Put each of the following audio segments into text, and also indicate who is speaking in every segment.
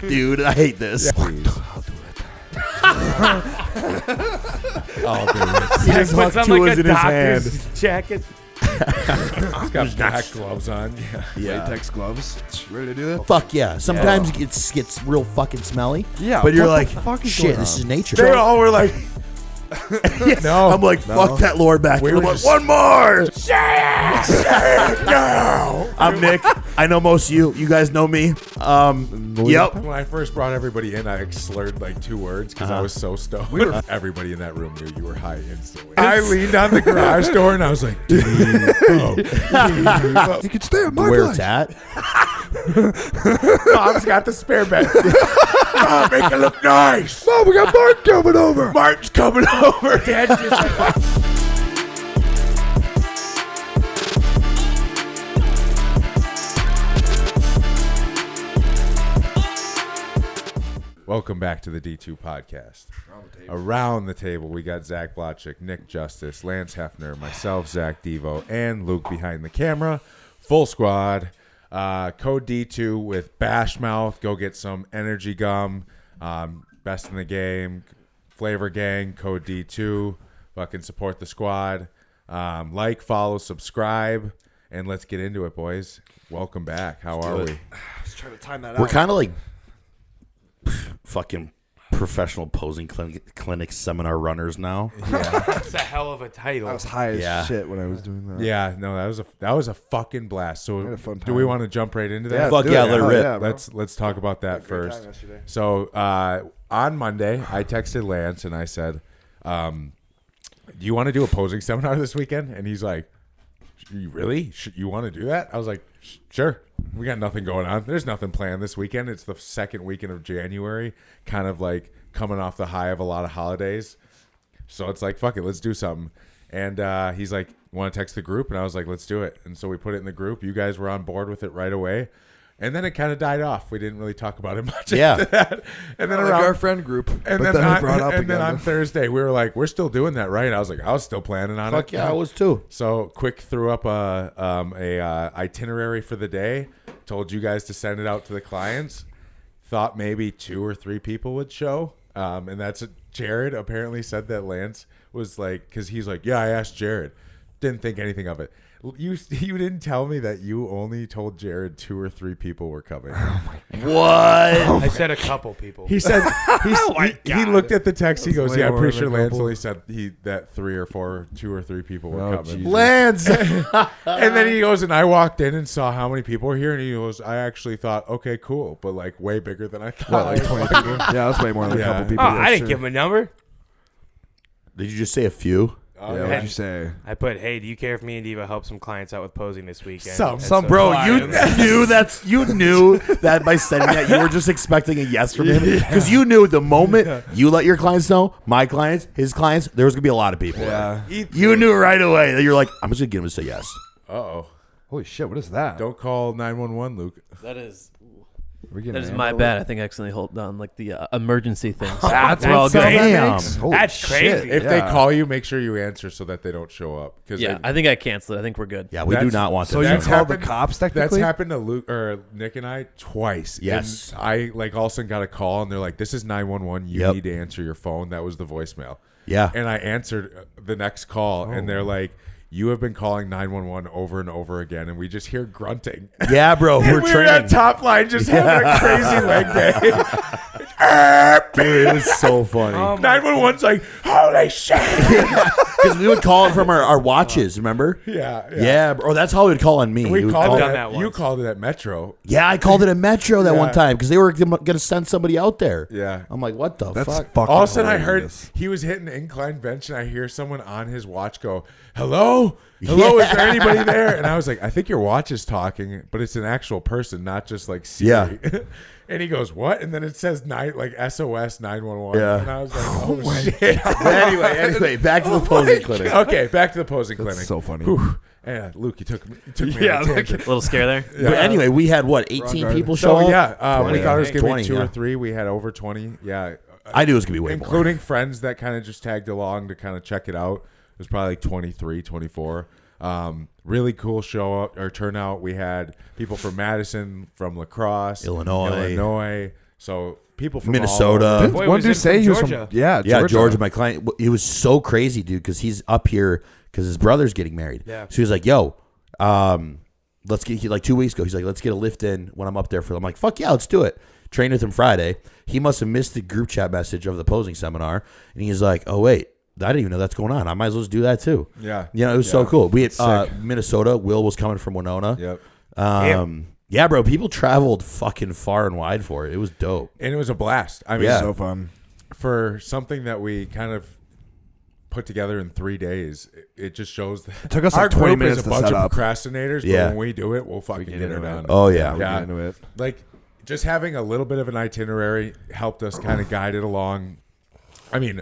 Speaker 1: Fuck, dude, I hate this.
Speaker 2: I'll do it.
Speaker 3: Oh, dude.
Speaker 2: He just
Speaker 4: puts
Speaker 2: hucked
Speaker 4: on
Speaker 2: two
Speaker 4: like
Speaker 2: in
Speaker 4: a
Speaker 2: his hand.
Speaker 4: doctor's jacket.
Speaker 3: He's got black gloves on. Yeah.
Speaker 2: Latex gloves. Ready to do that?
Speaker 1: Fuck yeah. Sometimes it gets real fucking smelly.
Speaker 2: Yeah,
Speaker 1: But you're
Speaker 2: what
Speaker 1: like,
Speaker 2: the fuck is
Speaker 1: shit,
Speaker 2: going
Speaker 1: this
Speaker 2: on?
Speaker 1: is nature.
Speaker 3: They all were like, no.
Speaker 1: I'm like, fuck that Lord back.
Speaker 3: We
Speaker 1: I'm
Speaker 3: were
Speaker 1: like,
Speaker 3: just-
Speaker 1: one more.
Speaker 3: no.
Speaker 1: I'm Nick. I know most of you. You guys know me. Yep.
Speaker 3: When I first brought everybody in, I slurred like 2 words because I was so stoned. Everybody in that room knew you were high instantly. I leaned on the garage door and I was like,
Speaker 2: You can stay at my
Speaker 1: Where
Speaker 2: place.
Speaker 1: it's at.
Speaker 3: Mom's got the spare bed. Mom, make it look nice.
Speaker 2: Mom, we got Mark coming over.
Speaker 3: Mark's coming over. Dad's just like, welcome back to the D2 podcast. Around the table, we got Zach Blotchick, Nick Justice, Lance Hefner, myself, Zach Devo, and Luke behind the camera. Full squad. Code D2 with Bashmouth. Go get some energy gum. Best in the game. Flavor Gang. Code D2. Fucking support the squad. Like, follow, subscribe, and let's get into it, boys. Welcome back. How are we?
Speaker 2: I was trying to time that
Speaker 1: We're
Speaker 2: out.
Speaker 1: kind of like fucking professional posing clinic seminar runners now.
Speaker 4: That's a hell of a title.
Speaker 2: I was high as
Speaker 1: Yeah.
Speaker 2: shit when I was doing that.
Speaker 3: Yeah, no, that was a fucking blast. So,
Speaker 2: had a fun
Speaker 3: do we
Speaker 2: time.
Speaker 3: want to jump right into
Speaker 2: Yeah,
Speaker 3: that?
Speaker 1: Fuck
Speaker 2: do
Speaker 1: yeah,
Speaker 2: it.
Speaker 1: let it
Speaker 2: Hell
Speaker 1: rip.
Speaker 2: yeah, bro.
Speaker 3: Let's talk about that
Speaker 2: Great time
Speaker 3: first.
Speaker 2: yesterday.
Speaker 3: So on Monday, I texted Lance and I said, "Do you want to do a posing seminar this weekend?" And he's like, "You really? You want to do that?" I was like, "Sure. We got nothing going on. There's nothing planned this weekend. It's the second weekend of January, kind of like coming off the high of a lot of holidays. So it's like, fuck it, let's do something." And he's like, "Want to text the group?" And I was like, "Let's do it." And so we put it in the group. You guys were on board with it right away. And then it kind of died off. We didn't really talk about it much after that. And then
Speaker 2: Like
Speaker 3: around
Speaker 2: our friend group.
Speaker 3: and
Speaker 2: but
Speaker 3: then,
Speaker 2: I brought up
Speaker 3: and
Speaker 2: again.
Speaker 3: then on Thursday, we were like, "We're still doing that, right?" And I was like, "I was still planning on
Speaker 1: Fuck
Speaker 3: it."
Speaker 1: yeah, I was too.
Speaker 3: So quick threw up a itinerary for the day. Told you guys to send it out to the clients. Thought maybe 2 or 3 people would show. And that's Jared apparently said that Lance was like, because he's like, "Yeah, I asked Jared." Didn't think anything of it. You didn't tell me that you only told Jared 2 or 3 people were coming.
Speaker 1: What?
Speaker 4: I said a couple people.
Speaker 3: He said he
Speaker 4: God.
Speaker 3: looked at the text. He goes,
Speaker 2: way
Speaker 3: "Yeah, I'm
Speaker 2: more
Speaker 3: pretty
Speaker 2: than
Speaker 3: sure
Speaker 2: a
Speaker 3: Lance
Speaker 2: couple."
Speaker 3: only said that 2 or 3 people were
Speaker 2: Oh,
Speaker 3: coming."
Speaker 2: Jesus.
Speaker 1: Lance.
Speaker 3: And then he goes, and I walked in and saw how many people were here, and he goes, "I actually thought, okay, cool, but like way bigger than I thought."
Speaker 2: What, like 20 people? Yeah, that's way more than a
Speaker 3: Yeah.
Speaker 2: couple
Speaker 4: Oh,
Speaker 2: people.
Speaker 4: I didn't give him a number.
Speaker 1: Did you just say a few?
Speaker 3: Oh,
Speaker 2: Yeah, what'd you say?
Speaker 4: I put, "Hey, do you care if me and Diva help some clients out with posing this weekend?"
Speaker 3: Some-
Speaker 4: And
Speaker 1: Bro, you
Speaker 4: clients-
Speaker 1: knew that by sending that you were just expecting a yes from him because you knew the moment you let your clients know, my clients, his clients, there was gonna be a lot of people.
Speaker 2: Yeah.
Speaker 1: You knew right away that you're like, I'm just gonna get him to say yes.
Speaker 3: Uh-oh.
Speaker 2: Holy shit, what is that?
Speaker 3: Don't call 911, Luke.
Speaker 5: That is
Speaker 2: We're getting
Speaker 5: that is
Speaker 2: an
Speaker 5: my
Speaker 2: Amber
Speaker 5: bad. I
Speaker 2: Alert?
Speaker 5: think I accidentally hold down like the emergency things.
Speaker 4: That's
Speaker 5: We're all
Speaker 4: insane.
Speaker 5: good.
Speaker 1: Damn.
Speaker 2: Holy
Speaker 4: That's
Speaker 2: shit.
Speaker 4: crazy.
Speaker 3: If they
Speaker 2: Yeah.
Speaker 3: call you, make sure you answer so that they don't show up. Because
Speaker 5: Yeah, I think I canceled it. I think we're good.
Speaker 1: Yeah, we do
Speaker 3: That's-
Speaker 1: not want
Speaker 2: So
Speaker 1: that.
Speaker 2: you
Speaker 3: That's
Speaker 2: called the
Speaker 3: happened-
Speaker 2: cops
Speaker 3: That's
Speaker 2: technically?
Speaker 3: happened to Luke or Nick and I twice.
Speaker 1: Yes.
Speaker 3: And I like all of a sudden got a call and they're like, "This is 911. You
Speaker 1: Yep.
Speaker 3: need to answer your phone." That was the voicemail.
Speaker 1: Yeah.
Speaker 3: And I answered the next call and they're like, "You have been calling 911 over and over again," and we just hear grunting.
Speaker 1: Yeah, bro.
Speaker 3: And
Speaker 1: We're
Speaker 3: we were at
Speaker 1: training.
Speaker 3: top line just having a crazy leg day.
Speaker 1: Dude, it was so funny.
Speaker 3: 911's like, "Holy shit!"
Speaker 1: Because we would call it from our watches, remember?
Speaker 3: Yeah.
Speaker 1: Yeah, bro. That's how he would call on me. He
Speaker 3: We
Speaker 1: would
Speaker 3: called
Speaker 1: call-
Speaker 3: it.
Speaker 4: done that
Speaker 3: You
Speaker 4: once.
Speaker 3: called it at Metro.
Speaker 1: Yeah, I called it a Metro that
Speaker 3: Yeah.
Speaker 1: one time because they were going to send somebody out there.
Speaker 3: Yeah.
Speaker 1: I'm like, what the
Speaker 2: That's
Speaker 1: fuck?
Speaker 2: fucking
Speaker 3: All of a sudden, I heard
Speaker 2: hilarious.
Speaker 3: he was hitting the incline bench, and I hear someone on his watch go, "Hello, hello, is there anybody there?" And I was like, "I think your watch is talking, but it's an actual person, not just like Siri."
Speaker 1: Yeah.
Speaker 3: And he goes, "What?" And then it says SOS 911.
Speaker 1: Yeah.
Speaker 3: And I was like, "Oh shit!"
Speaker 1: anyway, back to the posing clinic.
Speaker 3: Okay, back to the posing clinic.
Speaker 2: so funny.
Speaker 3: Whew. Yeah, Luke, you took me
Speaker 4: Yeah,
Speaker 3: on a tangent.
Speaker 5: A little scare there.
Speaker 1: But anyway, we had what, 18
Speaker 2: guard.
Speaker 1: people show
Speaker 3: So
Speaker 1: up?
Speaker 3: yeah, we
Speaker 1: 20,
Speaker 3: thought it was going to
Speaker 1: 20,
Speaker 3: be 2
Speaker 1: yeah.
Speaker 3: or 3. We had over 20. Yeah,
Speaker 1: I knew it was going to be way more.
Speaker 3: including friends that kind of just tagged along to kind of check it out. It was probably like 23, 24. Really cool show up or turnout. We had people from Madison, from La Crosse,
Speaker 1: Illinois.
Speaker 3: So people from
Speaker 1: Minnesota.
Speaker 3: all over.
Speaker 2: Didn't
Speaker 4: Boy,
Speaker 2: one
Speaker 4: was
Speaker 2: dude
Speaker 4: in
Speaker 2: say
Speaker 4: from
Speaker 2: he was
Speaker 4: Georgia.
Speaker 2: from? Yeah,
Speaker 1: Yeah, Georgia, my client. It was so crazy, dude, because he's up here because his brother's getting married.
Speaker 4: Yeah.
Speaker 1: So he was like, "Yo, let's get." Like 2 weeks ago, he's like, "Let's get a lift in when I'm up there for." I'm like, "Fuck yeah, let's do it." Trained with him Friday. He must have missed the group chat message of the posing seminar, and he's like, "Oh wait, I didn't even know that's going on. I might as well just do that too."
Speaker 3: Yeah.
Speaker 1: You know, it was so cool. We had Minnesota. Will was coming from Winona.
Speaker 3: Yep.
Speaker 1: Yeah, bro. People traveled fucking far and wide for it. It was dope.
Speaker 3: And it was a blast. I mean,
Speaker 1: Yeah.
Speaker 2: So fun.
Speaker 3: for something that we kind of put together in 3 days, it just shows that
Speaker 2: It took us
Speaker 3: our
Speaker 2: like 20
Speaker 3: group
Speaker 2: minutes
Speaker 3: is a
Speaker 2: to
Speaker 3: bunch
Speaker 2: set
Speaker 3: of
Speaker 2: up.
Speaker 3: procrastinators.
Speaker 1: Yeah.
Speaker 3: But when we do it, we'll fucking
Speaker 2: get
Speaker 3: get it
Speaker 2: into
Speaker 3: done.
Speaker 2: it.
Speaker 1: Oh yeah.
Speaker 2: We're
Speaker 3: Yeah.
Speaker 2: getting into it.
Speaker 3: Like just having a little bit of an itinerary helped us kind of guide it along. I mean,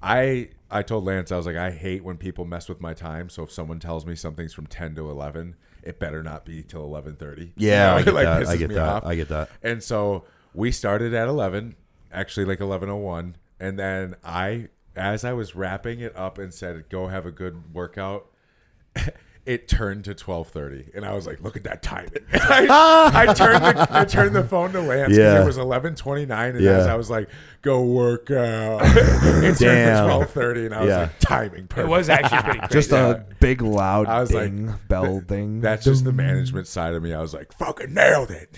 Speaker 3: I told Lance, I was like, I hate when people mess with my time. So if someone tells me something's from 10 to 11, it better not be till 11:30.
Speaker 1: Yeah, I
Speaker 3: You know,
Speaker 1: get
Speaker 3: it, like,
Speaker 1: that. I
Speaker 3: pisses
Speaker 1: get
Speaker 3: me
Speaker 1: that.
Speaker 3: off.
Speaker 1: I get that.
Speaker 3: And so we started at 11, actually like 11:01, and then as I was wrapping it up and said, "Go have a good workout," it turned to 12:30, and I was like, "Look at that timing!" I turned the phone to Lance because
Speaker 1: Yeah.
Speaker 3: it was 11:29, and
Speaker 1: Yeah.
Speaker 3: as I was like, "Go work out," it turned
Speaker 1: Damn.
Speaker 3: to 12:30, and I was
Speaker 1: Yeah.
Speaker 3: like, "Timing perfect."
Speaker 4: It was actually pretty crazy.
Speaker 2: Just
Speaker 3: Yeah.
Speaker 2: a big loud
Speaker 3: I was like,
Speaker 2: ding, bell ding.
Speaker 3: That's just the management side of me. I was like, "Fucking nailed it."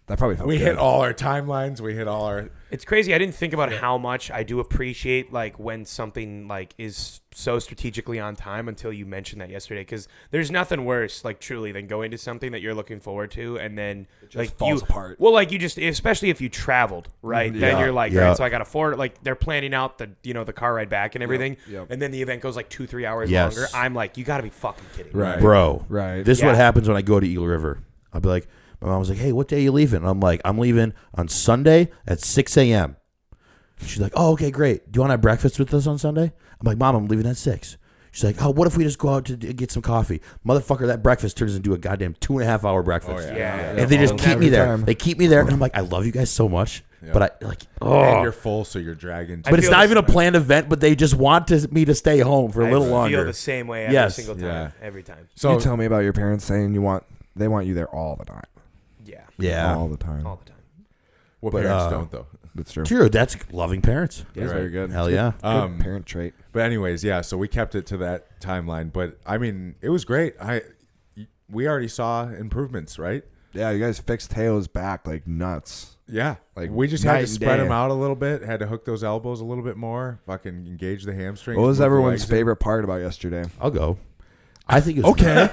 Speaker 2: That probably felt
Speaker 3: We
Speaker 2: good.
Speaker 3: hit all our timelines. We hit all our.
Speaker 4: It's crazy. I didn't think about how much I do appreciate like when something like is so strategically on time until you mentioned that yesterday. Because there's nothing worse, like truly, than going to something that you're looking forward to and then like
Speaker 2: falls apart.
Speaker 4: Well, like you just, especially if you traveled, right? Then
Speaker 1: Yeah.
Speaker 4: you're like,
Speaker 1: Yeah.
Speaker 4: right, so I got to afford. Like they're planning out the the car ride back and everything,
Speaker 2: Yep.
Speaker 4: and then the event goes like 2-3 hours
Speaker 1: Yes.
Speaker 4: longer. I'm like, you got to be fucking kidding me.
Speaker 3: Right.
Speaker 1: Bro.
Speaker 2: Right.
Speaker 1: This is what
Speaker 4: Yeah.
Speaker 1: happens when I go to Eagle River. I'll be like, my mom was like, "Hey, what day are you leaving?" And I'm like, "I'm leaving on Sunday at 6 a.m. She's like, "Oh, okay, great. Do you want to have breakfast with us on Sunday?" I'm like, "Mom, I'm leaving at 6." She's like, "Oh, what if we just go out to get some coffee?" Motherfucker, that breakfast turns into a goddamn 2.5 hour breakfast.
Speaker 3: Oh,
Speaker 4: Yeah.
Speaker 1: And they just keep
Speaker 2: Every
Speaker 1: me there.
Speaker 2: time.
Speaker 1: They keep me there. And I'm like, I love you guys so much.
Speaker 3: Yeah.
Speaker 1: But I like,
Speaker 3: And
Speaker 1: oh.
Speaker 3: you're full, so you're dragging.
Speaker 1: But it's
Speaker 4: feel
Speaker 1: not
Speaker 4: the
Speaker 1: even a
Speaker 4: same way.
Speaker 1: planned event, but they just want me to stay home for a little
Speaker 4: I
Speaker 1: longer.
Speaker 4: feel the same way every
Speaker 1: Yes.
Speaker 4: single time,
Speaker 3: Yeah.
Speaker 4: every time.
Speaker 3: So
Speaker 2: you tell me about your parents saying they want you there all the time.
Speaker 4: Yeah,
Speaker 1: Yeah.
Speaker 2: All the time.
Speaker 4: all the time.
Speaker 3: what
Speaker 1: but,
Speaker 3: parents don't though.
Speaker 2: That's true.
Speaker 1: True. That's loving parents.
Speaker 2: That's
Speaker 3: Right.
Speaker 2: very good.
Speaker 1: Hell yeah.
Speaker 2: Good parent trait.
Speaker 3: But anyways, yeah. So we kept it to that timeline. But I mean, it was great. We already saw improvements, right?
Speaker 2: Yeah, you guys fixed Teo's back like nuts.
Speaker 3: Yeah.
Speaker 2: Like,
Speaker 3: We just had
Speaker 2: night
Speaker 3: to
Speaker 2: and
Speaker 3: spread
Speaker 2: day.
Speaker 3: him out a little bit. Had to hook those elbows a little bit more. Fucking engage the hamstrings.
Speaker 2: What was
Speaker 3: move the
Speaker 2: everyone's
Speaker 3: legs in.
Speaker 2: favorite part about yesterday?
Speaker 1: I'll go. I think it was
Speaker 2: Okay.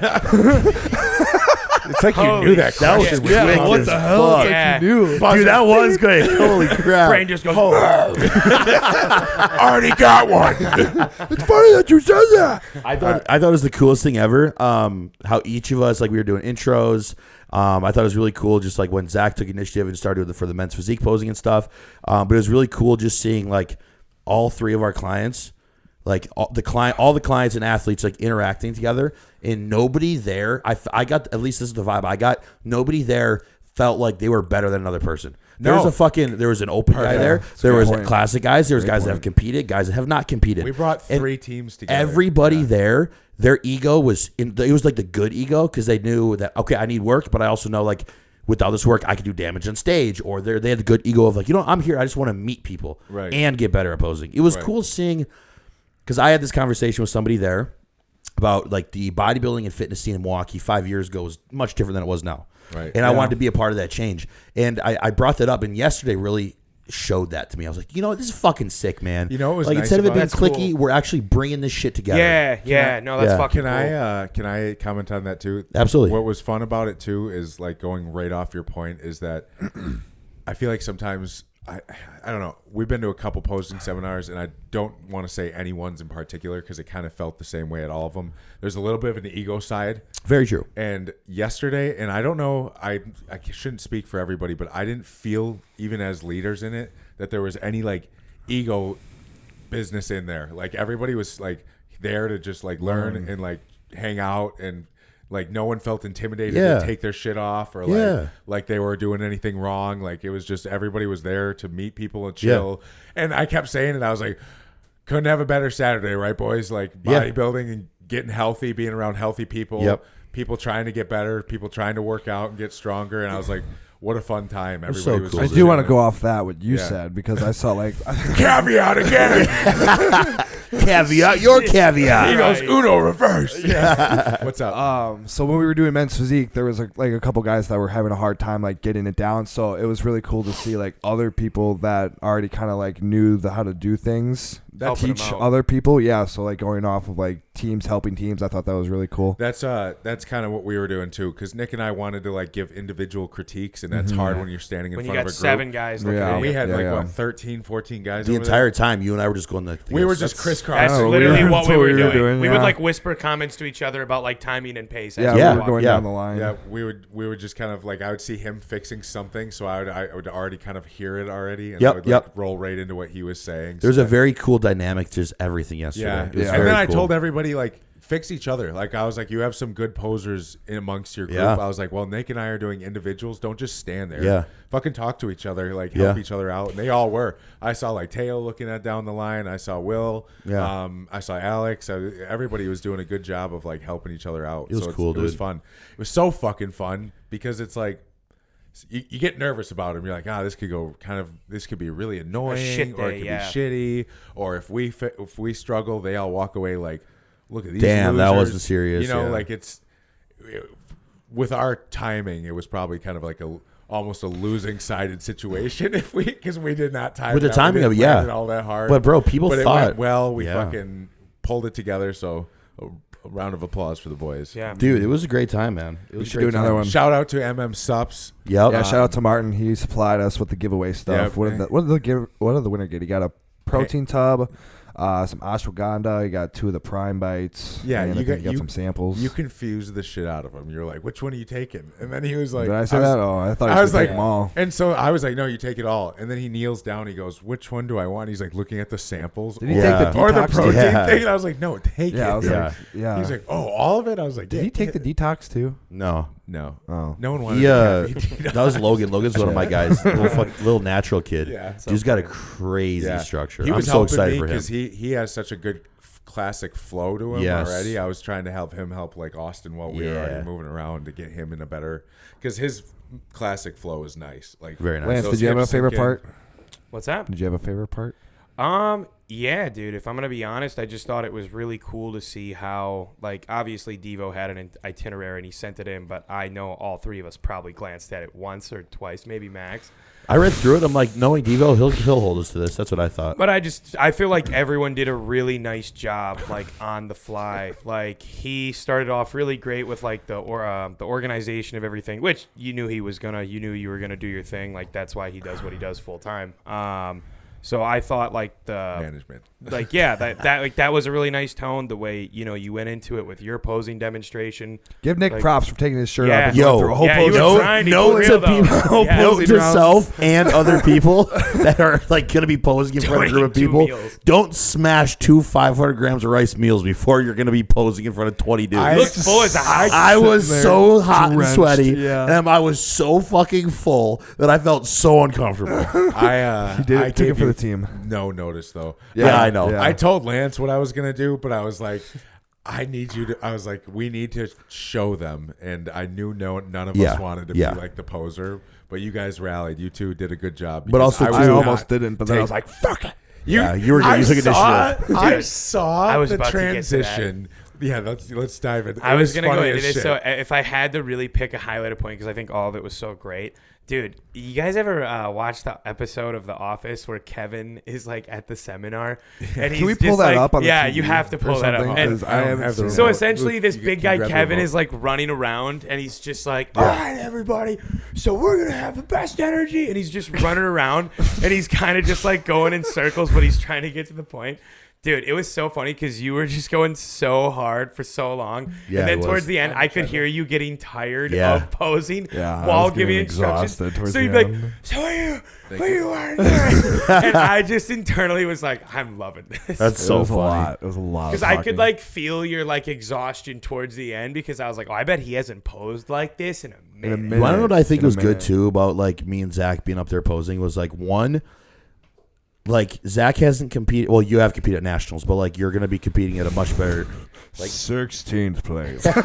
Speaker 3: It's like you
Speaker 4: Holy
Speaker 3: knew that.
Speaker 4: shit.
Speaker 1: That was
Speaker 3: question
Speaker 1: quick
Speaker 3: coming.
Speaker 1: as fuck.
Speaker 4: Yeah.
Speaker 1: Dude, that was great. Holy crap.
Speaker 4: Brain just goes.
Speaker 3: Already got one.
Speaker 2: It's funny that you said that.
Speaker 1: I thought it was the coolest thing ever. How each of us, like, we were doing intros. I thought it was really cool, just like when Zach took initiative and started for the men's physique posing and stuff. But it was really cool just seeing like all three of our clients, like all the clients and athletes, like interacting together, and nobody there. I got, at least this is the vibe I got. Nobody there felt like they were better than another person. There
Speaker 3: No.
Speaker 1: there was an open guy there.
Speaker 2: That's a
Speaker 1: There
Speaker 2: good
Speaker 1: was
Speaker 2: point.
Speaker 1: classic guys. There was
Speaker 2: Great
Speaker 1: guys that have
Speaker 2: point.
Speaker 1: competed, guys that have not competed.
Speaker 3: We brought
Speaker 1: And
Speaker 3: 3 teams together.
Speaker 1: everybody there, their ego was it was like the good ego, because they knew that, okay, I need work, but I also know, like, without this work I could do damage on stage. Or they had the good ego of, like, I'm here, I just want to meet people
Speaker 3: Right.
Speaker 1: and get better at posing. It was
Speaker 3: Right.
Speaker 1: cool seeing, because I had this conversation with somebody there about, like, the bodybuilding and fitness scene in Milwaukee 5 years ago was much different than it was now.
Speaker 3: Right.
Speaker 1: And I
Speaker 2: Yeah.
Speaker 1: wanted to be a part of that change. And I brought that up, and yesterday really showed that to me. I was like, this is fucking sick, man.
Speaker 3: You know what was
Speaker 1: like,
Speaker 3: nice
Speaker 1: instead of it
Speaker 3: about
Speaker 1: being
Speaker 4: That's
Speaker 1: clicky,
Speaker 4: cool.
Speaker 1: we're actually bringing this shit together.
Speaker 4: Yeah, no, that's
Speaker 1: Yeah.
Speaker 4: fucking
Speaker 3: Can I comment on that too?
Speaker 1: Absolutely.
Speaker 3: What was fun about it too is, like, going right off your point, is that I feel like sometimes I don't know. We've been to a couple posing seminars, and I don't want to say anyone's in particular because it kind of felt the same way at all of them. There's a little bit of an ego side.
Speaker 1: Very true.
Speaker 3: And yesterday, and I don't know, I shouldn't speak for everybody, but I didn't feel, even as leaders in it, that there was any, like, ego business in there. Like, everybody was, like, there to just, like, learn and, like, hang out, and, like, no one felt intimidated
Speaker 1: Yeah.
Speaker 3: to take their shit off, or
Speaker 1: Yeah.
Speaker 3: like they were doing anything wrong. Like, it was just, everybody was there to meet people and chill. And I kept saying it. I was like, couldn't have a better Saturday, right, boys? Like,
Speaker 1: Yeah.
Speaker 3: bodybuilding and getting healthy, being around healthy people,
Speaker 1: Yep.
Speaker 3: people trying to get better, people trying to work out and get stronger. And I was like, what a fun time.
Speaker 1: was
Speaker 3: Everybody
Speaker 1: so
Speaker 3: was
Speaker 1: cool,
Speaker 2: I
Speaker 3: just
Speaker 2: do want to
Speaker 3: doing
Speaker 2: go off that what you
Speaker 3: Yeah.
Speaker 2: said because I saw like
Speaker 3: caveat again.
Speaker 1: Caveat, your caveat.
Speaker 3: He goes
Speaker 4: Right.
Speaker 3: Uno reverse. Yeah. What's up?
Speaker 2: So when we were doing men's physique, there was like a couple guys that were having a hard time like getting it down. So it was really cool to see like other people that already kind of like knew how to do things
Speaker 3: That's-
Speaker 4: Helping
Speaker 2: teach
Speaker 4: them out.
Speaker 2: other people. Yeah, so like going off of like teams helping teams, I thought that was really cool.
Speaker 3: That's kind of what we were doing too, because Nick and I wanted to like give individual critiques, and that's hard when you're standing in
Speaker 4: When you
Speaker 3: front
Speaker 4: got
Speaker 3: of a group.
Speaker 4: 7 guys looking
Speaker 2: Yeah.
Speaker 4: at
Speaker 3: We
Speaker 4: you.
Speaker 3: had
Speaker 2: Yeah,
Speaker 3: like
Speaker 2: yeah.
Speaker 3: what 13, 14 guys.
Speaker 1: The
Speaker 3: over there?
Speaker 1: entire time, you and I were just going to.
Speaker 3: We were just
Speaker 1: That's-
Speaker 3: crisscross.
Speaker 4: That's
Speaker 2: Oh, we
Speaker 4: literally
Speaker 2: were-
Speaker 4: what
Speaker 2: that's
Speaker 4: we
Speaker 2: what
Speaker 4: were
Speaker 2: we were
Speaker 4: doing.
Speaker 2: doing,
Speaker 4: We
Speaker 2: yeah.
Speaker 4: would like whisper comments to each other about like timing and pace. as
Speaker 2: Yeah,
Speaker 4: we
Speaker 1: Yeah.
Speaker 2: we were
Speaker 4: walked.
Speaker 2: going
Speaker 1: Yeah.
Speaker 2: down the line.
Speaker 3: Yeah, we would just kind of like I would see him fixing something, so I would already kind of hear it already, and
Speaker 1: Yep,
Speaker 3: I would
Speaker 1: yep.
Speaker 3: like roll right into what he was saying.
Speaker 1: There was
Speaker 3: So
Speaker 1: a very cool dynamic to just everything yesterday.
Speaker 3: yeah,
Speaker 1: It was
Speaker 2: Yeah.
Speaker 3: and
Speaker 1: very
Speaker 3: then I
Speaker 1: cool.
Speaker 3: told everybody like fix each other. Like I was like, you have some good posers in amongst your group.
Speaker 1: Yeah.
Speaker 3: I was like, well, Nick and I are doing individuals. Don't just stand there.
Speaker 1: Yeah.
Speaker 3: Fucking talk to each other. Like help
Speaker 1: Yeah.
Speaker 3: each other out. And they all were. I saw like Teo looking at down the line. I saw Will.
Speaker 1: Yeah.
Speaker 3: I saw Alex. Everybody was doing a good job of like helping each other out.
Speaker 1: It was cool,
Speaker 3: It was
Speaker 1: dude.
Speaker 3: fun. It was so fucking fun because it's like. You get nervous about him. You're like, this could go this could be really annoying,
Speaker 4: shit
Speaker 3: or it
Speaker 4: day,
Speaker 3: could
Speaker 4: yeah.
Speaker 3: be shitty, or if we struggle, they all walk away like, look at these.
Speaker 1: Damn, that
Speaker 3: losers.
Speaker 1: wasn't serious,
Speaker 3: You know,
Speaker 1: yeah.
Speaker 3: like it's with our timing, it was probably kind of like almost a losing sided situation because we did not time
Speaker 1: With the
Speaker 3: it out.
Speaker 1: timing
Speaker 3: We
Speaker 1: of it,
Speaker 3: didn't plan
Speaker 1: yeah.
Speaker 3: it all that hard.
Speaker 1: But, bro, people
Speaker 3: but
Speaker 1: thought-
Speaker 3: it went well. We
Speaker 1: Yeah.
Speaker 3: fucking pulled it together. So a round of applause for the boys.
Speaker 4: Yeah.
Speaker 1: Dude, it was a great time, man. It was
Speaker 2: should
Speaker 1: a great
Speaker 2: do another
Speaker 1: time.
Speaker 2: one.
Speaker 3: Shout out to MM Sups.
Speaker 1: Yep.
Speaker 2: Yeah, shout out to Martin. He supplied us with the giveaway stuff.
Speaker 3: Yeah.
Speaker 2: What did the winner get? He got a protein tub, some ashwagandha. He got 2 of the prime bites.
Speaker 3: Yeah,
Speaker 2: and I
Speaker 3: you
Speaker 2: think he
Speaker 3: got-
Speaker 2: some samples.
Speaker 3: You confused the shit out of him. You're like, which one are you taking? And then he was like,
Speaker 2: Did I say that? Oh, I thought he
Speaker 3: I
Speaker 2: was
Speaker 3: was
Speaker 2: gonna
Speaker 3: like,
Speaker 2: take them all.
Speaker 3: and so I was like, no, you take it all. And then he kneels down. He goes, which one do I want? He's like looking at the samples.
Speaker 2: Did he
Speaker 1: Yeah.
Speaker 2: take the
Speaker 3: or the
Speaker 2: detox?
Speaker 3: protein
Speaker 1: Yeah.
Speaker 3: thing? And I was like, no, take
Speaker 2: Yeah, I
Speaker 3: it.
Speaker 2: was
Speaker 1: Yeah.
Speaker 2: like, yeah.
Speaker 3: He's like, oh, all of it? I was like,
Speaker 2: did he take the detox too?
Speaker 1: No.
Speaker 3: No.
Speaker 2: Oh,
Speaker 3: No one wanted
Speaker 1: He,
Speaker 3: to have it.
Speaker 1: that was Logan. Logan's one of my guys. Little natural kid.
Speaker 3: Yeah.
Speaker 1: Dude's got a crazy structure.
Speaker 3: He
Speaker 1: I'm
Speaker 3: was
Speaker 1: so
Speaker 3: helping
Speaker 1: excited
Speaker 3: me
Speaker 1: for him.
Speaker 3: because he has such a good classic flow to him
Speaker 1: Yes.
Speaker 3: already. I was trying to help him help like Austin while we were
Speaker 1: Yeah.
Speaker 3: already moving around to get him in a better, because his classic flow is nice. Like
Speaker 1: Very nice.
Speaker 2: Lance,
Speaker 3: those
Speaker 2: did you have a
Speaker 3: hips
Speaker 2: favorite
Speaker 3: sink in.
Speaker 2: part?
Speaker 4: What's that?
Speaker 2: Did you have a favorite part?
Speaker 4: Yeah, dude. If I'm gonna be honest, I just thought it was really cool to see how, like, obviously Devo had an itinerary and he sent it in, but I know all 3 of us probably glanced at it once or twice, maybe max.
Speaker 1: I read through it. I'm like, knowing Devo, he'll hold us to this. That's what I thought.
Speaker 4: But I feel like everyone did a really nice job, like on the fly. Like he started off really great with like the organization of everything, which you knew you knew you were gonna do your thing. Like that's why he does what he does full time. So I thought like the
Speaker 3: management.
Speaker 4: like yeah that was a really nice tone. The way you went into it with your posing demonstration.
Speaker 2: Give Nick
Speaker 4: Like-
Speaker 2: props for taking his shirt
Speaker 4: Yeah.
Speaker 2: off. and
Speaker 1: Yo,
Speaker 2: going through a whole
Speaker 4: yeah, you
Speaker 2: pose.
Speaker 4: were
Speaker 1: note
Speaker 4: trying to
Speaker 1: note
Speaker 4: be
Speaker 1: to
Speaker 4: real, though.
Speaker 1: people,
Speaker 4: Yeah.
Speaker 1: note to
Speaker 2: Posing rounds.
Speaker 1: self and other people that are like gonna be posing in front of a group of
Speaker 4: Doing 2
Speaker 1: people.
Speaker 4: meals.
Speaker 1: Don't smash 2 500 grams of rice meals before you're gonna be posing in front of 20 dudes.
Speaker 3: I-
Speaker 4: Looked full as a house.
Speaker 1: I was
Speaker 2: Sitting there
Speaker 1: so hot and
Speaker 2: drenched,
Speaker 1: sweaty,
Speaker 2: yeah.
Speaker 1: and I was so fucking full that I felt so uncomfortable.
Speaker 2: He did
Speaker 3: I
Speaker 2: it, took
Speaker 3: gave
Speaker 2: it for
Speaker 3: you
Speaker 2: the team.
Speaker 3: No notice though.
Speaker 1: Yeah, I know.
Speaker 2: Yeah.
Speaker 3: I told Lance what I was gonna do, but I was like, I need you to. I was like, we need to show them, and I knew none of
Speaker 1: Yeah,
Speaker 3: us wanted to
Speaker 1: yeah.
Speaker 3: be like the poser, but you guys rallied. You two did a good job.
Speaker 1: But
Speaker 3: because
Speaker 1: also,
Speaker 3: was
Speaker 1: too-
Speaker 2: I
Speaker 3: not
Speaker 2: almost didn't, but then I was
Speaker 3: take-
Speaker 2: like, fuck it.
Speaker 1: Yeah, you were good. You took initiative.
Speaker 3: I saw
Speaker 4: I was
Speaker 3: the
Speaker 4: about to get to that.
Speaker 3: transition. Yeah, let's dive in.
Speaker 4: I was gonna go
Speaker 3: funny
Speaker 4: into
Speaker 3: as
Speaker 4: this.
Speaker 3: shit.
Speaker 4: So if I had to really pick a highlighted point, because I think all of it was so great, dude. You guys ever watch the episode of The Office where Kevin is like at the seminar? And
Speaker 2: Can we
Speaker 4: he's
Speaker 2: pull
Speaker 4: just
Speaker 2: that
Speaker 4: like,
Speaker 2: up on the
Speaker 4: yeah,
Speaker 2: TV
Speaker 4: you have to
Speaker 2: or
Speaker 4: pull that up.
Speaker 2: something?
Speaker 4: And
Speaker 2: 'Cause I haven't
Speaker 3: have the
Speaker 2: seen
Speaker 4: so
Speaker 3: remote.
Speaker 4: essentially, this
Speaker 3: You
Speaker 4: big
Speaker 3: can
Speaker 4: guy
Speaker 3: grab the
Speaker 4: Kevin
Speaker 3: remote.
Speaker 4: is like running around, and he's just like, "All right, everybody, so we're gonna have the best energy," and he's just running around, and he's kind of just like going in circles, but he's trying to get to the point. Dude, it was so funny because you were just going so hard for so long,
Speaker 1: Yeah,
Speaker 4: and then
Speaker 1: it
Speaker 4: towards
Speaker 1: was.
Speaker 4: the end, I could hear you getting tired
Speaker 1: Yeah.
Speaker 4: of posing
Speaker 2: Yeah, I
Speaker 4: while
Speaker 2: was
Speaker 4: giving
Speaker 2: getting
Speaker 4: instructions.
Speaker 2: exhausted towards
Speaker 4: So
Speaker 2: the
Speaker 4: you'd be like,
Speaker 2: end.
Speaker 4: "So what you want to do?" And I just internally was like, "I'm loving this."
Speaker 1: That's
Speaker 2: It
Speaker 1: so
Speaker 2: was a
Speaker 1: funny.
Speaker 2: lot. It was a lot.
Speaker 4: Because I could like feel your like exhaustion towards the end because I was like, "Oh, I bet he hasn't posed like this in a minute."
Speaker 2: minute.
Speaker 1: Well, I don't know what I think
Speaker 2: In a
Speaker 1: was good
Speaker 2: minute.
Speaker 1: too about like me and Zach being up there posing was like one, like Zach hasn't competed. Well, you have competed at nationals, but like you're going to be competing at a much better. Like
Speaker 2: 16th place. But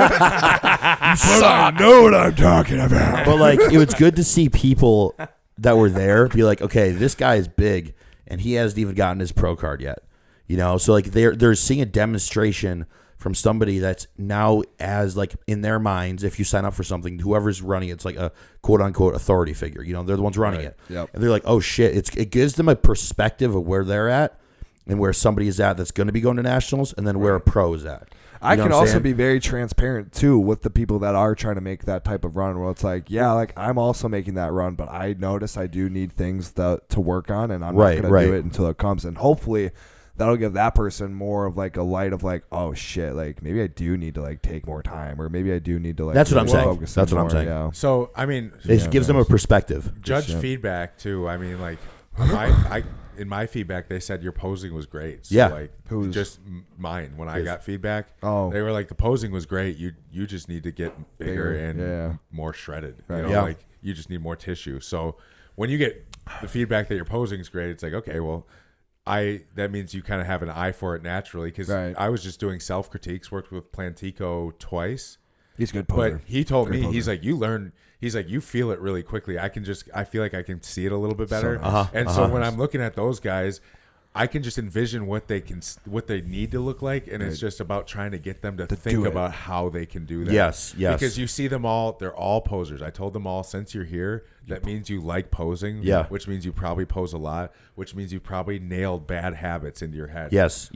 Speaker 2: I know what I'm talking about.
Speaker 1: But like it was good to see people that were there be like, okay, this guy is big and he hasn't even gotten his pro card yet. You know, so like they're seeing a demonstration from somebody that's now as like in their minds, if you sign up for something, whoever's running it's like a quote unquote authority figure. You know, they're the ones running it.
Speaker 2: Yep.
Speaker 1: And they're like, oh shit, it gives them a perspective of where they're at and where somebody is at that's going to be going to nationals, and then where a pro is at.
Speaker 2: I can
Speaker 1: what I'm
Speaker 2: also
Speaker 1: saying?
Speaker 2: be very transparent too with the people that are trying to make that type of run where it's like, yeah, like I'm also making that run, but I notice I do need things to work on, and I'm not going to do it until it comes. And hopefully that'll give that person more of like a light of like, oh shit, like maybe I do need to like take more time, or maybe I do need to like.
Speaker 1: That's what I'm saying.
Speaker 2: focus
Speaker 1: That's what I'm
Speaker 2: more,
Speaker 1: saying.
Speaker 2: Yeah.
Speaker 3: So I mean,
Speaker 1: It gives them a perspective.
Speaker 3: judge
Speaker 2: Yeah.
Speaker 3: feedback too. I mean, like I in my feedback they said your posing was great. So
Speaker 1: Yeah.
Speaker 3: like
Speaker 2: Who's-
Speaker 3: just mine when I got feedback.
Speaker 2: Oh.
Speaker 3: They were like the posing was great. You just need to get bigger and
Speaker 2: yeah.
Speaker 3: more shredded.
Speaker 2: Right.
Speaker 3: You know,
Speaker 1: Yeah.
Speaker 3: like you just need more tissue. So when you get the feedback that your posing is great, it's like, okay, well, that means you kind of have an eye for it naturally, because
Speaker 2: Right.
Speaker 3: I was just doing self critiques, worked with Plantico twice.
Speaker 2: He's a good
Speaker 3: But
Speaker 2: poser.
Speaker 3: he told
Speaker 2: Great
Speaker 3: me,
Speaker 2: poser.
Speaker 3: he's like, you feel it really quickly. I feel like I can see it a little bit better. So when I'm looking at those guys, I can just envision what they need to look like, and it's just about trying to get them to think
Speaker 2: do it.
Speaker 3: about how they can do that.
Speaker 1: Yes.
Speaker 3: Because you see them all, they're all posers. I told them all, since you're here, that means you like posing,
Speaker 1: Yeah.
Speaker 3: which means you probably pose a lot, which means you probably nailed bad habits into your head.
Speaker 1: Yes.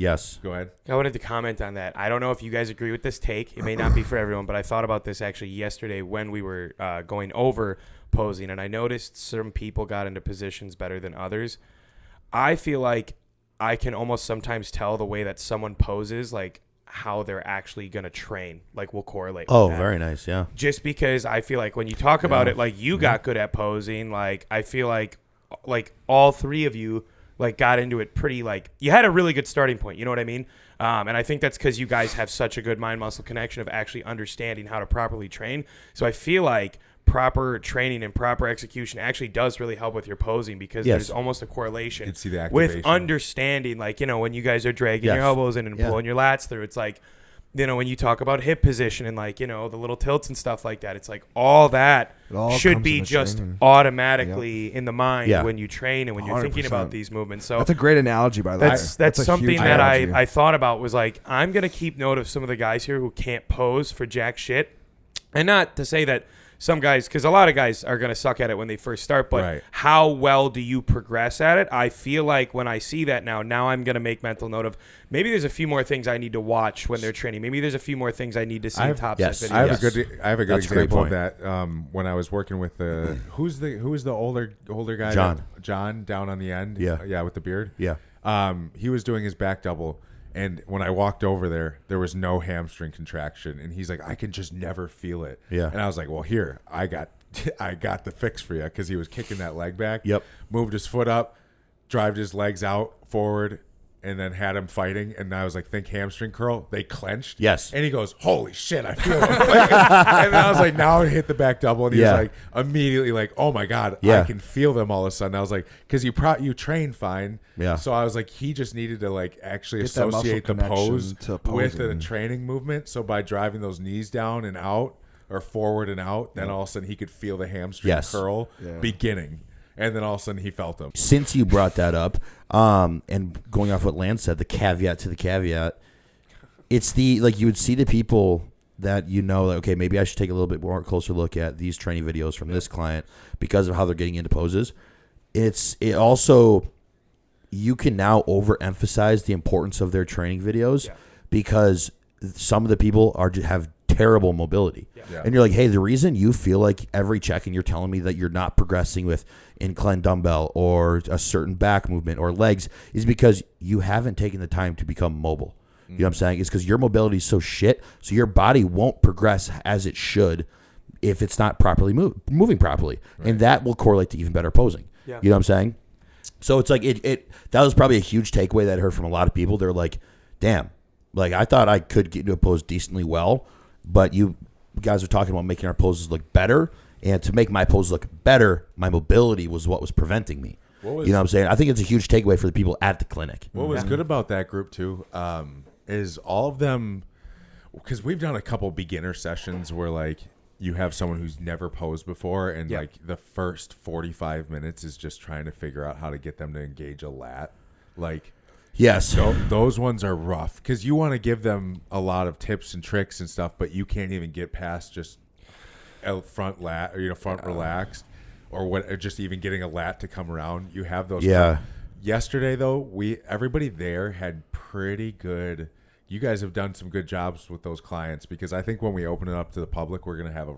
Speaker 3: Go ahead.
Speaker 4: I wanted to comment on that. I don't know if you guys agree with this take. It may not be for everyone, but I thought about this actually yesterday when we were going over posing, and I noticed some people got into positions better than others. I feel like I can almost sometimes tell the way that someone poses, like how they're actually going to train, like will correlate with
Speaker 1: Oh,
Speaker 4: that.
Speaker 1: very nice. Yeah.
Speaker 4: Just because I feel like when you talk about it, like you got good at posing, like I feel like all three of you like got into it pretty, like you had a really good starting point. You know what I mean? And I think that's because you guys have such a good mind muscle connection of actually understanding how to properly train. So I feel like proper training and proper execution actually does really help with your posing, because
Speaker 1: Yes.
Speaker 4: there's almost a correlation
Speaker 3: You can see the
Speaker 4: with
Speaker 3: activation.
Speaker 4: understanding, like, you know, when you guys are dragging
Speaker 1: Yes.
Speaker 4: your elbows in and
Speaker 1: Yeah.
Speaker 4: pulling your lats through, it's like, you know, when you talk about hip position and like, you know, the little tilts and stuff like that, it's like all that
Speaker 2: It all
Speaker 4: should
Speaker 2: comes
Speaker 4: be
Speaker 2: in the
Speaker 4: just
Speaker 2: training.
Speaker 4: automatically in the mind
Speaker 1: Yeah.
Speaker 4: when you train and when you're thinking
Speaker 2: 100%.
Speaker 4: about these movements. So
Speaker 2: That's a great analogy, by the way.
Speaker 4: that's
Speaker 2: a
Speaker 4: something
Speaker 2: huge
Speaker 4: that
Speaker 2: analogy.
Speaker 4: I thought about, was like, I'm going to keep note of some of the guys here who can't pose for jack shit. And not to say that some guys, because a lot of guys are going to suck at it when they first start, but
Speaker 3: Right.
Speaker 4: how well do you progress at it? I feel like when I see that now I'm going to make mental note of maybe there's a few more things I need to watch when they're training. Maybe there's a few more things I need to see in top
Speaker 1: yes.
Speaker 4: set videos.
Speaker 3: I have
Speaker 1: Yes.
Speaker 3: a good
Speaker 1: That's a great
Speaker 3: example of
Speaker 1: point.
Speaker 3: that. When I was working with who's the older guy?
Speaker 1: John.
Speaker 3: John down on the end.
Speaker 1: Yeah.
Speaker 3: with the beard.
Speaker 1: Yeah.
Speaker 3: He was doing his back double, and when I walked over there was no hamstring contraction, and he's like, I can just never feel it.
Speaker 1: Yeah.
Speaker 3: And I was like, well, here, I got the fix for you, because he was kicking that leg back.
Speaker 1: Yep.
Speaker 3: Moved his foot up, drived his legs out forward, and then had him fighting. And I was like, think hamstring curl. They clenched.
Speaker 1: Yes.
Speaker 3: And he goes, holy shit, I feel it. And then I was like, now I hit the back double. And he
Speaker 1: Yeah.
Speaker 3: was like, immediately like, oh my God,
Speaker 1: Yeah.
Speaker 3: I can feel them all of a sudden. I was like, because you train fine.
Speaker 1: Yeah.
Speaker 3: So I was like, he just needed to like actually
Speaker 2: Get that muscle
Speaker 3: associate the
Speaker 2: connection
Speaker 3: pose
Speaker 2: to
Speaker 3: with the
Speaker 2: posing.
Speaker 3: training movement. So by driving those knees down and out, or forward and out, then all of a sudden he could feel the hamstring
Speaker 1: Yes.
Speaker 3: curl
Speaker 2: Yeah.
Speaker 3: beginning. And then all of a sudden he felt them.
Speaker 1: Since you brought that up, and going off what Lance said, the caveat to the caveat, it's the, like, you would see the people that you know, like, okay, maybe I should take a little bit more closer look at these training videos from this client because of how they're getting into poses. It also, you can now overemphasize the importance of their training videos because some of the people have terrible mobility.
Speaker 3: Yeah.
Speaker 1: And you're like, hey, the reason you feel like every check and you're telling me that you're not progressing with incline dumbbell or a certain back movement or legs is because you haven't taken the time to become mobile. You know what I'm saying? It's because your mobility is so shit, so your body won't progress as it should if it's not properly moving properly. Right. And that will correlate to even better posing.
Speaker 4: Yeah.
Speaker 1: You know what I'm saying? So it's like, that was probably a huge takeaway that I heard from a lot of people. They're like, damn, like I thought I could get into a pose decently well, but you guys are talking about making our poses look better, and to make my pose look better, my mobility was what was preventing me. You know what I'm saying? I think it's a huge takeaway for the people at the clinic.
Speaker 3: What was good about that group too is all of them, because we've done a couple beginner sessions where like you have someone who's never posed before, and like the first 45 minutes is just trying to figure out how to get them to engage a lat. Like,
Speaker 1: yes,
Speaker 3: those ones are rough because you want to give them a lot of tips and tricks and stuff, but you can't even get past just a front lat or front relaxed or what, or just even getting a lat to come around. You have those.
Speaker 1: Yeah.
Speaker 3: Yesterday though, everybody there had pretty good. You guys have done some good jobs with those clients, because I think when we open it up to the public, we're going to have a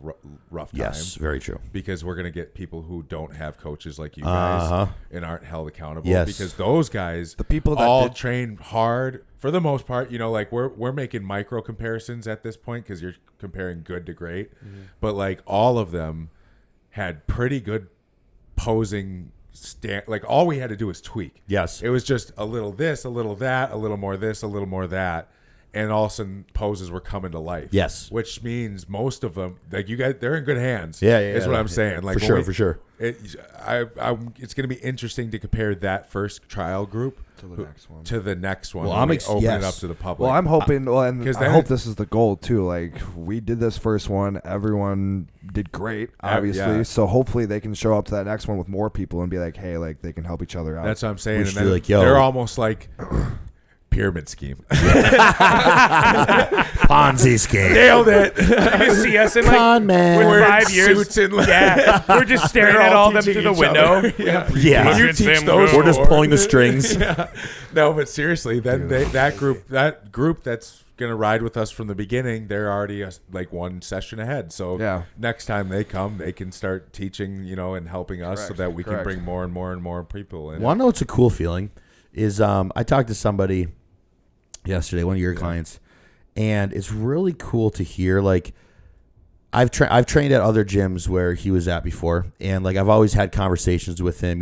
Speaker 3: rough time.
Speaker 1: Yes, very true.
Speaker 3: Because we're going to get people who don't have coaches like you guys and aren't held accountable.
Speaker 1: Yes.
Speaker 3: Because those guys,
Speaker 2: the people that
Speaker 3: all train hard for the most part. Like we're making micro comparisons at this point because you're comparing good to great. Mm-hmm. But like all of them had pretty good posing. Like all we had to do was tweak.
Speaker 1: Yes.
Speaker 3: It was just a little this, a little that, a little more this, a little more that. And all of a sudden poses were coming to life.
Speaker 1: Yes.
Speaker 3: Which means most of them, like you guys, they're in good hands.
Speaker 1: Yeah.
Speaker 3: Is what I'm saying. Like
Speaker 1: for sure.
Speaker 3: It's going to be interesting to compare that first trial group to the next one.
Speaker 1: Well,
Speaker 3: when we open it up to the public.
Speaker 2: Well, I'm hoping, and I
Speaker 3: then-
Speaker 2: hope this is the goal too. Like we did this first one, everyone did great, obviously.
Speaker 3: Yeah.
Speaker 2: So hopefully they can show up to that next one with more people and be like, hey, like they can help each other out.
Speaker 3: That's what I'm saying.
Speaker 1: We
Speaker 3: And
Speaker 1: should
Speaker 3: then
Speaker 1: be like, yo.
Speaker 3: they're almost like pyramid scheme.
Speaker 1: Ponzi scheme.
Speaker 3: Nailed it.
Speaker 4: You see us in like
Speaker 1: Con man.
Speaker 4: with
Speaker 3: We're in
Speaker 4: 5 years.
Speaker 3: suits and like-
Speaker 4: Yeah, we're just staring
Speaker 3: They're
Speaker 4: at
Speaker 3: all
Speaker 4: all them
Speaker 3: teaching
Speaker 4: through the
Speaker 3: each
Speaker 4: window.
Speaker 3: other. Yeah.
Speaker 1: Yeah.
Speaker 3: You teach those.
Speaker 1: We're just
Speaker 3: four.
Speaker 1: pulling the strings.
Speaker 3: Yeah. No, but seriously, then that group that's gonna ride with us from the beginning, they're already like one session ahead. So next time they come, they can start teaching, and helping us so that we can bring more and more and more people in.
Speaker 1: Want to know what's a cool feeling? Is I talked to somebody yesterday, one of your clients, and it's really cool to hear. Like I've trained at other gyms where he was at before, and like I've always had conversations with him,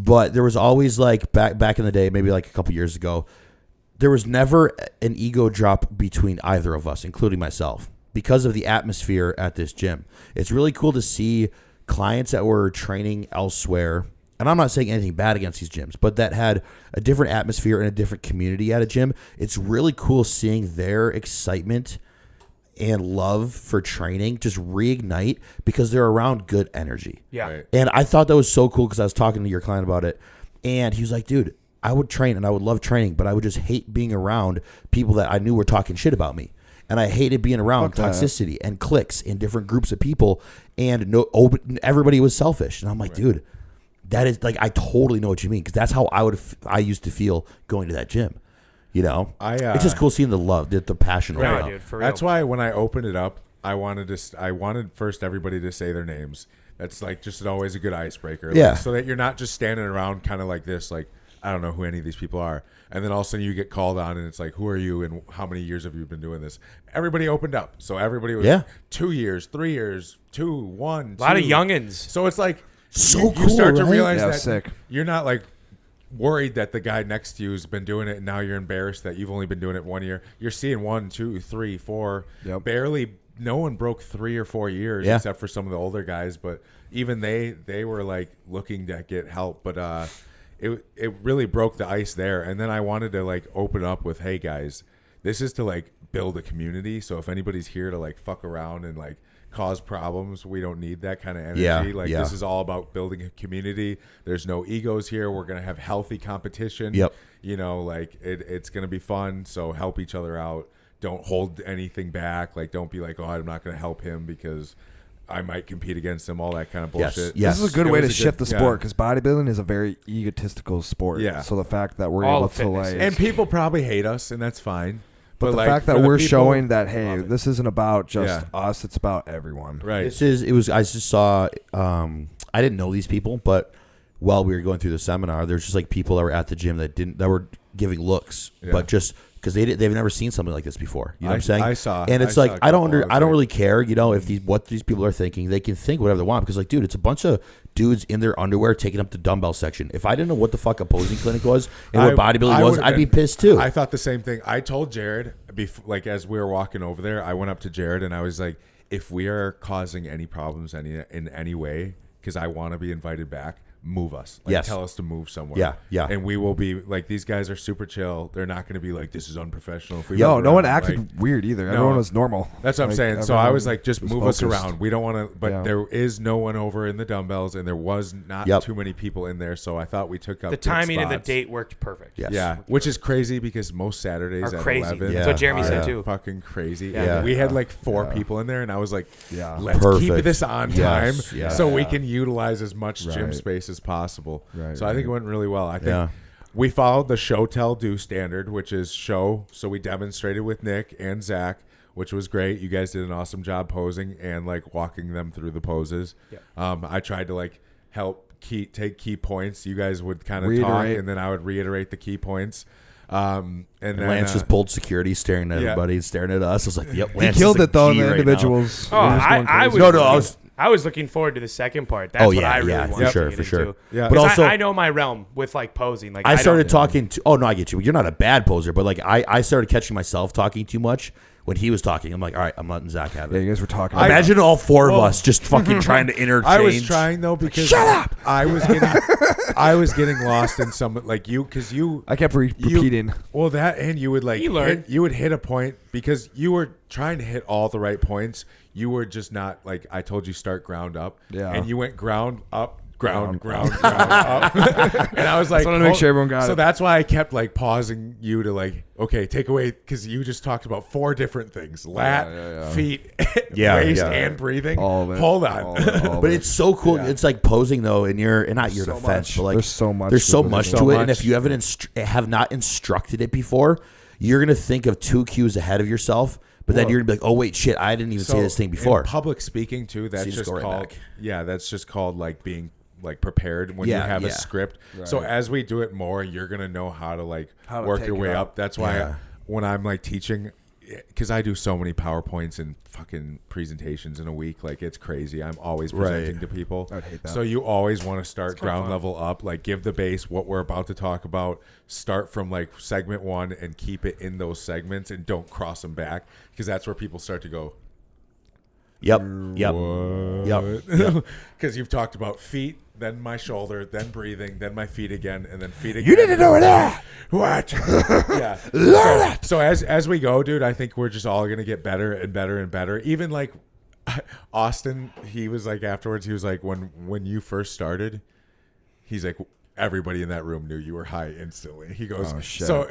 Speaker 1: but there was always like back in the day, maybe like a couple years ago, there was never an ego drop between either of us, including myself, because of the atmosphere at this gym. It's really cool to see clients that were training elsewhere. And I'm not saying anything bad against these gyms, but that had a different atmosphere and a different community at a gym. It's really cool seeing their excitement and love for training just reignite because they're around good energy.
Speaker 4: Yeah.
Speaker 3: Right.
Speaker 1: And I thought that was so cool because I was talking to your client about it. And he was like, dude, I would train and I would love training, but I would just hate being around people that I knew were talking shit about me. And I hated being around toxicity and cliques and different groups of people. And everybody was selfish. And I'm like, dude, that is like, I totally know what you mean, because that's how I used to feel going to that gym. It's just cool seeing the love, the passion.
Speaker 4: Right, dude, for real.
Speaker 3: That's why when I opened it up, I wanted first everybody to say their names. That's like just always a good icebreaker.
Speaker 1: Yeah.
Speaker 3: Like, so that you're not just standing around kind of like this, like, I don't know who any of these people are. And then all of a sudden you get called on and it's like, who are you and how many years have you been doing this? Everybody opened up. So everybody was 2 years, 3 years, 2, 1, 2.
Speaker 4: A lot of youngins.
Speaker 3: So it's like,
Speaker 1: So
Speaker 3: you start to
Speaker 1: right?
Speaker 3: realize
Speaker 2: Yeah,
Speaker 3: that
Speaker 2: sick.
Speaker 3: you're not like worried that the guy next to you has been doing it and now you're embarrassed that you've only been doing it 1 year. You're seeing 1, 2, 3, 4.
Speaker 2: Yep.
Speaker 3: Barely, no one broke 3 or 4 years except for some of the older guys. But even they were like looking to get help. But it really broke the ice there. And then I wanted to like open up with, hey guys, this is to like build a community. So if anybody's here to like fuck around and like cause problems, we don't need that kind of energy. This is all about building a community. There's no egos here. We're gonna have healthy competition.
Speaker 1: Yep.
Speaker 3: It's gonna be fun. So help each other out. Don't hold anything back. Like don't be like, oh, I'm not gonna help him because I might compete against him. All that kind of bullshit.
Speaker 1: Yes.
Speaker 2: This is a good
Speaker 3: It
Speaker 2: way to
Speaker 3: was a
Speaker 2: shift
Speaker 3: good-
Speaker 2: the sport, because bodybuilding is a very egotistical sport.
Speaker 3: Yeah.
Speaker 2: So the fact that we're
Speaker 4: All
Speaker 2: able
Speaker 4: of
Speaker 2: to
Speaker 4: fitness
Speaker 2: like,
Speaker 3: And people probably hate us, and that's fine.
Speaker 2: but the
Speaker 3: like,
Speaker 2: fact
Speaker 3: for
Speaker 2: that
Speaker 3: the
Speaker 2: we're
Speaker 3: people-
Speaker 2: showing that, hey,
Speaker 3: love it.
Speaker 2: this isn't about just us; it's about everyone.
Speaker 3: Right.
Speaker 1: I just saw, I didn't know these people, but while we were going through the seminar, there's just like people that were at the gym that were giving looks, but just because they've never seen something like this before. You know what I'm saying?
Speaker 3: I saw.
Speaker 1: And it's
Speaker 3: I
Speaker 1: like,
Speaker 3: saw a
Speaker 1: I don't
Speaker 3: couple.
Speaker 1: I don't really care, if what these people are thinking. They can think whatever they want, because like, dude, it's a bunch of dudes in their underwear taking up the dumbbell section. If I didn't know what the fuck a posing clinic was and what bodybuilding was,
Speaker 3: would've
Speaker 1: I'd be
Speaker 3: been-
Speaker 1: pissed too.
Speaker 3: I thought the same thing. I told Jared, like as we were walking over there, I went up to Jared and I was like, if we are causing any problems in any way, because I want to be invited back, move us. Like,
Speaker 1: Yes.
Speaker 3: tell us to move somewhere.
Speaker 1: Yeah, yeah.
Speaker 3: And we will be like, these guys are super chill. They're not going to be like, this is unprofessional. If we
Speaker 2: Yo,
Speaker 3: move
Speaker 2: no one
Speaker 3: around,
Speaker 2: acted
Speaker 3: like,
Speaker 2: weird either.
Speaker 3: No.
Speaker 2: Everyone was normal.
Speaker 3: That's what I'm
Speaker 2: Like,
Speaker 3: saying. So I was
Speaker 2: everyone
Speaker 3: like, just
Speaker 2: was
Speaker 3: move us
Speaker 2: focused.
Speaker 3: around. We don't want to, but
Speaker 2: Yeah.
Speaker 3: there is no one over in the dumbbells, and there was not
Speaker 1: Yep.
Speaker 3: too many people in there. So I thought we took up
Speaker 4: The
Speaker 3: good
Speaker 4: timing and the
Speaker 3: spots.
Speaker 4: date worked perfect.
Speaker 1: Yes.
Speaker 3: Yeah, which is crazy because most Saturdays
Speaker 4: Are
Speaker 3: at
Speaker 4: crazy.
Speaker 3: 11
Speaker 1: Yeah.
Speaker 4: That's what Jeremy
Speaker 3: are
Speaker 4: said too.
Speaker 3: fucking crazy.
Speaker 1: Yeah.
Speaker 3: We had like 4 people in there, and I was like,
Speaker 2: Yeah.
Speaker 3: let's keep
Speaker 1: Perfect.
Speaker 3: this on time
Speaker 1: Yes, yes.
Speaker 3: so we can utilize as much gym
Speaker 2: Right.
Speaker 3: space as possible.
Speaker 2: Right,
Speaker 3: So I think it went really well. I think
Speaker 1: Yeah.
Speaker 3: we followed the show, tell, do standard, which is show. So we demonstrated with Nick and Zach, which was great. You guys did an awesome job posing and like walking them through the poses.
Speaker 4: Yeah.
Speaker 3: I tried to like help take key points. You guys would kind of talk,
Speaker 2: Reiterate.
Speaker 3: and then I would reiterate the key points. And then
Speaker 1: Lance just pulled security, staring at
Speaker 3: yeah.
Speaker 1: everybody, staring at us. I was like, "Yep,
Speaker 2: He
Speaker 1: Lance
Speaker 2: killed
Speaker 1: is a
Speaker 2: it though in
Speaker 1: G
Speaker 2: the
Speaker 1: right
Speaker 2: individuals.
Speaker 4: Oh,
Speaker 2: He was going
Speaker 4: I
Speaker 2: crazy.
Speaker 4: was.
Speaker 1: No,
Speaker 4: I was looking forward to the second part. That's
Speaker 1: Oh,
Speaker 4: what
Speaker 1: yeah,
Speaker 4: I really
Speaker 1: yeah,
Speaker 4: wanted
Speaker 1: for sure,
Speaker 4: to get
Speaker 1: for sure.
Speaker 4: into.
Speaker 3: Yeah.
Speaker 1: But
Speaker 4: 'Cause
Speaker 1: also,
Speaker 4: I know my realm with like posing. Like
Speaker 1: I started
Speaker 4: don't-
Speaker 1: talking to. Oh no, I get you. You're not a bad poser, but like I started catching myself talking too much when he was talking. I'm like, all right, I'm letting Zach have
Speaker 2: Yeah,
Speaker 1: it.
Speaker 2: you guys were talking.
Speaker 1: Imagine all 4 of
Speaker 3: Well-
Speaker 1: us just fucking trying to interchange.
Speaker 3: I was trying though because
Speaker 1: Shut up!
Speaker 3: I was getting lost in some like you because you
Speaker 2: I kept repeating.
Speaker 3: well that and you would like
Speaker 4: You learn.
Speaker 3: you would hit a point because you were trying to hit all the right points. You were just not like I told you start ground up.
Speaker 2: Yeah.
Speaker 3: And you went ground up. Ground up. And I was like,
Speaker 2: Just wanted to make sure everyone got
Speaker 3: so
Speaker 2: it.
Speaker 3: that's why I kept like pausing you to like, okay, take away because you just talked about 4 different things: lat,
Speaker 2: yeah.
Speaker 3: feet,
Speaker 1: Yeah,
Speaker 3: waist,
Speaker 1: yeah.
Speaker 3: and breathing.
Speaker 2: All of it.
Speaker 3: Hold on.
Speaker 2: All of it, all of
Speaker 1: But
Speaker 2: it.
Speaker 1: it's so cool.
Speaker 2: Yeah.
Speaker 1: It's like posing though, in your and not your
Speaker 2: So
Speaker 1: defense,
Speaker 2: much.
Speaker 1: but like
Speaker 2: There's so much
Speaker 1: There's
Speaker 2: to
Speaker 1: so
Speaker 2: it.
Speaker 1: much
Speaker 3: So
Speaker 1: to it,
Speaker 3: much.
Speaker 1: and if you haven't have not instructed it before, you're gonna think of 2 cues ahead of yourself. But then
Speaker 3: Well-
Speaker 1: you're gonna be like, oh wait, shit, I didn't even say this thing before.
Speaker 3: In public speaking too, that's
Speaker 1: So you just
Speaker 3: just
Speaker 1: go right
Speaker 3: called
Speaker 1: back.
Speaker 3: that's just called like being like prepared when you
Speaker 1: Yeah,
Speaker 3: have
Speaker 1: yeah.
Speaker 3: a script. So as we do it more, you're gonna know how to like
Speaker 2: How to
Speaker 3: work
Speaker 2: take
Speaker 3: your
Speaker 2: it
Speaker 3: way
Speaker 2: up.
Speaker 3: up. That's why
Speaker 1: Yeah.
Speaker 3: when I'm like teaching, because I do so many PowerPoints and fucking presentations in a week, like it's crazy. I'm always presenting
Speaker 1: Right.
Speaker 3: to people.
Speaker 2: I would hate that.
Speaker 3: So you always want to start
Speaker 4: kinda
Speaker 3: ground
Speaker 4: fun.
Speaker 3: level up, like give the base what we're about to talk about. Start from like segment 1 and keep it in those segments and don't cross them back because that's where people start to go.
Speaker 1: Yep.
Speaker 3: What?
Speaker 1: Yep.
Speaker 3: Because you've talked about feet, then my shoulder, then breathing, then my feet again, and then feet again.
Speaker 1: You need to know that.
Speaker 3: What? Yeah. So as we go, dude, I think we're just all gonna get better and better and better. Even like Austin, he was like afterwards, he was like, when you first started, he's like, everybody in that room knew you were high instantly. He goes,
Speaker 2: Oh, shit.
Speaker 3: so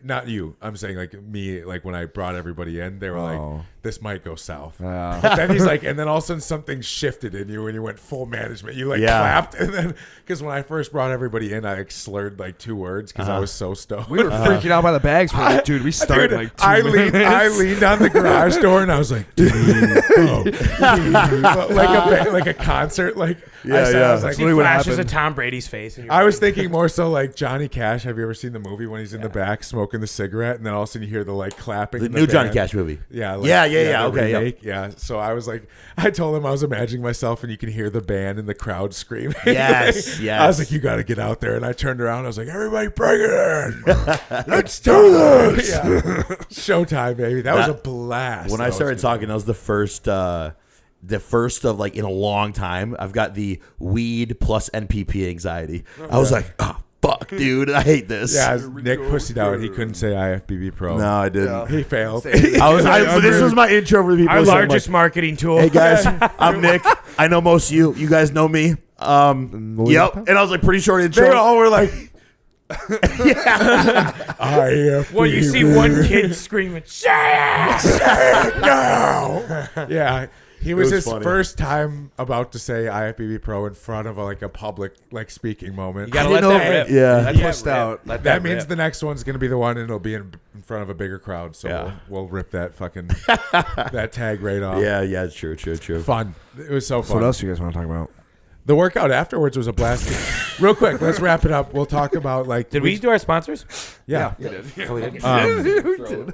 Speaker 3: not you. I'm saying like me, like when I brought everybody in, they were like, this might go south.
Speaker 2: Yeah.
Speaker 3: But then he's like, and then all of a sudden something shifted in you and you went full management. You like
Speaker 1: Yeah.
Speaker 3: clapped. And then, because when I first brought everybody in, I like slurred like 2 words because I was so stoned.
Speaker 2: We were freaking out by the bags. We're like, dude, we started
Speaker 3: Dude,
Speaker 2: like 2
Speaker 3: I
Speaker 2: minutes.
Speaker 3: leaned on the garage door and I was like, like a concert. Like,
Speaker 1: Yeah,
Speaker 3: I was
Speaker 1: yeah.
Speaker 3: like,
Speaker 4: See flashes of Tom Brady's face. And you're
Speaker 3: I was thinking more so like Johnny Cash. Have you ever seen the movie when he's in the back smoking the cigarette and then all of a sudden you hear the like clapping?
Speaker 1: The
Speaker 3: in
Speaker 1: new Johnny
Speaker 3: band?
Speaker 1: Cash movie.
Speaker 3: Yeah,
Speaker 1: Yeah.
Speaker 3: the
Speaker 1: Okay. Yep.
Speaker 3: remake. Yeah. So I was like, I told him I was imagining myself and you can hear the band and the crowd screaming.
Speaker 1: Yes,
Speaker 3: I was
Speaker 1: yes.
Speaker 3: like, you got to get out there. And I turned around. I was like, everybody bring it in. Let's do this. Yeah. Showtime, baby. That was a blast.
Speaker 1: When
Speaker 3: That
Speaker 1: I
Speaker 3: was
Speaker 1: started
Speaker 3: good.
Speaker 1: talking, that was the first of like in a long time. I've got the weed plus NPP anxiety. I was like, oh fuck, dude, I hate this.
Speaker 3: Yeah, Nick pussied out. He couldn't say IFBB Pro.
Speaker 1: No, I didn't.
Speaker 3: He failed.
Speaker 1: This was my intro for the people.
Speaker 4: our
Speaker 1: so I'm
Speaker 4: largest marketing tool.
Speaker 1: like, hey guys, I'm Nick. I know most of you. You guys know me. Yep. And I was like pretty short intro.
Speaker 3: They all were like, IFBB.
Speaker 4: Well, you see one kid screaming, "Say it!"
Speaker 3: No. Yeah. He was
Speaker 1: was
Speaker 3: his
Speaker 1: funny.
Speaker 3: first time about to say IFBB Pro in front of a public like speaking moment.
Speaker 4: You gotta
Speaker 1: I
Speaker 4: let
Speaker 1: didn't
Speaker 4: that
Speaker 1: know-
Speaker 4: rip.
Speaker 1: yeah.
Speaker 4: Let
Speaker 2: Pushed
Speaker 4: that rip.
Speaker 2: out.
Speaker 4: Let
Speaker 3: that means
Speaker 4: rip.
Speaker 3: the next one's going to be the one and it'll be in front of a bigger crowd. So
Speaker 1: Yeah.
Speaker 3: we'll rip that fucking that tag right off.
Speaker 1: Yeah, true.
Speaker 3: Fun. It was so
Speaker 2: So
Speaker 3: fun.
Speaker 2: what else do you guys want to talk about?
Speaker 3: The workout afterwards was a blast. Real quick, let's wrap it up. We'll talk about like
Speaker 4: Did we do our sponsors?
Speaker 3: Yeah.
Speaker 4: Oh, we did.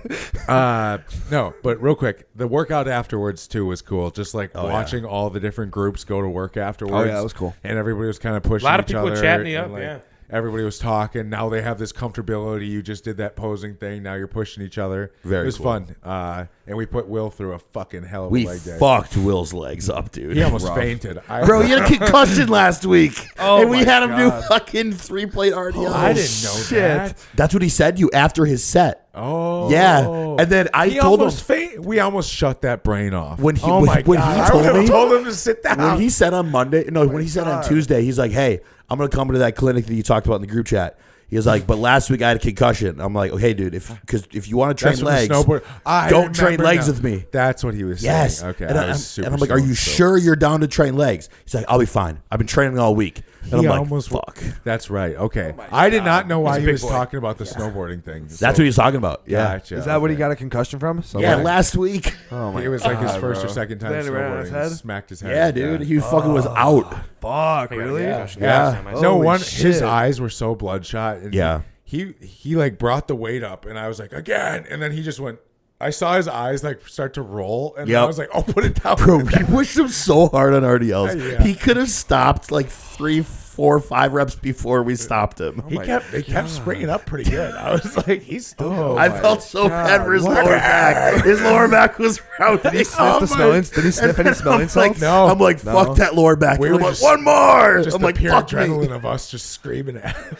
Speaker 3: No, but real quick, the workout afterwards too was cool. Just like watching all the different groups go to work afterwards.
Speaker 2: Oh, yeah, that was cool.
Speaker 3: And everybody was kind of
Speaker 4: A
Speaker 3: pushing
Speaker 4: lot of
Speaker 3: each
Speaker 4: people
Speaker 3: other
Speaker 4: chatting you
Speaker 3: and,
Speaker 4: up.
Speaker 3: like,
Speaker 4: Yeah.
Speaker 3: everybody was talking. Now they have this comfortability. You just did that posing thing. Now you're pushing each other.
Speaker 1: Very
Speaker 3: It was
Speaker 1: cool.
Speaker 3: fun. And we put Will through a fucking hell of a
Speaker 1: We
Speaker 3: leg day.
Speaker 1: fucked Will's legs up, dude.
Speaker 3: He almost fainted.
Speaker 1: Bro, he had a concussion last week.
Speaker 2: Oh
Speaker 1: and we
Speaker 2: my
Speaker 1: had him do
Speaker 2: God.
Speaker 1: fucking 3-plate RDO.
Speaker 3: I didn't know that.
Speaker 1: That's what he said to you after his set.
Speaker 3: Oh.
Speaker 1: Yeah. And then I
Speaker 3: He
Speaker 1: told him
Speaker 3: almost we almost shut that brain off.
Speaker 1: When he-
Speaker 3: oh my
Speaker 1: when
Speaker 3: God.
Speaker 1: he
Speaker 3: I
Speaker 1: told
Speaker 3: would've
Speaker 1: me-
Speaker 3: told him to sit down.
Speaker 1: when he said on Monday, no, when he said on Tuesday, he's like, "Hey, I'm gonna come into that clinic that you talked about in the group chat." He was like, "But last week I had a concussion." I'm like, "Okay, dude, if you want to train
Speaker 3: That's what
Speaker 1: legs,
Speaker 3: the snowboard. I
Speaker 1: don't train
Speaker 3: remember
Speaker 1: legs
Speaker 3: now.
Speaker 1: with me."
Speaker 3: That's what he was
Speaker 1: Yes.
Speaker 3: saying. Okay.
Speaker 1: And,
Speaker 3: I was super
Speaker 1: I'm like, "Are you
Speaker 3: stoned, so-
Speaker 1: sure you're down to train legs?" He's like, "I'll be fine. I've been training all week." And I'm
Speaker 3: He
Speaker 1: like,
Speaker 3: almost
Speaker 1: "Fuck."
Speaker 3: That's right. Okay. I did not know why
Speaker 4: He's a
Speaker 3: he
Speaker 4: big
Speaker 3: was
Speaker 4: boy.
Speaker 3: talking about the snowboarding thing.
Speaker 1: That's what he's talking about. Yeah.
Speaker 3: Gotcha.
Speaker 2: Is that what he
Speaker 3: Okay.
Speaker 2: got a concussion from?
Speaker 1: Yeah,
Speaker 2: Somebody?
Speaker 1: last week.
Speaker 2: Oh my
Speaker 3: It was like his
Speaker 2: God,
Speaker 3: first
Speaker 2: bro.
Speaker 3: or second time
Speaker 2: Landed right on his
Speaker 3: snowboarding.
Speaker 2: head?
Speaker 3: Smacked his head.
Speaker 1: Yeah, dude. He fucking was out.
Speaker 2: Fuck,
Speaker 4: I got a
Speaker 2: really?
Speaker 4: concussion
Speaker 1: Yeah.
Speaker 4: last time I
Speaker 3: No
Speaker 2: Holy
Speaker 3: one. His
Speaker 2: shit.
Speaker 3: eyes were so bloodshot. And
Speaker 1: Yeah.
Speaker 3: He like brought the weight up, and I was like, again, and then he just went. I saw his eyes like start to roll, and
Speaker 1: Yep.
Speaker 3: I was like, "Oh, put it down."
Speaker 1: Bro, we pushed him so hard on RDLs.
Speaker 3: Yeah.
Speaker 1: He could have stopped like 3, 4, 5 reps before we stopped him.
Speaker 3: He kept springing up pretty good. I was like, he's still.
Speaker 1: I felt so bad for his lower back. His lower back was rounding. Did he
Speaker 2: Sniff the smelling? Did he sniff any smelling salts?
Speaker 3: No.
Speaker 1: I'm like,
Speaker 2: No.
Speaker 1: fuck that lower back.
Speaker 3: We
Speaker 1: And I'm
Speaker 3: were
Speaker 1: like,
Speaker 3: just-
Speaker 1: one more.
Speaker 3: Just
Speaker 1: I'm
Speaker 3: the
Speaker 1: like,
Speaker 3: pure
Speaker 1: fuck
Speaker 3: adrenaline
Speaker 1: me.
Speaker 3: of us just screaming at him.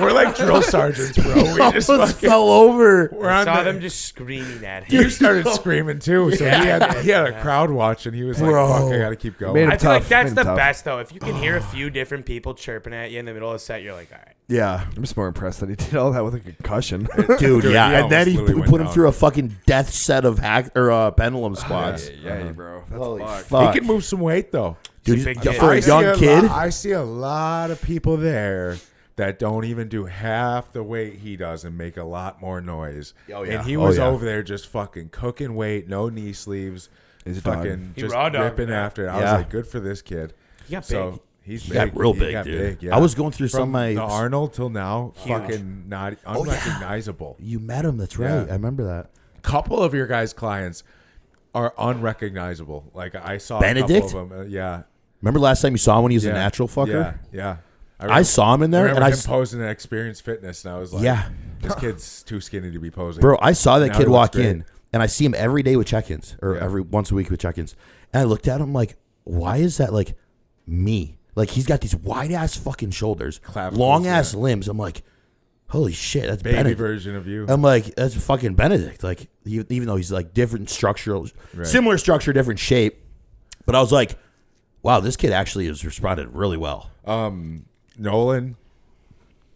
Speaker 3: We're like drill sergeants, bro. We just
Speaker 1: Almost
Speaker 3: fucking,
Speaker 1: fell over.
Speaker 3: we're
Speaker 4: I
Speaker 3: on
Speaker 4: saw
Speaker 3: the,
Speaker 4: them just screaming at him.
Speaker 3: You started screaming too, so he had a crowd watch, and he was like,
Speaker 1: Bro.
Speaker 3: "Fuck, I gotta keep going."
Speaker 2: Made him
Speaker 4: I feel like
Speaker 2: tough.
Speaker 4: that's
Speaker 2: Made him
Speaker 4: the
Speaker 2: tough.
Speaker 4: best though. If you can hear a few different people chirping at you in the middle of the set, you're like, all right.
Speaker 1: Yeah.
Speaker 2: I'm just more impressed that he did all that with a concussion.
Speaker 1: Dude,
Speaker 3: Dude,
Speaker 1: yeah.
Speaker 3: he
Speaker 1: And then
Speaker 3: almost
Speaker 1: he
Speaker 3: literally
Speaker 1: put
Speaker 3: went
Speaker 1: him
Speaker 3: down.
Speaker 1: through a fucking death set of pendulum squats.
Speaker 2: yeah, bro. That's
Speaker 1: Holy
Speaker 2: fucked.
Speaker 1: fuck.
Speaker 3: He can move some weight though.
Speaker 1: Dude,
Speaker 4: He's a big
Speaker 1: yeah,
Speaker 4: kid.
Speaker 1: for a
Speaker 3: I see
Speaker 1: young kid.
Speaker 3: I see a lot of people there that don't even do half the weight he does and make a lot more noise.
Speaker 1: Oh, yeah.
Speaker 3: And he
Speaker 1: Oh,
Speaker 3: was
Speaker 1: yeah.
Speaker 3: over there just fucking cooking weight, no knee sleeves,
Speaker 2: He's a dog.
Speaker 3: fucking
Speaker 4: He
Speaker 3: just
Speaker 4: raw dogged
Speaker 3: ripping
Speaker 4: him.
Speaker 3: after it. I
Speaker 1: Yeah.
Speaker 3: was like, good for this kid.
Speaker 4: He got
Speaker 3: So
Speaker 4: big.
Speaker 3: he's
Speaker 1: He
Speaker 3: big.
Speaker 1: got real
Speaker 3: He
Speaker 1: big,
Speaker 3: got
Speaker 1: dude.
Speaker 3: big, yeah.
Speaker 1: I was going through some of
Speaker 3: From
Speaker 1: my.
Speaker 3: the Arnold till now,
Speaker 4: Huge.
Speaker 3: fucking not
Speaker 1: yeah.
Speaker 3: unrecognizable.
Speaker 1: You met him. That's right.
Speaker 3: Yeah.
Speaker 1: I remember that.
Speaker 3: Couple of your guys' clients are unrecognizable. Like I saw
Speaker 1: Benedict?
Speaker 3: a couple of them. Yeah,
Speaker 1: Remember last time you saw him when he was
Speaker 3: yeah.
Speaker 1: a natural fucker?
Speaker 3: Yeah, yeah.
Speaker 1: I saw him in there,
Speaker 3: remember
Speaker 1: and I
Speaker 3: him posing at Experience Fitness, and I was like,
Speaker 1: Yeah.
Speaker 3: this kid's too skinny to be posing."
Speaker 1: Bro, I saw that
Speaker 3: Now
Speaker 1: kid
Speaker 3: he looks
Speaker 1: walk
Speaker 3: great.
Speaker 1: in, and I see him every day with check-ins, or
Speaker 3: Yeah.
Speaker 1: every once a week with check-ins. And I looked at him like, why is that like me? Like he's got these wide ass fucking shoulders,
Speaker 3: Clavicles,
Speaker 1: long ass
Speaker 3: yeah.
Speaker 1: limbs. I'm like, holy shit, that's
Speaker 3: baby
Speaker 1: Benedict.
Speaker 3: version of you.
Speaker 1: I'm like, that's fucking Benedict. Like even though he's like different structural,
Speaker 3: Right.
Speaker 1: similar structure, different shape. But I was like, wow, this kid actually has responded really well.
Speaker 3: Nolan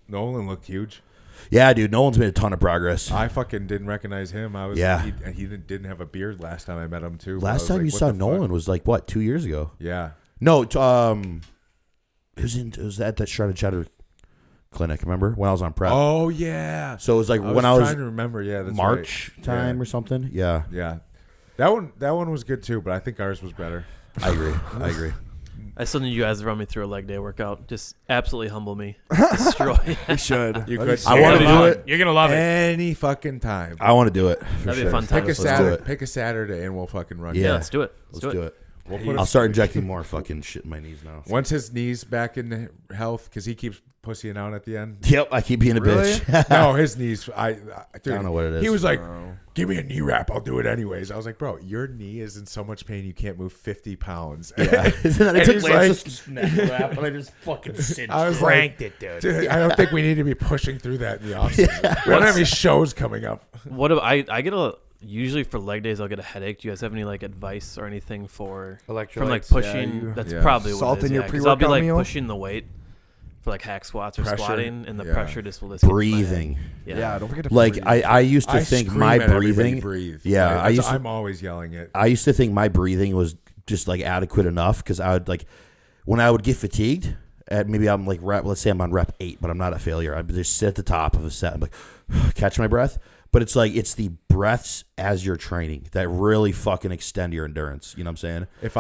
Speaker 3: looked huge.
Speaker 1: Yeah, dude, Nolan's made a ton of progress.
Speaker 3: I fucking didn't recognize him. I was
Speaker 1: Yeah.
Speaker 3: He didn't have a beard last time I met him too. but I
Speaker 1: Last
Speaker 3: was
Speaker 1: time
Speaker 3: like,
Speaker 1: you
Speaker 3: what
Speaker 1: saw
Speaker 3: the fuck?
Speaker 1: Nolan was like what, 2 years ago?
Speaker 3: Yeah.
Speaker 1: No, it was at that Shredded Cheddar clinic. Remember when I was on prep?
Speaker 3: Oh yeah.
Speaker 1: So it was like
Speaker 3: I was
Speaker 1: when I was
Speaker 3: trying to remember. Yeah, that's
Speaker 1: March
Speaker 3: right.
Speaker 1: time
Speaker 3: Yeah.
Speaker 1: or something. Yeah,
Speaker 3: Yeah. That one was good too, but I think ours was better.
Speaker 1: I agree. I agree.
Speaker 5: I still need you guys to run me through a leg day workout. Just absolutely humble me. Destroy.
Speaker 2: We should.
Speaker 3: You
Speaker 2: That'd
Speaker 3: could.
Speaker 2: be
Speaker 1: I
Speaker 4: You're
Speaker 1: wanna
Speaker 4: gonna
Speaker 1: do
Speaker 4: love
Speaker 1: it.
Speaker 4: You're gonna love it.
Speaker 3: any fucking time.
Speaker 1: I want to do it. For
Speaker 5: That'd be
Speaker 1: sure.
Speaker 5: a fun time.
Speaker 3: Pick a
Speaker 1: Let's do it.
Speaker 3: Pick a Saturday and we'll fucking run.
Speaker 1: Yeah.
Speaker 5: Yeah, let's do it.
Speaker 1: Let's do it.
Speaker 3: We'll put
Speaker 1: I'll start injecting more fucking shit in my knees now.
Speaker 3: Once his knees back in health, because he keeps pussying out at the end.
Speaker 1: Yep, I keep being a
Speaker 2: Really?
Speaker 1: bitch.
Speaker 3: No, his knees. Dude,
Speaker 1: I don't know what it is.
Speaker 3: He was like, "Give me a knee wrap. I'll do it anyways." I was like, "Bro, your knee is in so much pain you can't move 50 pounds."
Speaker 1: Yeah. Then I
Speaker 3: And
Speaker 1: took
Speaker 3: he's
Speaker 1: Lance's neck wrap and I just fucking cinched
Speaker 3: I was
Speaker 4: Cranked
Speaker 3: like,
Speaker 4: it, dude.
Speaker 3: "Dude, I don't think we need to be pushing through that in the offseason. We don't have any shows coming up."
Speaker 5: What do I get usually for leg days I'll get a headache. Do you guys have any like advice or anything for from like
Speaker 4: Electrolytes.
Speaker 5: pushing?
Speaker 2: Yeah,
Speaker 5: that's
Speaker 3: yeah.
Speaker 5: probably
Speaker 2: Salt
Speaker 5: what it is,
Speaker 2: in your
Speaker 5: 'cause I'll be
Speaker 2: pre-workout
Speaker 5: like
Speaker 2: meal?
Speaker 5: pushing the weight for like hack squats or
Speaker 3: Pressure.
Speaker 5: squatting, and the
Speaker 3: Yeah.
Speaker 5: pressure just will just get in my head.
Speaker 1: breathing.
Speaker 2: Yeah, don't forget to
Speaker 1: Like
Speaker 2: breathe.
Speaker 1: I used to
Speaker 3: I
Speaker 1: think
Speaker 3: scream
Speaker 1: my
Speaker 3: at everybody,
Speaker 1: breathing.
Speaker 3: breathe.
Speaker 1: Yeah,
Speaker 3: Like,
Speaker 1: I used to-
Speaker 3: I'm always yelling it.
Speaker 1: I used to think my breathing was just like adequate enough because I would like when I would get fatigued at maybe I'm like let's say I'm on rep 8 but I'm not a failure. I just sit at the top of a set. I'm like catch my breath. But it's like it's the breaths as you're training that really fucking extend your endurance. You know what I'm saying?
Speaker 3: If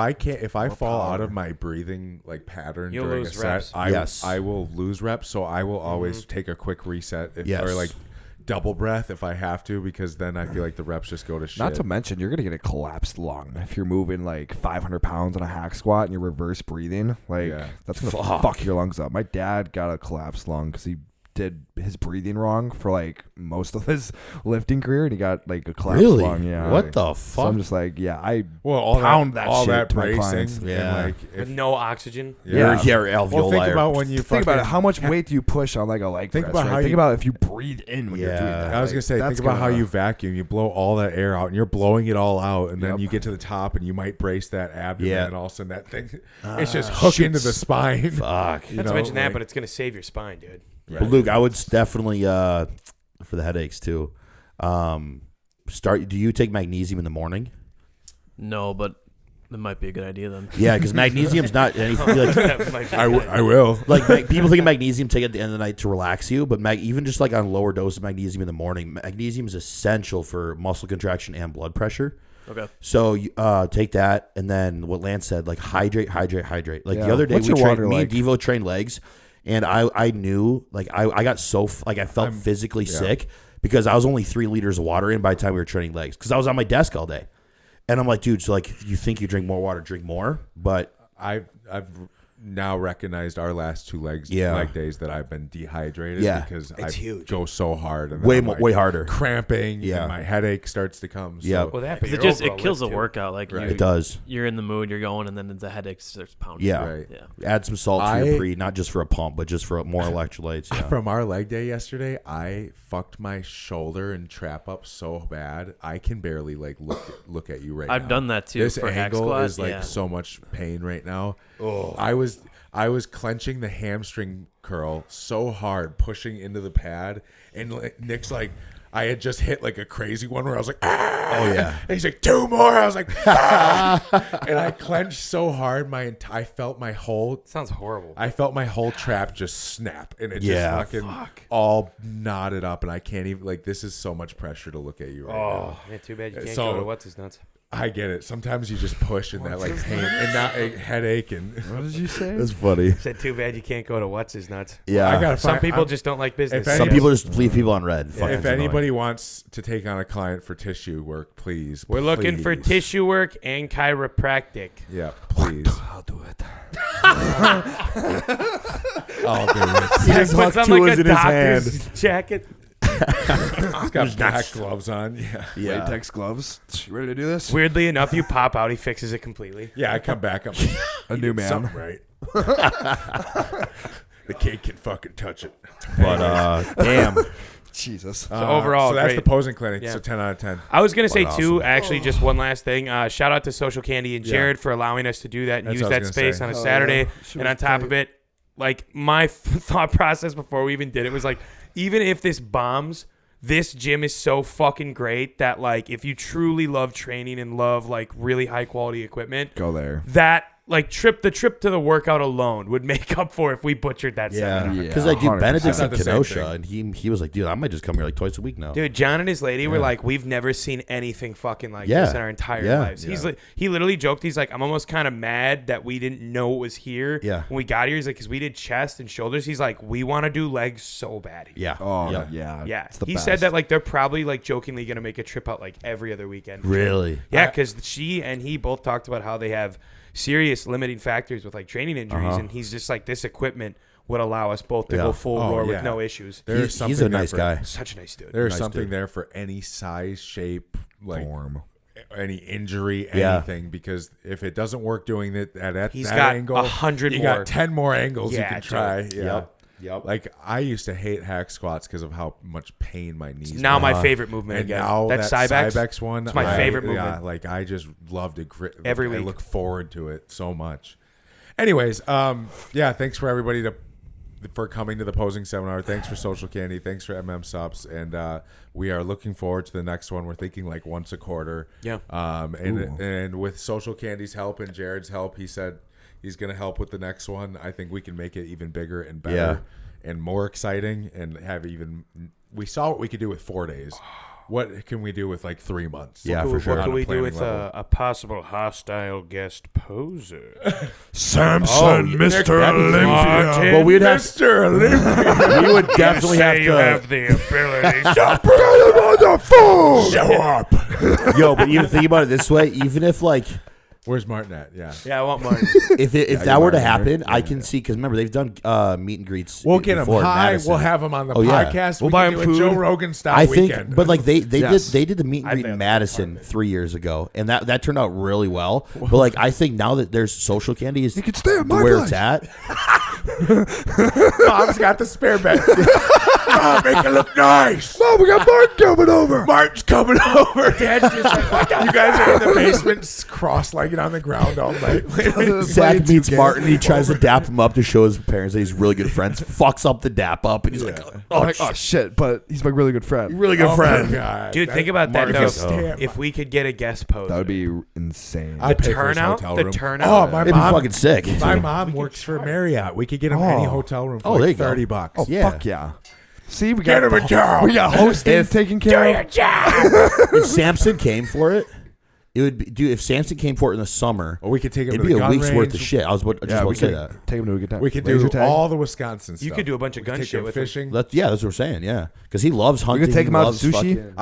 Speaker 3: I fall out of my breathing like pattern
Speaker 4: You'll
Speaker 3: during a
Speaker 4: lose
Speaker 3: set,
Speaker 4: reps.
Speaker 3: I
Speaker 1: Yes.
Speaker 3: I will lose reps. So I will always take a quick reset,
Speaker 1: Yes.
Speaker 3: or like double breath if I have to, because then I feel like the reps just go to shit.
Speaker 2: Not to mention, you're gonna get a collapsed lung if you're moving like 500 pounds on a hack squat and you're reverse breathing. Like that's gonna fuck your lungs up. My dad got a collapsed lung because he did his breathing wrong for like most of his lifting career, and he got like a collapsed lung. Yeah,
Speaker 1: what the fuck?
Speaker 2: So I'm just like,
Speaker 3: all
Speaker 2: pound
Speaker 3: that
Speaker 2: shit
Speaker 3: that
Speaker 2: to my
Speaker 3: bracing,
Speaker 2: clients.
Speaker 3: and like
Speaker 4: with no oxygen.
Speaker 1: Your alveoli.
Speaker 3: Well, think about when you
Speaker 2: think about it. How much weight do you push on like a leg press? Think about if you breathe in when you're doing that.
Speaker 3: I was gonna say, think about how you vacuum. You blow all that air out, and you're blowing it all out, and then you get to the top, and you might brace that abdomen, and all of a sudden that thing, it's just hook into the spine.
Speaker 1: Fuck.
Speaker 4: Not to mention that, but it's gonna save your spine, dude.
Speaker 1: Right. But Luke, I would definitely for the headaches too. Do you take magnesium in the morning?
Speaker 5: No, but that might be a good idea then.
Speaker 1: Yeah, because magnesium's not anything. Like,
Speaker 3: I will.
Speaker 1: Like people think of magnesium, take it at the end of the night to relax you, but even just like on lower dose of magnesium in the morning, magnesium is essential for muscle contraction and blood pressure.
Speaker 5: Okay.
Speaker 1: So you take that, and then what Lance said, like hydrate. Like the other day,
Speaker 2: me and
Speaker 1: Devo trained legs. And I knew, like, I got so, like, I felt physically sick because I was only 3 liters of water in by the time we were training legs because I was on my desk all day. And I'm like, dude, so, like, you think you drink more water, drink more. But
Speaker 3: I've now recognized our last 2 leg days that I've been dehydrated because I go so hard. And
Speaker 1: way harder.
Speaker 3: Cramping and my headache starts to come. So.
Speaker 1: Yeah.
Speaker 4: Well,
Speaker 5: it kills the workout. Like
Speaker 1: it does.
Speaker 5: You're in the mood, you're going, and then the headache starts pounding.
Speaker 1: Yeah.
Speaker 3: Right.
Speaker 1: Add some salt to your pre, not just for a pump, but just for more electrolytes. Yeah.
Speaker 3: From our leg day yesterday, I fucked my shoulder and trap up so bad I can barely like look at you right now.
Speaker 5: I've done that too.
Speaker 3: This
Speaker 5: for
Speaker 3: angle
Speaker 5: squat,
Speaker 3: is like so much pain right now. Oh, I was clenching the hamstring curl so hard, pushing into the pad, and Nick's like, I had just hit like a crazy one where I was like, ah!
Speaker 1: Oh yeah.
Speaker 3: And he's like, 2 more. I was like, ah! And I clenched so hard, I felt my whole.
Speaker 4: Sounds horrible.
Speaker 3: I felt my whole trap just snap, and it just fucking all knotted up, and I can't even like. This is so much pressure to look at you right now.
Speaker 4: Yeah, too bad you can't go to what's his nuts.
Speaker 3: I get it. Sometimes you just push and that like pain and that headache and.
Speaker 2: What did you say?
Speaker 1: That's funny.
Speaker 4: Said too bad you can't go to what's his nuts.
Speaker 1: Yeah,
Speaker 4: some people just don't like business.
Speaker 1: Some people just leave people on red.
Speaker 3: If anybody wants to take on a client for tissue work, please.
Speaker 4: We're looking for tissue work and chiropractic.
Speaker 3: Yeah, please.
Speaker 2: I'll do it.
Speaker 3: I'll do it.
Speaker 4: He just puts on like a doctor's jacket.
Speaker 3: He's got black gloves on. Yeah.
Speaker 2: Latex gloves. You ready to do this?
Speaker 4: Weirdly enough, you pop out, he fixes it completely.
Speaker 3: Yeah, I come back. I'm like,
Speaker 2: a new man.
Speaker 3: something right. The kid can fucking touch it.
Speaker 1: But damn.
Speaker 2: Jesus.
Speaker 4: So overall,
Speaker 3: so that's
Speaker 4: great.
Speaker 3: the posing clinic.
Speaker 4: Yeah.
Speaker 3: So 10 out of 10.
Speaker 4: I was gonna say too.
Speaker 1: awesome.
Speaker 4: Actually, just one last thing. Shout out to Social Candy and Jared for allowing us to do that and
Speaker 3: That's
Speaker 4: use
Speaker 3: what I
Speaker 4: that
Speaker 3: was
Speaker 4: space
Speaker 3: gonna
Speaker 4: on a
Speaker 3: say.
Speaker 4: Saturday. And on top of it, like my thought process before we even did it was like, even if this bombs, this gym is so fucking great that like if you truly love training and love like really high quality equipment,
Speaker 2: Go there.
Speaker 4: that like the trip to the workout alone would make up for if we butchered that seminar.
Speaker 1: Because like, dude, Benedict's in
Speaker 3: I thought the same
Speaker 1: Kenosha, and he was like, dude, I might just come here like twice a week now.
Speaker 4: Dude, John and his lady were like, we've never seen anything fucking like this in our entire lives. He's like, he literally joked, he's like, I'm almost kind of mad that we didn't know it was here when we got here. He's like, because we did chest and shoulders. He's like, we want to do legs so bad.
Speaker 1: Yeah.
Speaker 2: Oh,
Speaker 1: yeah.
Speaker 4: Yeah.
Speaker 2: It's the
Speaker 4: He
Speaker 2: best.
Speaker 4: said that like they're probably like jokingly going to make a trip out like every other weekend.
Speaker 1: Really?
Speaker 4: Yeah, because she and he both talked about how they have serious limiting factors with like training injuries. And he's just like, this equipment would allow us both to go full roar with no issues.
Speaker 1: He's a nice guy.
Speaker 4: Such a nice dude.
Speaker 3: There's
Speaker 1: Nice
Speaker 3: something
Speaker 1: dude.
Speaker 3: there for any size, shape, like
Speaker 2: Form.
Speaker 3: any injury, anything. Because if it doesn't work doing it at
Speaker 4: He's
Speaker 3: that
Speaker 4: got
Speaker 3: angle,
Speaker 4: 100
Speaker 3: you
Speaker 4: more.
Speaker 3: got 10 more angles you
Speaker 4: Yeah,
Speaker 3: can try.
Speaker 4: dude.
Speaker 3: Yeah.
Speaker 1: Yep.
Speaker 3: Like I used to hate hack squats because of how much pain my knees.
Speaker 4: Now
Speaker 3: were.
Speaker 4: my favorite movement
Speaker 3: And
Speaker 4: again.
Speaker 3: now
Speaker 4: That Cybex.
Speaker 3: Cybex one,
Speaker 4: It's my favorite
Speaker 3: Yeah,
Speaker 4: movement.
Speaker 3: like I just love to grit
Speaker 4: Every
Speaker 3: I
Speaker 4: week.
Speaker 3: look forward to it so much. Anyways, yeah, thanks for everybody for coming to the posing seminar. Thanks for Social Candy. Thanks for MM and we are looking forward to the next one. We're thinking like once a quarter.
Speaker 4: Yeah.
Speaker 3: And with Social Candy's help and Jared's help, he said he's going to help with the next one. I think we can make it even bigger and better and more exciting and have even. We saw what we could do with 4 days. what can we do with like 3 months?
Speaker 1: Yeah,
Speaker 4: What
Speaker 1: for sure.
Speaker 4: can
Speaker 3: On a
Speaker 4: we do
Speaker 3: planning
Speaker 4: with
Speaker 3: level.
Speaker 4: a possible hostile guest poser?
Speaker 2: Samson, Mr.
Speaker 4: Martin,
Speaker 1: Well, we'd have
Speaker 3: Mr. Olympia.
Speaker 1: we would definitely have to.
Speaker 4: the ability.
Speaker 3: Show up.
Speaker 1: Yo, but even think about it this way: even if like
Speaker 3: Where's Martin at? Yeah.
Speaker 4: Yeah, I want Martin.
Speaker 1: if
Speaker 2: you
Speaker 1: that were to
Speaker 2: are,
Speaker 1: happen,
Speaker 2: right?
Speaker 1: I can see because remember they've done meet and greets.
Speaker 3: We'll get him
Speaker 1: before in
Speaker 3: high.
Speaker 1: Madison.
Speaker 3: We'll have him on the
Speaker 1: Oh, yeah.
Speaker 3: podcast.
Speaker 4: We'll
Speaker 3: We
Speaker 4: buy
Speaker 3: can
Speaker 4: him
Speaker 3: do a Joe
Speaker 4: food.
Speaker 3: Rogan style
Speaker 1: I think,
Speaker 3: weekend.
Speaker 1: but like they
Speaker 2: Yes.
Speaker 1: did the meet and
Speaker 4: I'd
Speaker 1: greet
Speaker 4: be
Speaker 1: in
Speaker 4: on
Speaker 1: Madison
Speaker 4: that
Speaker 1: 3 years ago, and that turned out really well. But like I think now that there's social candy is
Speaker 2: You can stay at my
Speaker 1: where
Speaker 2: place.
Speaker 1: it's at.
Speaker 3: Mom's got the spare bed. Mom, make it look nice.
Speaker 2: Mom, we got Martin coming over.
Speaker 3: Martin's coming over. Dad's just like, you guys are in the basement, cross-legged on the ground all night.
Speaker 1: Zach meets Martin. He tries to dap him up to show his parents that he's really good friends. Fucks up the dap up, and he's like,
Speaker 2: I'm
Speaker 1: "Oh,
Speaker 2: like, oh shit! But he's my really good friend.
Speaker 1: really good friend."
Speaker 3: God.
Speaker 4: Dude, think about that
Speaker 3: Martin
Speaker 4: though.
Speaker 3: is stamp.
Speaker 4: If we could get a guest poser,
Speaker 2: That would be insane.
Speaker 3: I'd pay for his
Speaker 4: turnout,
Speaker 3: hotel
Speaker 4: the
Speaker 3: room.
Speaker 4: turnout.
Speaker 3: Oh, my
Speaker 1: It'd be
Speaker 3: mom.
Speaker 1: fucking sick.
Speaker 3: My mom works for Marriott. We could get him any
Speaker 2: Oh.
Speaker 3: hotel room for
Speaker 1: Oh, there you
Speaker 3: like
Speaker 1: go.
Speaker 3: $30.
Speaker 2: Oh
Speaker 1: Yeah.
Speaker 2: fuck yeah! See, we
Speaker 3: Get
Speaker 2: got
Speaker 3: him a job.
Speaker 2: we got hosting
Speaker 1: If-
Speaker 2: taken care of.
Speaker 1: If Samson came for it, it would be. Dude, if Samson came for it in the summer,
Speaker 3: Or we could take him
Speaker 1: it'd
Speaker 3: to
Speaker 1: be
Speaker 3: the
Speaker 1: a
Speaker 3: gun
Speaker 1: week's
Speaker 3: range.
Speaker 1: worth of shit. I was just
Speaker 2: Yeah,
Speaker 1: about
Speaker 2: we
Speaker 1: to say
Speaker 2: could
Speaker 1: that.
Speaker 2: take him to a good time.
Speaker 3: We could
Speaker 2: Laser
Speaker 3: do
Speaker 2: tag.
Speaker 3: all the Wisconsin stuff.
Speaker 4: You could do a bunch of
Speaker 3: We could
Speaker 4: gun
Speaker 3: take
Speaker 4: shit
Speaker 3: him
Speaker 4: with him.
Speaker 3: fishing.
Speaker 1: That's what we're saying. Yeah, because he loves hunting.
Speaker 2: take
Speaker 1: he
Speaker 2: him out to
Speaker 1: loves
Speaker 2: sushi?
Speaker 1: fucking-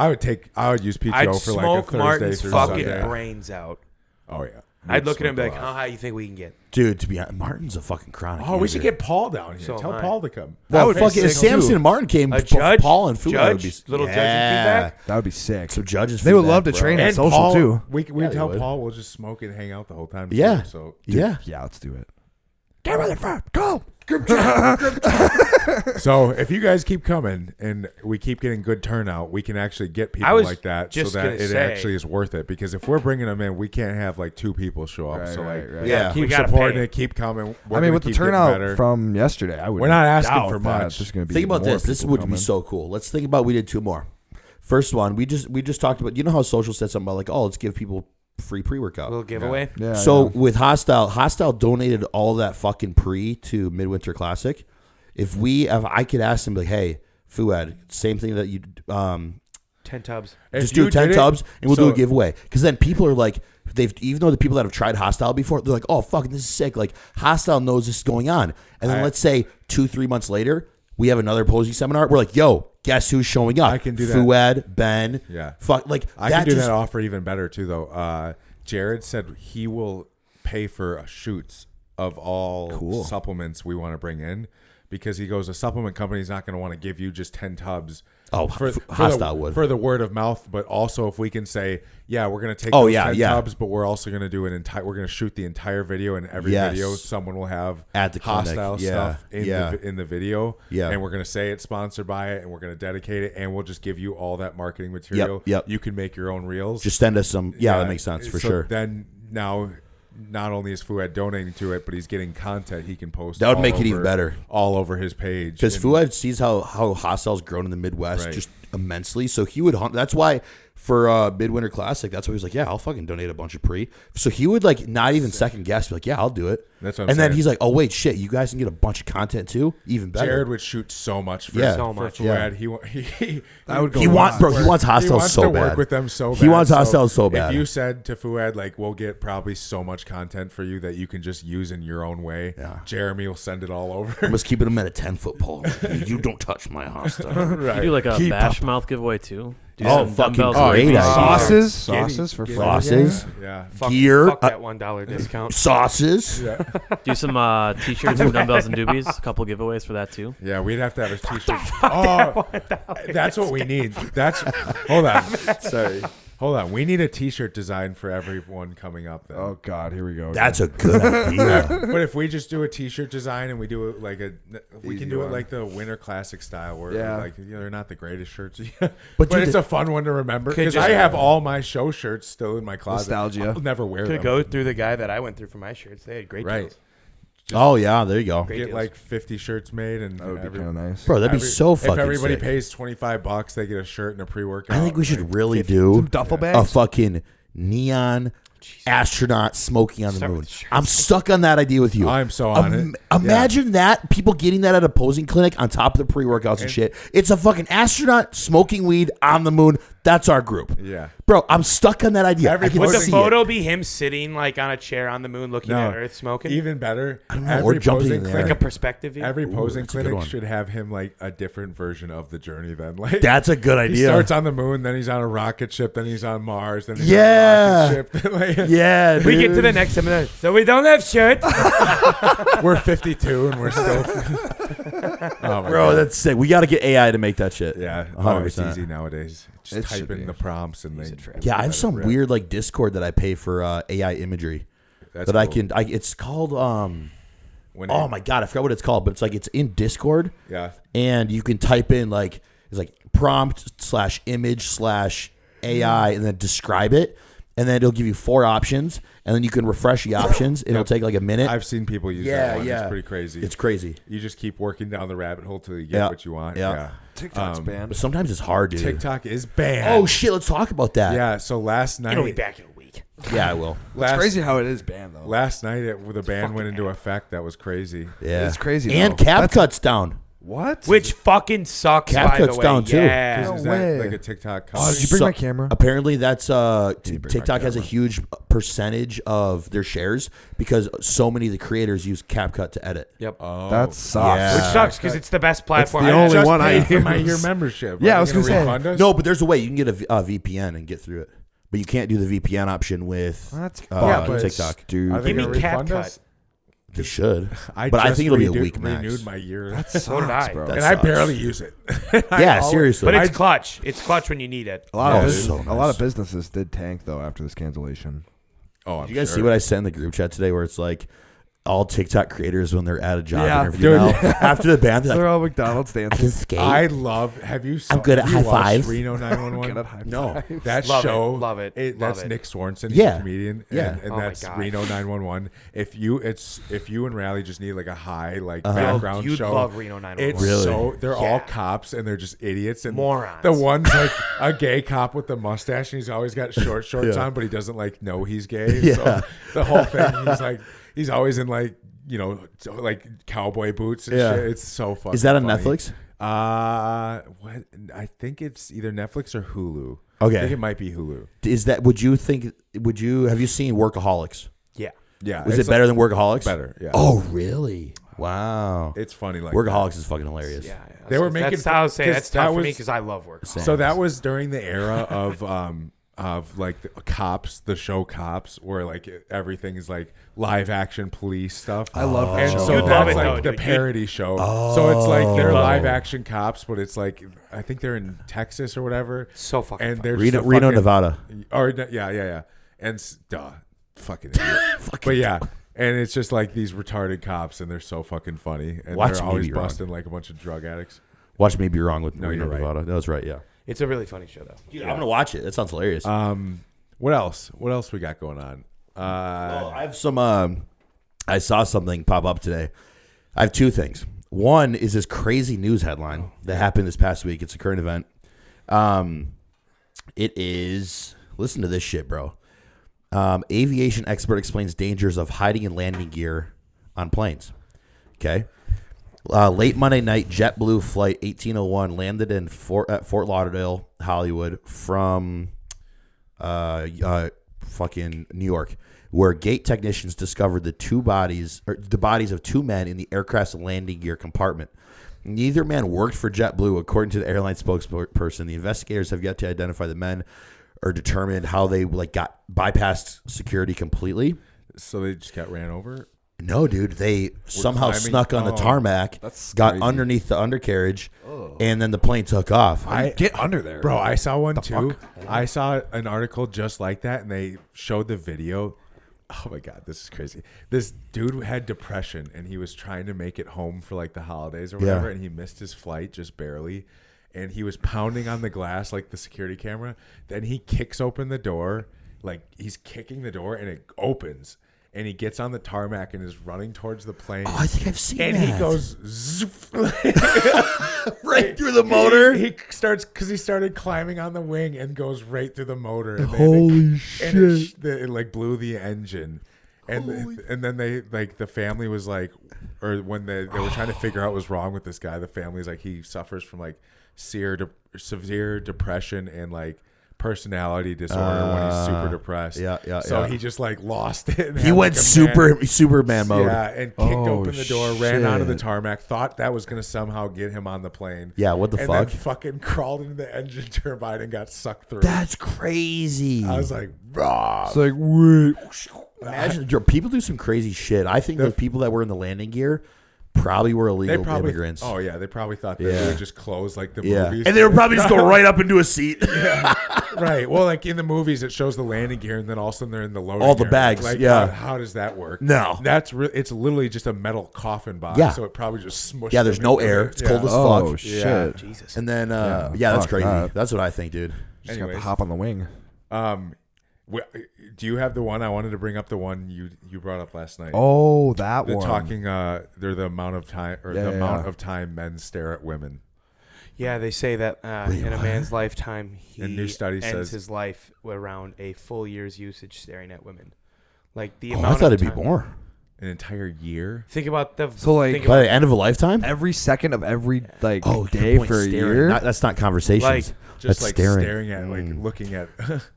Speaker 3: I would use PTO
Speaker 4: I'd
Speaker 3: for like a
Speaker 4: smoke
Speaker 3: Thursday
Speaker 4: Martin's
Speaker 3: through
Speaker 4: fucking
Speaker 3: Sunday.
Speaker 4: brains out.
Speaker 3: Oh yeah.
Speaker 4: I'd look at him and be like,
Speaker 3: Smoke a
Speaker 4: how
Speaker 3: lot.
Speaker 4: high you think we can get?
Speaker 1: Dude, to be honest, Martin's a fucking chronic.
Speaker 3: Oh, we
Speaker 1: user.
Speaker 3: should get Paul down here.
Speaker 4: So
Speaker 3: Tell
Speaker 4: am I.
Speaker 3: Paul to come.
Speaker 1: Well,
Speaker 4: would be
Speaker 1: fucking if
Speaker 4: sick,
Speaker 1: Samson
Speaker 4: too.
Speaker 1: and Martin came.
Speaker 4: A judge?
Speaker 1: Paul and Food would be
Speaker 4: Judge? Little judging feedback?
Speaker 2: That would be sick.
Speaker 1: Some judges.
Speaker 2: They would
Speaker 1: feedback,
Speaker 2: love to
Speaker 1: bro.
Speaker 2: train at
Speaker 3: And
Speaker 2: social
Speaker 3: Paul,
Speaker 2: too.
Speaker 3: We
Speaker 1: Yeah, they
Speaker 3: tell
Speaker 1: would.
Speaker 3: Paul we'll just smoke and hang out the whole time. too,
Speaker 1: Yeah.
Speaker 3: So
Speaker 1: Yeah.
Speaker 2: Yeah, let's do it.
Speaker 3: get ready for it. Go. So if you guys keep coming and we keep getting good turnout, we can actually get
Speaker 4: I
Speaker 3: people
Speaker 4: was
Speaker 3: like that so
Speaker 4: just
Speaker 3: that
Speaker 4: gonna
Speaker 3: it
Speaker 4: say-
Speaker 3: actually is worth it. Because if we're bringing them in, we can't have like 2 people show up.
Speaker 2: Right,
Speaker 3: so like,
Speaker 2: right, right.
Speaker 1: Yeah.
Speaker 3: keep
Speaker 4: We gotta
Speaker 3: supporting
Speaker 4: pay.
Speaker 3: it, keep coming. We're
Speaker 2: I mean,
Speaker 3: gonna
Speaker 2: with the
Speaker 3: keep getting
Speaker 2: turnout
Speaker 3: better.
Speaker 2: from yesterday, I would.
Speaker 3: We're not asking
Speaker 2: doubt
Speaker 3: for
Speaker 2: that
Speaker 3: much.
Speaker 2: it's just gonna be
Speaker 1: Think about
Speaker 2: more
Speaker 1: this. This
Speaker 2: people
Speaker 1: would be
Speaker 2: coming.
Speaker 1: so cool. Let's think about we did 2 more. First one, we just talked about. You know how social said something about like, oh, let's give people free pre-workout.
Speaker 4: Little giveaway.
Speaker 2: Yeah.
Speaker 1: So
Speaker 2: yeah.
Speaker 1: with Hostile donated all that fucking pre to Midwinter Classic. If I could ask them like, hey, Fuad, same thing that you
Speaker 4: 10 tubs.
Speaker 3: If
Speaker 1: just do
Speaker 3: you
Speaker 1: 10
Speaker 3: did it-
Speaker 1: tubs and we'll do
Speaker 3: so-
Speaker 1: a giveaway. Because then people are like, even though the people that have tried Hostile before, they're like, oh fucking this is sick. Like Hostile knows this is going on. And then let's say 2-3 months later, we have another posing seminar. We're like, yo, guess who's showing up?
Speaker 3: I can do that.
Speaker 1: Fuad, Ben.
Speaker 3: Yeah.
Speaker 1: Fuck, like
Speaker 3: I can do
Speaker 1: just,
Speaker 3: that offer even better too, though. Jared said he will pay for shoots of all supplements we want to bring in because he goes, a supplement company is not going to want to give you just 10 tubs.
Speaker 1: Oh, Hostile would.
Speaker 3: For the word of mouth, but also if we can say, yeah, we're going to take
Speaker 1: Oh,
Speaker 3: those
Speaker 1: yeah,
Speaker 3: 10
Speaker 1: yeah.
Speaker 3: tubs, but we're also going to do we're going to shoot the entire video, and every
Speaker 1: Yes.
Speaker 3: video someone will have
Speaker 1: At the clinic.
Speaker 3: Hostile
Speaker 1: Yeah,
Speaker 3: stuff in the video.
Speaker 1: Yeah.
Speaker 3: And we're going to say it's sponsored by it, and we're going to dedicate it, and we'll just give you all that marketing material.
Speaker 1: yep.
Speaker 3: You can make your own reels.
Speaker 1: Just send us some. Yeah, that makes sense for
Speaker 3: So
Speaker 1: sure.
Speaker 3: Then now, not only is Fuad donating to it, but he's getting content he can post.
Speaker 1: That would
Speaker 3: all
Speaker 1: make it
Speaker 3: over-
Speaker 1: even better.
Speaker 3: all over his page.
Speaker 1: Because
Speaker 3: And-
Speaker 1: Fuad sees how Hostile's grown in the Midwest
Speaker 3: Right.
Speaker 1: just immensely. So he would hunt. That's why for Midwinter Classic, that's why he was like, yeah, I'll fucking donate a bunch of pre. So he would like not even second guess, be like, yeah, I'll do it.
Speaker 3: That's what I'm
Speaker 1: and then
Speaker 3: saying.
Speaker 1: he's like, oh wait, shit, you guys can get a bunch of content too, even better.
Speaker 3: Jared would shoot so much for,
Speaker 1: Yeah.
Speaker 4: So
Speaker 3: for
Speaker 4: much.
Speaker 3: Fuad.
Speaker 1: Yeah.
Speaker 3: He
Speaker 2: That would go
Speaker 1: He
Speaker 2: a
Speaker 1: wants,
Speaker 2: lot.
Speaker 1: bro. He wants Hostiles
Speaker 3: wants
Speaker 1: so
Speaker 3: to
Speaker 1: bad.
Speaker 3: work with them so bad.
Speaker 1: He wants Hostiles so bad.
Speaker 3: If you said to Fuad, like, we'll get probably so much content for you that you can just use in your own way,
Speaker 1: Yeah.
Speaker 3: Jeremy will send it all over.
Speaker 1: I was keeping him at a 10-foot pole. You don't touch my Hostile.
Speaker 5: You do like a
Speaker 2: Keep
Speaker 5: bash mouth giveaway too. Do
Speaker 1: Oh,
Speaker 5: some
Speaker 1: fucking
Speaker 5: dumbbells
Speaker 1: great
Speaker 5: and
Speaker 1: idea.
Speaker 5: Doobies.
Speaker 2: Sauces for
Speaker 3: Get-
Speaker 2: flavor.
Speaker 1: Sauces,
Speaker 3: Yeah.
Speaker 4: Fuck,
Speaker 1: Gear,
Speaker 4: fuck that $1 discount.
Speaker 1: sauces.
Speaker 5: Do some t-shirts and dumbbells and doobies. A couple giveaways for that too.
Speaker 3: Yeah, we'd have to have a t-shirt. Oh, that's what we need. Hold on.
Speaker 2: Sorry.
Speaker 3: Hold on. We need a t-shirt design for everyone coming up then.
Speaker 2: Oh God, here we go.
Speaker 1: That's a good idea.
Speaker 3: But if we just do a t-shirt design and we do it like we
Speaker 2: Easy
Speaker 3: can do it
Speaker 2: one.
Speaker 3: like the Winter Classic style where
Speaker 2: Yeah.
Speaker 3: like they're not the greatest shirts.
Speaker 1: But
Speaker 3: But
Speaker 1: dude,
Speaker 3: it's a fun one to remember
Speaker 4: Could
Speaker 3: because
Speaker 4: just-
Speaker 3: I have all my show shirts still in my closet.
Speaker 2: Nostalgia.
Speaker 3: I'll never wear
Speaker 4: Could
Speaker 3: them.
Speaker 4: go through the guy that I went through for my shirts. They had great
Speaker 3: Right.
Speaker 4: deals.
Speaker 1: oh yeah, there you go.
Speaker 4: Great
Speaker 3: Get
Speaker 4: deals.
Speaker 3: like 50 shirts made and
Speaker 2: That would be
Speaker 3: every-
Speaker 2: kind of nice.
Speaker 1: Bro, that'd be so fucking
Speaker 3: If everybody
Speaker 1: sick.
Speaker 3: pays $25, they get a shirt and a pre-workout.
Speaker 1: I think we should
Speaker 3: Like,
Speaker 1: really
Speaker 2: Some
Speaker 1: do
Speaker 2: duffel
Speaker 1: a
Speaker 2: bags.
Speaker 1: fucking neon astronaut smoking on the
Speaker 4: Start
Speaker 1: moon.
Speaker 4: with shirts.
Speaker 1: I'm stuck on that idea with you.
Speaker 3: I'm so on it.
Speaker 1: Imagine that, people getting that at a posing clinic on top of the pre-workouts and shit. It's a fucking astronaut smoking weed on the moon. That's our group.
Speaker 3: Yeah.
Speaker 1: Bro, I'm stuck on that idea.
Speaker 3: Every
Speaker 1: I can
Speaker 4: Would the
Speaker 1: see
Speaker 4: photo
Speaker 1: it.
Speaker 4: be him sitting like on a chair on the moon looking
Speaker 3: No.
Speaker 4: at Earth smoking?
Speaker 3: Even better.
Speaker 1: I don't know, or jumping in there.
Speaker 4: Like a perspective view?
Speaker 3: Every posing
Speaker 1: that's a good
Speaker 3: clinic
Speaker 1: one.
Speaker 3: should have him like a different version of the journey. Then, like
Speaker 1: That's a good
Speaker 3: he
Speaker 1: idea.
Speaker 3: starts on the moon, then he's on a rocket ship, then he's on Mars, then he's
Speaker 1: Yeah.
Speaker 3: on a rocket ship. Like,
Speaker 1: Yeah, dude.
Speaker 4: We get to the next seminar. So we don't have shirts.
Speaker 3: we're 52 and we're still. Oh my
Speaker 1: Bro,
Speaker 3: God.
Speaker 1: that's sick. We got to get AI to make that shit.
Speaker 3: Yeah,
Speaker 1: 100%.
Speaker 3: it's easy nowadays. Just
Speaker 2: It
Speaker 3: type
Speaker 2: should
Speaker 3: in
Speaker 2: be.
Speaker 3: the prompts and they.
Speaker 4: it for
Speaker 1: Yeah, I have some
Speaker 3: Rip.
Speaker 1: weird like Discord that I pay for AI imagery
Speaker 3: That's
Speaker 1: that I
Speaker 3: cool.
Speaker 1: can. It's called
Speaker 3: When
Speaker 1: oh
Speaker 3: it-
Speaker 1: my god, I forgot what it's called, but it's like it's in Discord,
Speaker 3: Yeah,
Speaker 1: and you can type in like it's like prompt/image/AI, and then describe it, and then it'll give you 4 options, and then you can refresh the options. It'll
Speaker 3: Yep.
Speaker 1: take like a minute.
Speaker 3: I've seen people use
Speaker 1: Yeah,
Speaker 3: that one.
Speaker 1: yeah.
Speaker 3: It's pretty crazy.
Speaker 1: It's crazy,
Speaker 3: You just keep working down the rabbit hole till you get
Speaker 1: Yeah.
Speaker 3: what you want.
Speaker 1: Yeah.
Speaker 3: Yeah.
Speaker 2: TikTok's
Speaker 1: but
Speaker 2: banned.
Speaker 1: sometimes it's hard, dude.
Speaker 3: TikTok is banned.
Speaker 1: Oh shit, let's talk about that.
Speaker 3: Yeah. So last night,
Speaker 4: It'll be back in a week.
Speaker 1: Yeah, I will.
Speaker 3: last,
Speaker 2: It's crazy how it is banned though.
Speaker 3: Last night, the ban
Speaker 4: fucking
Speaker 3: went into
Speaker 4: app.
Speaker 3: effect. That was crazy.
Speaker 1: Yeah,
Speaker 2: It's crazy,
Speaker 1: And
Speaker 2: though.
Speaker 1: CapCut's down.
Speaker 3: What?
Speaker 4: Which fucking sucks, by the
Speaker 1: CapCut's
Speaker 4: way.
Speaker 1: down, too.
Speaker 4: Yeah.
Speaker 2: No
Speaker 3: is
Speaker 2: way.
Speaker 3: that like a TikTok?
Speaker 2: Oh, did you bring my camera?
Speaker 1: Apparently, that's
Speaker 2: you bring my
Speaker 1: TikTok has a
Speaker 2: camera?
Speaker 1: huge percentage of their shares because so many of the creators use CapCut to edit.
Speaker 4: Yep.
Speaker 3: Oh,
Speaker 2: That sucks.
Speaker 1: Yeah.
Speaker 4: Which sucks because it's the best platform.
Speaker 2: the
Speaker 4: I
Speaker 2: only
Speaker 4: just
Speaker 2: one I
Speaker 4: paid
Speaker 3: for my
Speaker 2: use.
Speaker 3: year membership.
Speaker 2: Yeah,
Speaker 3: Are
Speaker 2: I was
Speaker 3: they
Speaker 2: gonna say.
Speaker 3: refund us?
Speaker 1: No, but there's a way you can get a VPN and get through it, but you can't do the VPN option with
Speaker 2: That's
Speaker 3: Yeah, but
Speaker 1: TikTok.
Speaker 2: dude.
Speaker 3: Are they
Speaker 4: Give me
Speaker 3: gonna refund
Speaker 4: CapCut.
Speaker 3: us?
Speaker 1: You should,
Speaker 3: I
Speaker 1: but I
Speaker 3: just
Speaker 1: think it'll be a
Speaker 3: redo-
Speaker 1: week max.
Speaker 3: Renewed my year,
Speaker 2: That
Speaker 4: So did
Speaker 2: sucks,
Speaker 4: I.
Speaker 2: bro.
Speaker 1: That
Speaker 3: and I
Speaker 1: sucks.
Speaker 3: barely use it.
Speaker 1: Yeah, seriously.
Speaker 4: But it's clutch. It's clutch when you need it.
Speaker 2: A lot
Speaker 1: Yeah,
Speaker 2: of
Speaker 1: it's so
Speaker 2: a lot
Speaker 1: nice.
Speaker 2: of businesses did tank though after this cancellation.
Speaker 3: Oh, I'm
Speaker 1: Did you guys
Speaker 3: sure.
Speaker 1: see what I sent in the group chat today, where it's like all TikTok creators when they're at a job
Speaker 2: Yeah,
Speaker 1: interview
Speaker 2: dude.
Speaker 1: now, after the band, they're
Speaker 2: They're
Speaker 1: like,
Speaker 2: all McDonald's
Speaker 1: I can
Speaker 2: dancers.
Speaker 1: skate.
Speaker 3: I love. Have you?
Speaker 1: I'm good at
Speaker 3: have you
Speaker 1: high
Speaker 3: watched
Speaker 1: five.
Speaker 3: Reno 911.
Speaker 2: Good at high
Speaker 1: No.
Speaker 2: five.
Speaker 3: That
Speaker 4: Love it,
Speaker 3: show,
Speaker 4: love it, love
Speaker 3: that's
Speaker 4: it.
Speaker 3: Nick Swanson. He's
Speaker 1: Yeah.
Speaker 3: a comedian.
Speaker 1: Yeah.
Speaker 3: and
Speaker 4: Oh my
Speaker 3: that's
Speaker 4: God.
Speaker 3: Reno 911. If you and Riley just need like a high
Speaker 1: Uh-huh.
Speaker 3: background
Speaker 4: You'd
Speaker 3: show,
Speaker 4: love Reno 911.
Speaker 3: it's
Speaker 1: Really?
Speaker 3: so they're all
Speaker 4: Yeah.
Speaker 3: cops and they're just idiots and
Speaker 4: Morons.
Speaker 3: The one's like a gay cop with the mustache and he's always got shorts
Speaker 1: Yeah.
Speaker 3: on, but he doesn't like know he's gay.
Speaker 1: Yeah.
Speaker 3: So the whole thing, he's always in like like cowboy boots and
Speaker 1: Yeah.
Speaker 3: shit. It's so fucking.
Speaker 1: Is that on
Speaker 3: funny.
Speaker 1: Netflix?
Speaker 3: What? I think it's either Netflix or Hulu.
Speaker 1: Okay.
Speaker 3: I think it might be Hulu.
Speaker 1: Is that? Would you have you seen Workaholics?
Speaker 4: Yeah.
Speaker 3: Yeah.
Speaker 1: Was
Speaker 3: it's
Speaker 1: it better than Workaholics?
Speaker 3: Better. Yeah.
Speaker 1: Oh, really? Wow.
Speaker 3: It's funny. Like
Speaker 1: Workaholics is fucking hilarious.
Speaker 4: Yeah.
Speaker 3: They were making
Speaker 4: That's how I was saying.
Speaker 3: 'cause
Speaker 4: That's
Speaker 3: that
Speaker 4: tough for me
Speaker 3: was-
Speaker 4: because I love work.
Speaker 1: Same.
Speaker 3: So that was during the era of like the Cops, the show Cops, where like everything is like live action police stuff.
Speaker 2: I love that
Speaker 3: And
Speaker 2: show.
Speaker 3: so
Speaker 4: You'd
Speaker 3: that's
Speaker 4: love it,
Speaker 3: like
Speaker 4: though,
Speaker 3: the
Speaker 4: dude.
Speaker 3: parody show. So it's like they're
Speaker 1: Oh.
Speaker 3: live action cops, but it's like I think they're in Texas or whatever,
Speaker 4: So fucking
Speaker 3: and
Speaker 4: fun.
Speaker 3: they're just
Speaker 1: Reno,
Speaker 3: a fucking-
Speaker 1: Nevada.
Speaker 3: Or yeah, and fucking idiot. But yeah. And it's just like these retarded cops, and they're so fucking funny, and
Speaker 1: Watch
Speaker 3: they're
Speaker 1: me
Speaker 3: always
Speaker 1: be wrong.
Speaker 3: busting like a bunch of drug addicts.
Speaker 1: Watch me be wrong with
Speaker 3: No,
Speaker 1: Reno,
Speaker 3: you're right.
Speaker 1: Nevada. That was right. Yeah.
Speaker 4: It's a really funny show, though.
Speaker 1: Dude, I'm gonna watch it. That sounds hilarious.
Speaker 3: What else? What else we got going on?
Speaker 1: I have some. I saw something pop up today. I have 2 things. One is this crazy news headline that happened this past week. It's a current event. It is. Listen to this shit, bro. Aviation expert explains dangers of hiding in landing gear on planes. Okay. Late Monday night, JetBlue flight 1801 landed in at Fort Lauderdale, Hollywood, from fucking New York, where gate technicians discovered the bodies of 2 men in the aircraft's landing gear compartment. Neither man worked for JetBlue, according to the airline spokesperson. The investigators have yet to identify the men or determine how they got bypassed security completely.
Speaker 3: So they just got ran over.
Speaker 1: No, dude, they somehow
Speaker 3: climbing-
Speaker 1: snuck on the
Speaker 3: oh,
Speaker 1: tarmac,
Speaker 2: that's
Speaker 1: got
Speaker 2: crazy.
Speaker 1: underneath the undercarriage, and then the plane took off.
Speaker 2: Get under there,
Speaker 3: Bro, I saw one too. I saw an article just like that, and they showed the video. Oh my god, this is crazy. This dude had depression, and he was trying to make it home for like the holidays or whatever,
Speaker 1: Yeah.
Speaker 3: and he missed his flight just barely. And he was pounding on the glass like the security camera. Then he kicks open the door, like he's kicking the door, and it opens. And he gets on the tarmac and is running towards the plane.
Speaker 1: Oh, I think I've seen
Speaker 3: and
Speaker 1: that.
Speaker 3: he goes zoof,
Speaker 1: right through the motor.
Speaker 3: He starts because he started climbing on the wing and goes right through the motor. And
Speaker 1: Holy
Speaker 3: shit! And it like blew the engine, and then they like the family was like, or when they were trying to figure out what was wrong with this guy, the family's like he suffers from like severe depression and like personality disorder when he's super depressed. So he just like lost it. And
Speaker 1: he went Superman mode.
Speaker 3: Yeah, and kicked open the door, ran onto the tarmac, thought that was going to somehow get him on the plane.
Speaker 1: Yeah, what the
Speaker 3: and
Speaker 1: fuck?
Speaker 3: Then fucking crawled into the engine turbine and got sucked through.
Speaker 1: That's crazy.
Speaker 3: I was like, Rob.
Speaker 2: It's like, wait.
Speaker 1: Imagine people do some crazy shit. I think the people that were in the landing gear probably were illegal immigrants.
Speaker 3: Oh yeah, they probably thought they would just close like the movies,
Speaker 1: and they would probably just go right up into a seat.
Speaker 3: Right. Well, like in the movies, it shows the landing gear, and then all of a sudden they're in the loading.
Speaker 1: All the
Speaker 3: area.
Speaker 1: bags.
Speaker 3: Like,
Speaker 1: yeah.
Speaker 3: How does that work?
Speaker 1: No.
Speaker 3: It's literally just a metal coffin box.
Speaker 1: Yeah.
Speaker 3: So it probably just smushed.
Speaker 1: Yeah. There's no air. It's cold as fuck.
Speaker 2: Oh shit.
Speaker 3: Yeah.
Speaker 4: Jesus.
Speaker 1: And then that's crazy. That's what I think, dude.
Speaker 2: Just got to hop on the wing.
Speaker 3: Do you have the one I wanted to bring up? The one you brought up last night.
Speaker 2: Oh, that one.
Speaker 3: Talking. They're the amount of time amount of time men stare at women.
Speaker 4: Yeah, they say that in a man's lifetime, he
Speaker 3: A new study
Speaker 4: ends
Speaker 3: says
Speaker 4: his life around a full year's usage staring at women. Like the
Speaker 1: I
Speaker 4: amount.
Speaker 1: thought
Speaker 4: of
Speaker 1: it'd
Speaker 4: time.
Speaker 1: be more.
Speaker 3: An entire year.
Speaker 4: Think about the.
Speaker 2: So, like,
Speaker 4: think
Speaker 1: By
Speaker 4: about,
Speaker 1: the end of a lifetime?
Speaker 2: Every second of every day
Speaker 1: good point,
Speaker 2: for a
Speaker 1: staring.
Speaker 2: year.
Speaker 1: That's not conversations.
Speaker 4: Like,
Speaker 3: Just
Speaker 1: that's
Speaker 3: like
Speaker 1: staring.
Speaker 3: at, like looking at.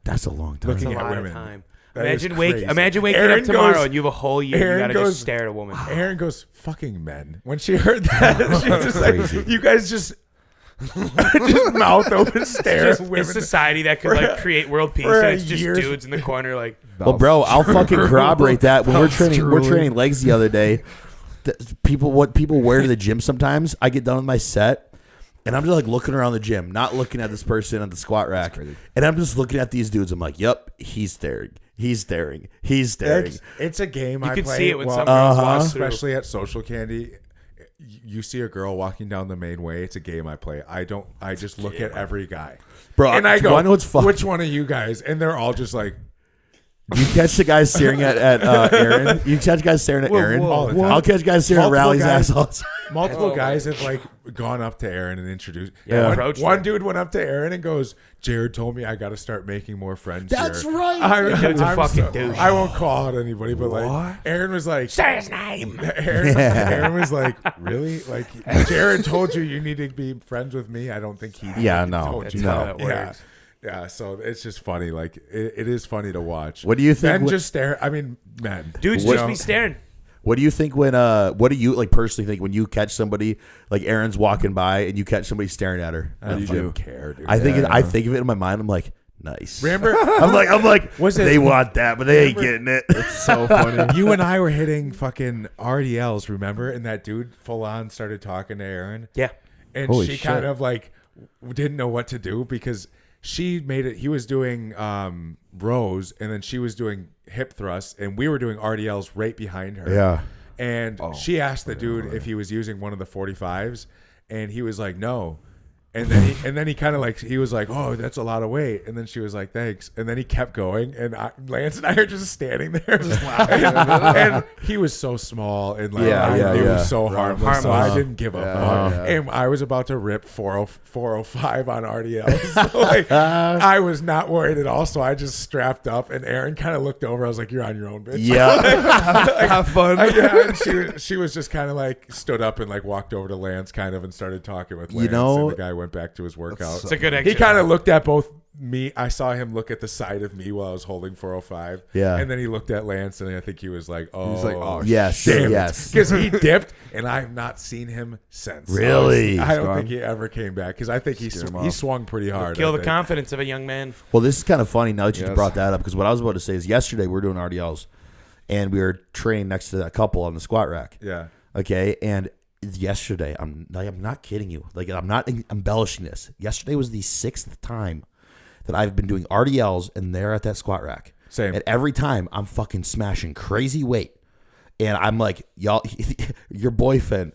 Speaker 1: That's a long time.
Speaker 4: that's a
Speaker 3: looking at
Speaker 4: lot
Speaker 3: women.
Speaker 4: of time.
Speaker 3: That is
Speaker 4: Imagine
Speaker 3: crazy.
Speaker 4: waking
Speaker 3: Aaron
Speaker 4: up tomorrow
Speaker 3: goes-
Speaker 4: and you have a whole year.
Speaker 3: Aaron
Speaker 4: You gotta
Speaker 3: goes-
Speaker 4: just stare at a woman.
Speaker 3: Aaron goes, fucking men. When she heard that, she's just
Speaker 1: Crazy.
Speaker 3: like, you guys just mouth open stare
Speaker 4: Just
Speaker 3: at
Speaker 4: a
Speaker 3: women.
Speaker 4: society that could like create world peace,
Speaker 3: for
Speaker 4: and
Speaker 3: a
Speaker 4: it's just
Speaker 3: year's-
Speaker 4: dudes in the corner like.
Speaker 1: Well, bro, I'll fucking corroborate that. When we're training
Speaker 2: truly.
Speaker 1: legs the other day, what people wear to the gym sometimes, I get done with my set, and I'm just like looking around the gym, not looking at this person at the squat rack. And I'm just looking at these dudes. I'm like, yep, he's staring. He's staring. He's staring.
Speaker 3: It's a game
Speaker 4: You
Speaker 3: I
Speaker 4: can
Speaker 3: play.
Speaker 4: see it when
Speaker 3: well,
Speaker 4: some girls walk through.
Speaker 3: especially at Social Candy. You see a girl walking down the main way. It's a game I play. I just look at every guy,
Speaker 1: Bro,
Speaker 3: and I
Speaker 1: do
Speaker 3: go,
Speaker 1: you wanna know what's fun?
Speaker 3: which one of you guys? And they're all just like,
Speaker 1: You catch the guys staring at Aaron. You catch guys staring at Aaron.
Speaker 3: all the time.
Speaker 1: I'll catch guys staring
Speaker 3: Multiple
Speaker 1: at Rally's
Speaker 3: guys.
Speaker 1: ass all the time.
Speaker 3: multiple guys have like gone up to Aaron and introduced.
Speaker 4: Yeah, approached
Speaker 3: one
Speaker 4: her.
Speaker 3: dude went up to Aaron and goes, "Jared told me I got to start making more friends."
Speaker 1: That's
Speaker 3: here."
Speaker 1: right.
Speaker 4: Dude's a fucking douche.
Speaker 3: I won't call out anybody, but like Aaron was like,
Speaker 4: Say his name.
Speaker 3: Aaron was like, really? Like Jared told you need to be friends with me. I don't think he.
Speaker 1: Yeah, no,
Speaker 3: told
Speaker 4: That's
Speaker 3: you.
Speaker 4: how
Speaker 1: no.
Speaker 4: that
Speaker 3: Yeah.
Speaker 4: works.
Speaker 3: Yeah, so it's just funny. Like it is funny to watch.
Speaker 1: What do you think?
Speaker 3: Men just stare. I mean, men.
Speaker 4: Dudes
Speaker 3: You
Speaker 4: just
Speaker 3: know?
Speaker 4: be staring.
Speaker 1: What do you think when what do you like personally think when you catch somebody like Aaron's walking by and you catch somebody staring at her?
Speaker 3: I don't fucking care, dude.
Speaker 1: I think I think of it in my mind. I'm like, nice.
Speaker 3: Remember?
Speaker 1: I'm like,
Speaker 3: Was it-
Speaker 1: they want that, but they ain't getting it.
Speaker 2: So funny.
Speaker 3: You and I were hitting fucking RDLs, remember? And that dude full on started talking to Aaron.
Speaker 4: Yeah.
Speaker 3: And
Speaker 2: Holy
Speaker 3: she
Speaker 2: shit.
Speaker 3: kind of like didn't know what to do because she made it. He was doing rows and then she was doing hip thrusts and we were doing RDLs right behind her.
Speaker 1: Yeah.
Speaker 3: And she asked the dude if he was using one of the 45s and he was like, no. And then he kind of like, he was like, oh, that's a lot of weight. And then she was like, thanks. And then he kept going. And Lance and I are just standing there. Just laughing. And he was so small. And like, I knew he was so harmless. So I didn't give a fuck. And I was about to rip 405 on RDL. So like, I was not worried at all. So I just strapped up. And Aaron kind of looked over. I was like, you're on your own, bitch.
Speaker 1: Yeah.
Speaker 2: Have fun.
Speaker 3: Yeah, and she was just kind of like stood up and like walked over to Lance kind of and started talking with Lance.
Speaker 1: You know-
Speaker 3: and the guy went back to his workout.
Speaker 4: It's a good
Speaker 3: He
Speaker 4: exercise.
Speaker 3: kind of looked at both me. I saw him look at the side of me while I was holding 405.
Speaker 1: Yeah.
Speaker 3: And then he looked at Lance and I think he was like, oh.
Speaker 2: He's like, oh,
Speaker 1: Yes.
Speaker 3: damn
Speaker 1: Yes.
Speaker 3: Because he dipped and I have not seen him since.
Speaker 1: Really?
Speaker 3: I don't
Speaker 2: Gone.
Speaker 3: think he ever came back because I think he
Speaker 2: Scared him off.
Speaker 3: swung pretty hard.
Speaker 4: Kill
Speaker 3: I
Speaker 4: the
Speaker 3: think.
Speaker 4: confidence of a young man.
Speaker 1: Well, this is kind of funny now that you
Speaker 2: Yes.
Speaker 1: brought that up because what I was about to say is yesterday we were doing RDLs and we were training next to that couple on the squat rack.
Speaker 3: Yeah.
Speaker 1: Okay, and yesterday, I'm not kidding you. Like, I'm not embellishing this. Yesterday was the 6th time that I've been doing RDLs, and they're at that squat rack.
Speaker 3: Same.
Speaker 1: And every time, I'm fucking smashing crazy weight, and I'm like, y'all, your boyfriend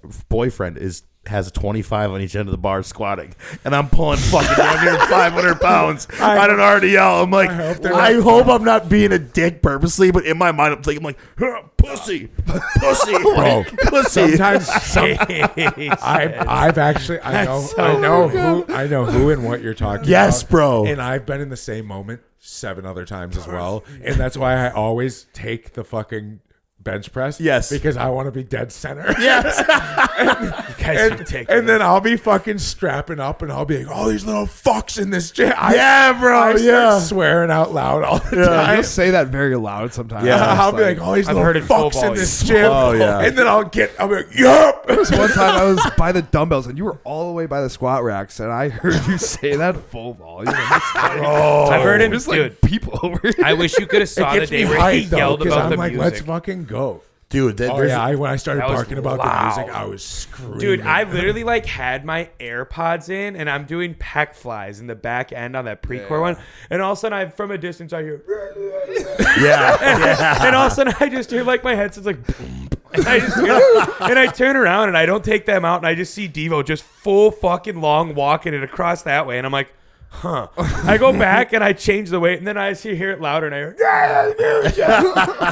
Speaker 1: has a 25 on each end of the bar squatting, and I'm pulling fucking 500 pounds on an RDL. I'm like, I hope I'm not being a dick purposely, but in my mind, I'm thinking, like, pussy,
Speaker 3: Bro,
Speaker 1: pussy.
Speaker 3: sometimes I've actually I know who and what you're talking
Speaker 1: Yes,
Speaker 3: about.
Speaker 1: bro.
Speaker 3: And I've been in the same moment 7 other times as well. And that's why I always take the fucking bench press.
Speaker 1: Yes.
Speaker 3: Because I want to be dead center.
Speaker 1: Yes.
Speaker 4: You guys are ridiculous.
Speaker 3: And then I'll be fucking strapping up and I'll be like, oh, these little fucks in this gym.
Speaker 1: Bro.
Speaker 3: I start swearing out loud all the time.
Speaker 2: You'll say that very loud sometimes.
Speaker 1: Yeah.
Speaker 3: I'll be like, oh, these
Speaker 4: I've
Speaker 3: little
Speaker 4: heard it full
Speaker 3: fucks in this
Speaker 4: volume.
Speaker 3: gym.
Speaker 1: Oh, yeah.
Speaker 3: And then I'll be like, yup.
Speaker 2: One time I was by the dumbbells and you were all the way by the squat racks and I heard you say that full volume.
Speaker 4: I've heard him,
Speaker 2: There's
Speaker 4: dude.
Speaker 2: like people over here.
Speaker 4: I wish you could have saw the
Speaker 3: Gets
Speaker 4: day
Speaker 3: me
Speaker 4: where he
Speaker 3: hyped, though,
Speaker 4: yelled
Speaker 3: 'cause
Speaker 4: about
Speaker 3: I'm
Speaker 4: the
Speaker 3: like,
Speaker 4: music.
Speaker 3: let's fucking go.
Speaker 1: Dude,
Speaker 3: When I started
Speaker 4: That was
Speaker 3: barking about
Speaker 4: loud.
Speaker 3: the music, I was screaming.
Speaker 4: Dude, I literally like had my AirPods in and I'm doing pec flies in the back end on that pre-core one, and all of a sudden from a distance I hear
Speaker 1: Yeah.
Speaker 4: and all of a sudden I just hear like my headset's like and I just and I turn around and I don't take them out and I just see Devo just full fucking long walking it across that way and I'm like, huh. I go back and I change the weight and then I hear it louder and I hear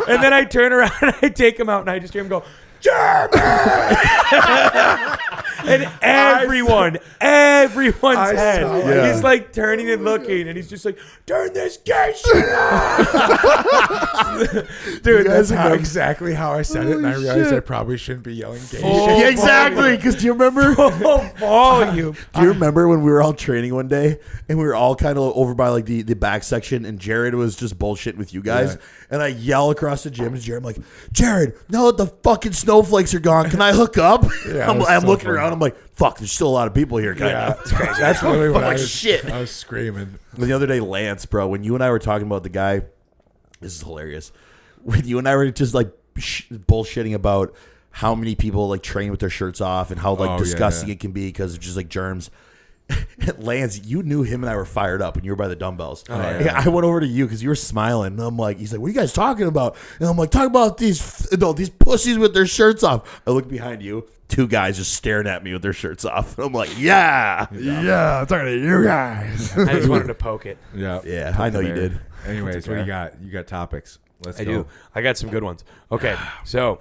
Speaker 4: and then I turn around and I take him out and I just hear him go, German! And everyone's head
Speaker 1: Yeah.
Speaker 4: he's like turning and looking and he's just like, turn this gay shit off.
Speaker 3: Dude, that's exactly how I said it, and I realized I probably shouldn't be yelling gay shit.
Speaker 1: Yeah, exactly. Because do you remember?
Speaker 4: Volume.
Speaker 1: Do you remember when we were all training one day and we were all kind of over by like the back section and Jared was just bullshitting with you guys and I yell across the gym and Jared, I'm like, Jared, now that the fucking snowflakes are gone, can I hook up?
Speaker 3: Yeah,
Speaker 1: I'm
Speaker 3: it was so
Speaker 1: looking
Speaker 3: funny.
Speaker 1: around. I'm like, fuck, there's still a lot of people here.
Speaker 3: Yeah,
Speaker 1: Of.
Speaker 3: that's really what
Speaker 1: I'm
Speaker 3: I
Speaker 1: like,
Speaker 3: was.
Speaker 1: shit.
Speaker 3: I was screaming.
Speaker 1: The other day, Lance, bro, when you and I were talking about the guy, this is hilarious. When you and I were just like bullshitting about how many people like train with their shirts off and how like disgusting it can be because of just like germs. Lance, you knew him and I were fired up when you were by the dumbbells.
Speaker 3: yeah.
Speaker 1: I went over to you because you were smiling. And I'm like, he's like, what are you guys talking about? And I'm like, talking about these pussies with their shirts off. I look behind you, two guys just staring at me with their shirts off. And I'm like, yeah,
Speaker 2: I'm talking to you guys.
Speaker 4: I just wanted to poke it.
Speaker 3: Yeah.
Speaker 1: I know you did.
Speaker 3: Anyways, what do you got? You got topics. Let's
Speaker 4: I
Speaker 3: go.
Speaker 4: do. I got some good ones. Okay, so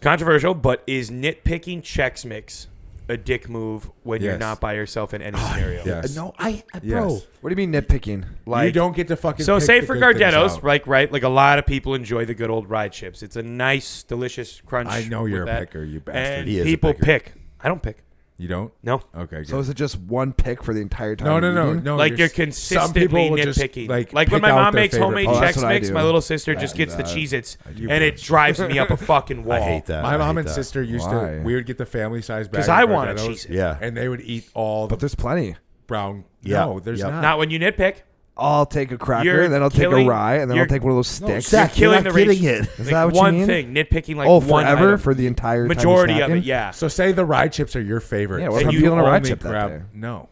Speaker 4: controversial, but is nitpicking Chex Mix a dick move when you're
Speaker 3: Yes.
Speaker 4: not by yourself in any scenario?
Speaker 3: Yes.
Speaker 1: No, bro.
Speaker 3: Yes.
Speaker 2: What do you mean nitpicking?
Speaker 3: You don't get to fucking.
Speaker 4: So
Speaker 3: pick
Speaker 4: say
Speaker 3: the
Speaker 4: for
Speaker 3: good things
Speaker 4: Gardettos,
Speaker 3: out.
Speaker 4: right? Like a lot of people enjoy the good old rye chips. It's a nice, delicious crunch.
Speaker 3: I know you're
Speaker 4: with
Speaker 3: a
Speaker 4: that.
Speaker 3: picker, you
Speaker 4: And
Speaker 3: bastard.
Speaker 1: He is a
Speaker 4: people
Speaker 1: picker.
Speaker 4: pick. I don't pick.
Speaker 3: You don't?
Speaker 4: No.
Speaker 3: Okay. Good.
Speaker 2: So is it just one pick for the entire time?
Speaker 3: No.
Speaker 4: Like you're
Speaker 3: some
Speaker 4: consistently
Speaker 3: people will just,
Speaker 4: nitpicking.
Speaker 3: like
Speaker 4: Like when
Speaker 3: pick
Speaker 4: my
Speaker 3: out
Speaker 4: mom
Speaker 3: their
Speaker 4: makes
Speaker 3: favorite
Speaker 4: homemade
Speaker 3: part.
Speaker 2: Oh, that's
Speaker 4: Chex
Speaker 2: what I
Speaker 4: Mix,
Speaker 2: do.
Speaker 4: my little sister
Speaker 2: I
Speaker 4: just
Speaker 2: do
Speaker 4: gets the
Speaker 2: that.
Speaker 4: Cheez-Its,
Speaker 3: do
Speaker 4: and it
Speaker 3: bitch.
Speaker 4: drives me up a fucking wall.
Speaker 1: I hate that.
Speaker 3: My
Speaker 1: I
Speaker 3: mom
Speaker 1: hate
Speaker 3: and
Speaker 1: that.
Speaker 3: sister used
Speaker 2: Why?
Speaker 3: to. We would get the family size bag
Speaker 4: 'Cause I
Speaker 3: of
Speaker 4: wanted
Speaker 3: Gardettos,
Speaker 4: Cheez-Its.
Speaker 1: Yeah.
Speaker 3: and they would eat all the
Speaker 2: But there's plenty.
Speaker 3: brown.
Speaker 1: Yeah.
Speaker 3: No, there's
Speaker 1: Yep.
Speaker 3: not.
Speaker 4: Not when you nitpick.
Speaker 2: I'll take a cracker,
Speaker 4: You're
Speaker 2: and then I'll take
Speaker 4: killing-
Speaker 2: a rye, and then I'll
Speaker 4: you're-
Speaker 2: take one of those sticks.
Speaker 1: Zach,
Speaker 4: You're
Speaker 1: you're
Speaker 4: killing
Speaker 1: not
Speaker 4: the
Speaker 1: getting
Speaker 4: ratio.
Speaker 1: it.
Speaker 2: Is
Speaker 4: Like
Speaker 2: that what you
Speaker 4: one
Speaker 2: mean?
Speaker 4: thing, nitpicking like
Speaker 2: Oh,
Speaker 4: one
Speaker 2: forever
Speaker 4: item.
Speaker 2: for the entire
Speaker 4: Majority
Speaker 2: time
Speaker 4: of
Speaker 2: you're
Speaker 4: it,
Speaker 2: snacking?
Speaker 4: yeah.
Speaker 3: So say the rye chips are your favorite.
Speaker 2: Yeah, what if
Speaker 3: and
Speaker 2: I'm
Speaker 3: you
Speaker 2: feeling a rye
Speaker 3: only
Speaker 2: chip that
Speaker 3: grab-
Speaker 2: day?
Speaker 3: No.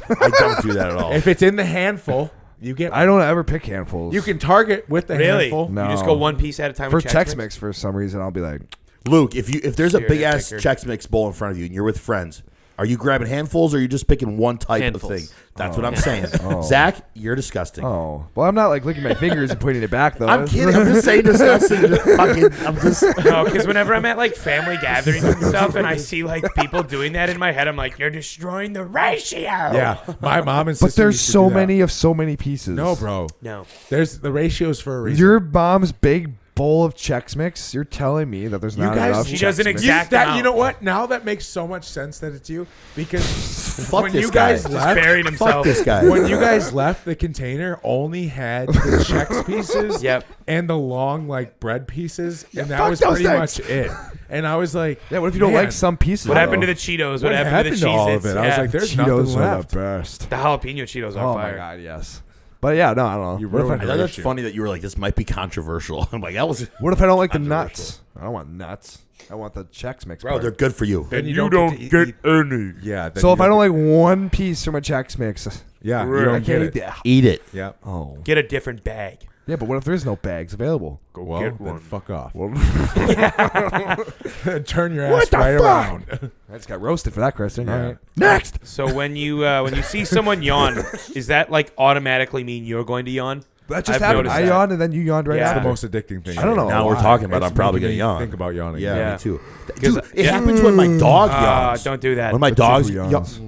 Speaker 1: I don't do that at all.
Speaker 3: If it's in the handful, you get.
Speaker 2: I don't ever pick handfuls.
Speaker 3: You can target with the
Speaker 4: Really?
Speaker 3: handful.
Speaker 2: No.
Speaker 4: You just go one piece at a time
Speaker 2: for
Speaker 4: with
Speaker 2: Chex Mix for some reason. I'll be like,
Speaker 1: Luke, if there's a
Speaker 4: You're a
Speaker 1: big ass
Speaker 4: picker.
Speaker 1: Chex Mix bowl in front of you and you're with friends, are you grabbing handfuls or are you just picking one type
Speaker 5: Handfuls.
Speaker 1: of thing? That's what I'm saying.
Speaker 2: Oh.
Speaker 1: Zach, you're disgusting.
Speaker 2: oh, well, I'm not like licking my fingers and putting it back though.
Speaker 1: I'm kidding. I'm just saying disgusting. I'm just.
Speaker 4: No, because whenever I'm at like family gatherings and stuff, and I see like people doing that in my head, I'm like, you're destroying the ratio.
Speaker 3: Yeah, my mom and sister.
Speaker 2: But there's
Speaker 3: used to
Speaker 2: so
Speaker 3: do that.
Speaker 2: many of so many pieces.
Speaker 3: No, bro.
Speaker 4: No.
Speaker 3: There's the ratios for a reason.
Speaker 2: Your mom's big bowl of Chex Mix. You're telling me that there's
Speaker 3: You
Speaker 2: not
Speaker 3: guys-
Speaker 2: enough.
Speaker 4: She
Speaker 2: Chex
Speaker 4: doesn't
Speaker 2: Mix?
Speaker 4: exact
Speaker 3: that,
Speaker 4: amount.
Speaker 3: you know what? Now that makes so much sense that it's you because
Speaker 1: Fuck
Speaker 3: when
Speaker 1: this
Speaker 3: you guys
Speaker 1: guy.
Speaker 3: left,
Speaker 4: Buried
Speaker 1: Fuck
Speaker 4: himself.
Speaker 1: this guy.
Speaker 3: when you guys left, the container only had the Chex pieces
Speaker 4: Yep.
Speaker 3: and the long like bread pieces, and that
Speaker 2: fuck
Speaker 3: was
Speaker 2: those
Speaker 3: pretty
Speaker 2: things.
Speaker 3: much it. And I was like,
Speaker 2: Yeah, what if you don't
Speaker 3: man,
Speaker 2: like some pieces?
Speaker 4: What happened to
Speaker 2: though?
Speaker 4: the Cheetos?
Speaker 3: What
Speaker 4: What happened to the
Speaker 3: happened to all of
Speaker 4: Cheez-Its?
Speaker 3: it? I was
Speaker 4: Yeah.
Speaker 3: like, there's
Speaker 2: Cheetos
Speaker 3: nothing
Speaker 2: are
Speaker 3: left.
Speaker 2: the best.
Speaker 4: The jalapeno Cheetos are
Speaker 2: Oh
Speaker 4: fire.
Speaker 2: my god, yes. But yeah, no, I don't know.
Speaker 3: You
Speaker 2: What if
Speaker 3: ruined
Speaker 1: I
Speaker 2: I,
Speaker 1: thought that's
Speaker 3: ratio.
Speaker 1: funny that you were like, this might be controversial. I'm like, that was.
Speaker 2: what if I don't like the
Speaker 1: Controversial.
Speaker 2: nuts? I don't want nuts. I want the Chex Mix.
Speaker 1: Bro,
Speaker 2: part.
Speaker 1: they're good for you.
Speaker 3: Then
Speaker 4: You don't get any.
Speaker 3: Yeah. then
Speaker 2: So if
Speaker 3: you
Speaker 2: I don't like one piece from a Chex Mix,
Speaker 3: yeah, you
Speaker 2: I
Speaker 3: don't get
Speaker 2: can't eat
Speaker 3: it.
Speaker 2: that.
Speaker 1: Eat it.
Speaker 3: Yeah.
Speaker 2: Oh,
Speaker 4: Get a different bag.
Speaker 2: yeah, but what if there's no bags available?
Speaker 3: Well,
Speaker 4: get
Speaker 3: then
Speaker 4: one.
Speaker 3: fuck off.
Speaker 2: Well,
Speaker 3: Turn your
Speaker 2: What
Speaker 3: ass
Speaker 2: the
Speaker 3: right
Speaker 2: fuck?
Speaker 3: around.
Speaker 2: I just got roasted for that question.
Speaker 3: Yeah.
Speaker 2: All right, next.
Speaker 4: So when you see someone yawn, is that like automatically mean you're going to yawn?
Speaker 2: That just
Speaker 4: I've
Speaker 2: happened.
Speaker 4: noticed
Speaker 2: I
Speaker 4: that.
Speaker 2: yawned and then you yawned right
Speaker 4: Yeah.
Speaker 3: It's
Speaker 2: after.
Speaker 3: the most addicting thing.
Speaker 2: I don't know.
Speaker 1: Now we're
Speaker 2: why.
Speaker 1: talking about.
Speaker 3: It's
Speaker 1: I'm probably
Speaker 3: making
Speaker 1: gonna
Speaker 3: me
Speaker 1: yawn.
Speaker 3: Think about yawning.
Speaker 1: Yeah,
Speaker 4: Yeah.
Speaker 1: me too.
Speaker 4: 'Cause-
Speaker 1: Dude, it
Speaker 4: yeah.
Speaker 1: happens when my dog yawns.
Speaker 4: Don't do that.
Speaker 1: When my
Speaker 2: Let's see
Speaker 1: dogs
Speaker 2: who
Speaker 1: yawn.
Speaker 2: yawns.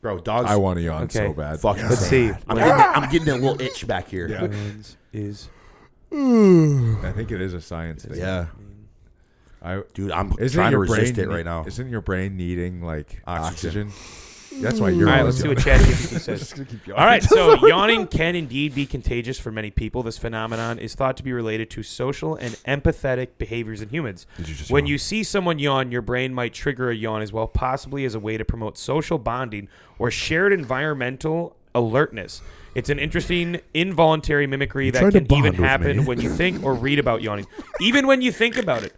Speaker 1: Bro, dogs.
Speaker 3: I want to yawn
Speaker 4: Okay.
Speaker 3: so bad.
Speaker 1: Fucking
Speaker 4: Let's
Speaker 1: same.
Speaker 4: see.
Speaker 1: I'm getting a little itch back here.
Speaker 3: Yeah.
Speaker 4: Is
Speaker 3: I think it is a science thing.
Speaker 1: Yeah. Dude, I'm
Speaker 3: Isn't
Speaker 1: trying to
Speaker 3: your brain
Speaker 1: resist it right now.
Speaker 3: Isn't your brain needing like
Speaker 1: Oxygen.
Speaker 3: oxygen? That's why you're.
Speaker 4: All right, let's see what ChatGPT says. All right, so yawning can indeed be contagious for many people. This phenomenon is thought to be related to social and empathetic behaviors in humans. When you see someone yawn, your brain might trigger a yawn as well, possibly as a way to promote social bonding or shared environmental alertness. It's an interesting involuntary mimicry that can even happen when you think or read about yawning, even when you think about it.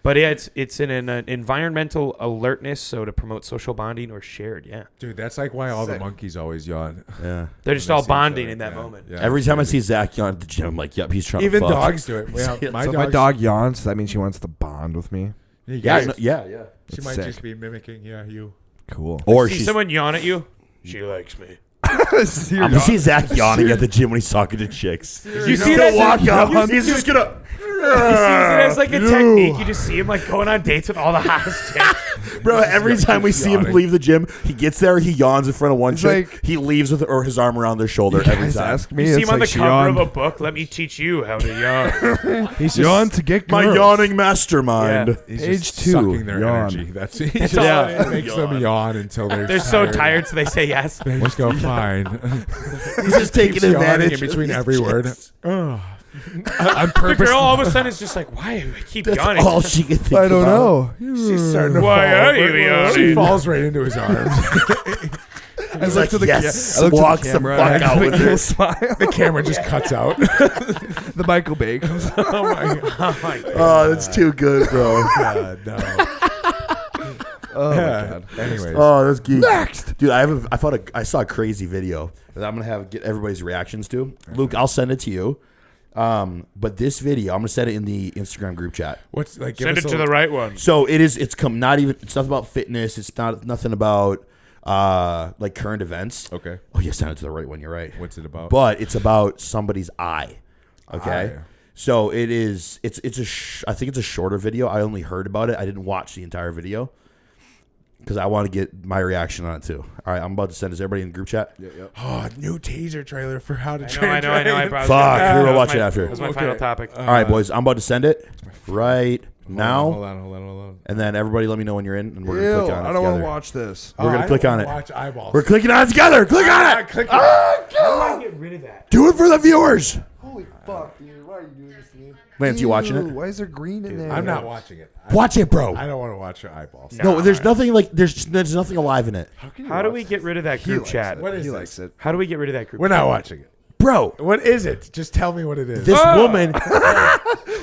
Speaker 4: But it's an environmental alertness, so to promote social bonding or shared,
Speaker 3: Dude, that's like why all the monkeys always yawn.
Speaker 1: Yeah.
Speaker 4: They're just all bonding in that moment.
Speaker 3: Yeah,
Speaker 1: Every time I see Zach yawn at the gym, I'm like, yep, he's trying
Speaker 3: even
Speaker 1: to fuck.
Speaker 3: dogs do it. Yeah,
Speaker 2: My dog yawns. That means she wants to bond with me.
Speaker 1: Yeah. She
Speaker 3: She might
Speaker 2: sick.
Speaker 3: just be mimicking. Yeah, you.
Speaker 2: Cool.
Speaker 1: Or
Speaker 4: See
Speaker 1: she's.
Speaker 4: someone yawn at you, she likes me.
Speaker 1: I'm gonna see Zach yawning at the gym when he's talking to chicks.
Speaker 4: You see that?
Speaker 1: Walk up. He's just gonna.
Speaker 4: He sees it as like a technique. You just see him like going on dates with all the hottest chicks.
Speaker 1: Bro, every time we see him
Speaker 3: yawning.
Speaker 1: leave the gym, he gets there, he yawns in front of one
Speaker 2: It's
Speaker 1: chick,
Speaker 2: like-
Speaker 1: he leaves with or his arm around their shoulder
Speaker 2: You
Speaker 1: every
Speaker 2: guys
Speaker 1: time.
Speaker 2: ask me.
Speaker 4: You see
Speaker 2: it's
Speaker 4: him on
Speaker 2: like
Speaker 4: the
Speaker 2: she
Speaker 4: cover of
Speaker 2: yawned.
Speaker 4: a book. Let me teach you how to yawn.
Speaker 3: He's
Speaker 2: Yawn to get
Speaker 1: My
Speaker 2: girls.
Speaker 1: yawning mastermind.
Speaker 4: Yeah.
Speaker 3: He's
Speaker 2: Page
Speaker 3: just
Speaker 2: 2,
Speaker 3: sucking their
Speaker 2: yawn.
Speaker 3: energy. That's
Speaker 4: all
Speaker 1: Yeah.
Speaker 4: it is.
Speaker 3: It makes them yawn until
Speaker 4: They're so tired, so they say yes.
Speaker 3: They just go fine.
Speaker 1: He's just taking
Speaker 3: Keeps yawning
Speaker 1: advantage
Speaker 3: in between
Speaker 1: of
Speaker 3: every
Speaker 1: these
Speaker 3: word.
Speaker 1: chicks.
Speaker 4: The girl all of a sudden is just like, why do I keep
Speaker 1: That's
Speaker 4: yawning?
Speaker 1: all she can think
Speaker 2: I don't
Speaker 1: about.
Speaker 2: know.
Speaker 3: She's starting to
Speaker 4: Why
Speaker 3: fall.
Speaker 4: are you yawning?
Speaker 3: She falls right into his arms.
Speaker 1: He's like, yes,
Speaker 2: I looked at
Speaker 1: walks the
Speaker 2: camera
Speaker 1: fuck
Speaker 2: and I
Speaker 1: out
Speaker 2: got a
Speaker 1: with
Speaker 2: little
Speaker 1: her.
Speaker 2: smile.
Speaker 3: The camera just cuts out.
Speaker 2: The Michael Bay comes out.
Speaker 3: Oh my god.
Speaker 4: Oh my God.
Speaker 1: Oh, that's too good, bro.
Speaker 3: God, no.
Speaker 2: Oh my god.
Speaker 3: Anyways.
Speaker 1: Oh, that's geek.
Speaker 2: Next.
Speaker 1: Dude, I saw a crazy video that I'm gonna get everybody's reactions to. Luke, I'll send it to you. But this video, I'm gonna send it in the Instagram group chat.
Speaker 3: What's like? give
Speaker 4: Send
Speaker 3: us
Speaker 4: it
Speaker 3: a-
Speaker 4: to the right one.
Speaker 1: So it's nothing about fitness. It's nothing about like current events.
Speaker 3: Okay.
Speaker 1: Oh, yeah, send it to the right one. You're right.
Speaker 3: What's it about?
Speaker 1: But it's about somebody's eye. Okay.
Speaker 3: Eye.
Speaker 1: So it is. I think it's a shorter video. I only heard about it. I didn't watch the entire video because I want to get my reaction on it too. All right, I'm about to send this to everybody in the group chat.
Speaker 3: Oh, new teaser trailer for How to
Speaker 4: I
Speaker 3: Train
Speaker 4: know. I
Speaker 3: Dragon.
Speaker 4: probably
Speaker 1: Fuck,
Speaker 4: that
Speaker 1: we will
Speaker 4: was
Speaker 1: watch
Speaker 4: my-
Speaker 1: it after.
Speaker 4: That was my
Speaker 3: Okay.
Speaker 4: final topic.
Speaker 1: All right, boys, I'm about to send it right now,
Speaker 3: Hold on.
Speaker 1: and then everybody let me know when you're in, and we're gonna click on it
Speaker 2: I don't want
Speaker 1: together.
Speaker 2: to watch this.
Speaker 1: We're gonna click on it.
Speaker 3: Watch eyeballs.
Speaker 1: We're clicking on it together. Click on it.
Speaker 3: Click
Speaker 4: How do I get rid of that?
Speaker 1: Do it for the viewers.
Speaker 2: Holy fuck, dude. Why are you doing this to me?
Speaker 1: Lance, you watching it?
Speaker 2: Why is there green in there?
Speaker 3: I'm not watching it.
Speaker 1: Watch it, bro.
Speaker 3: I don't want to watch your eyeballs.
Speaker 1: No, there's nothing like there's nothing alive in it,
Speaker 4: How do we get rid of that group chat?
Speaker 3: What is
Speaker 2: He
Speaker 3: this?
Speaker 2: likes it.
Speaker 4: How do we get rid of that group
Speaker 3: We're
Speaker 4: chat?
Speaker 3: not watching it.
Speaker 1: bro.
Speaker 3: What is it? Just tell me what it is.
Speaker 1: This woman,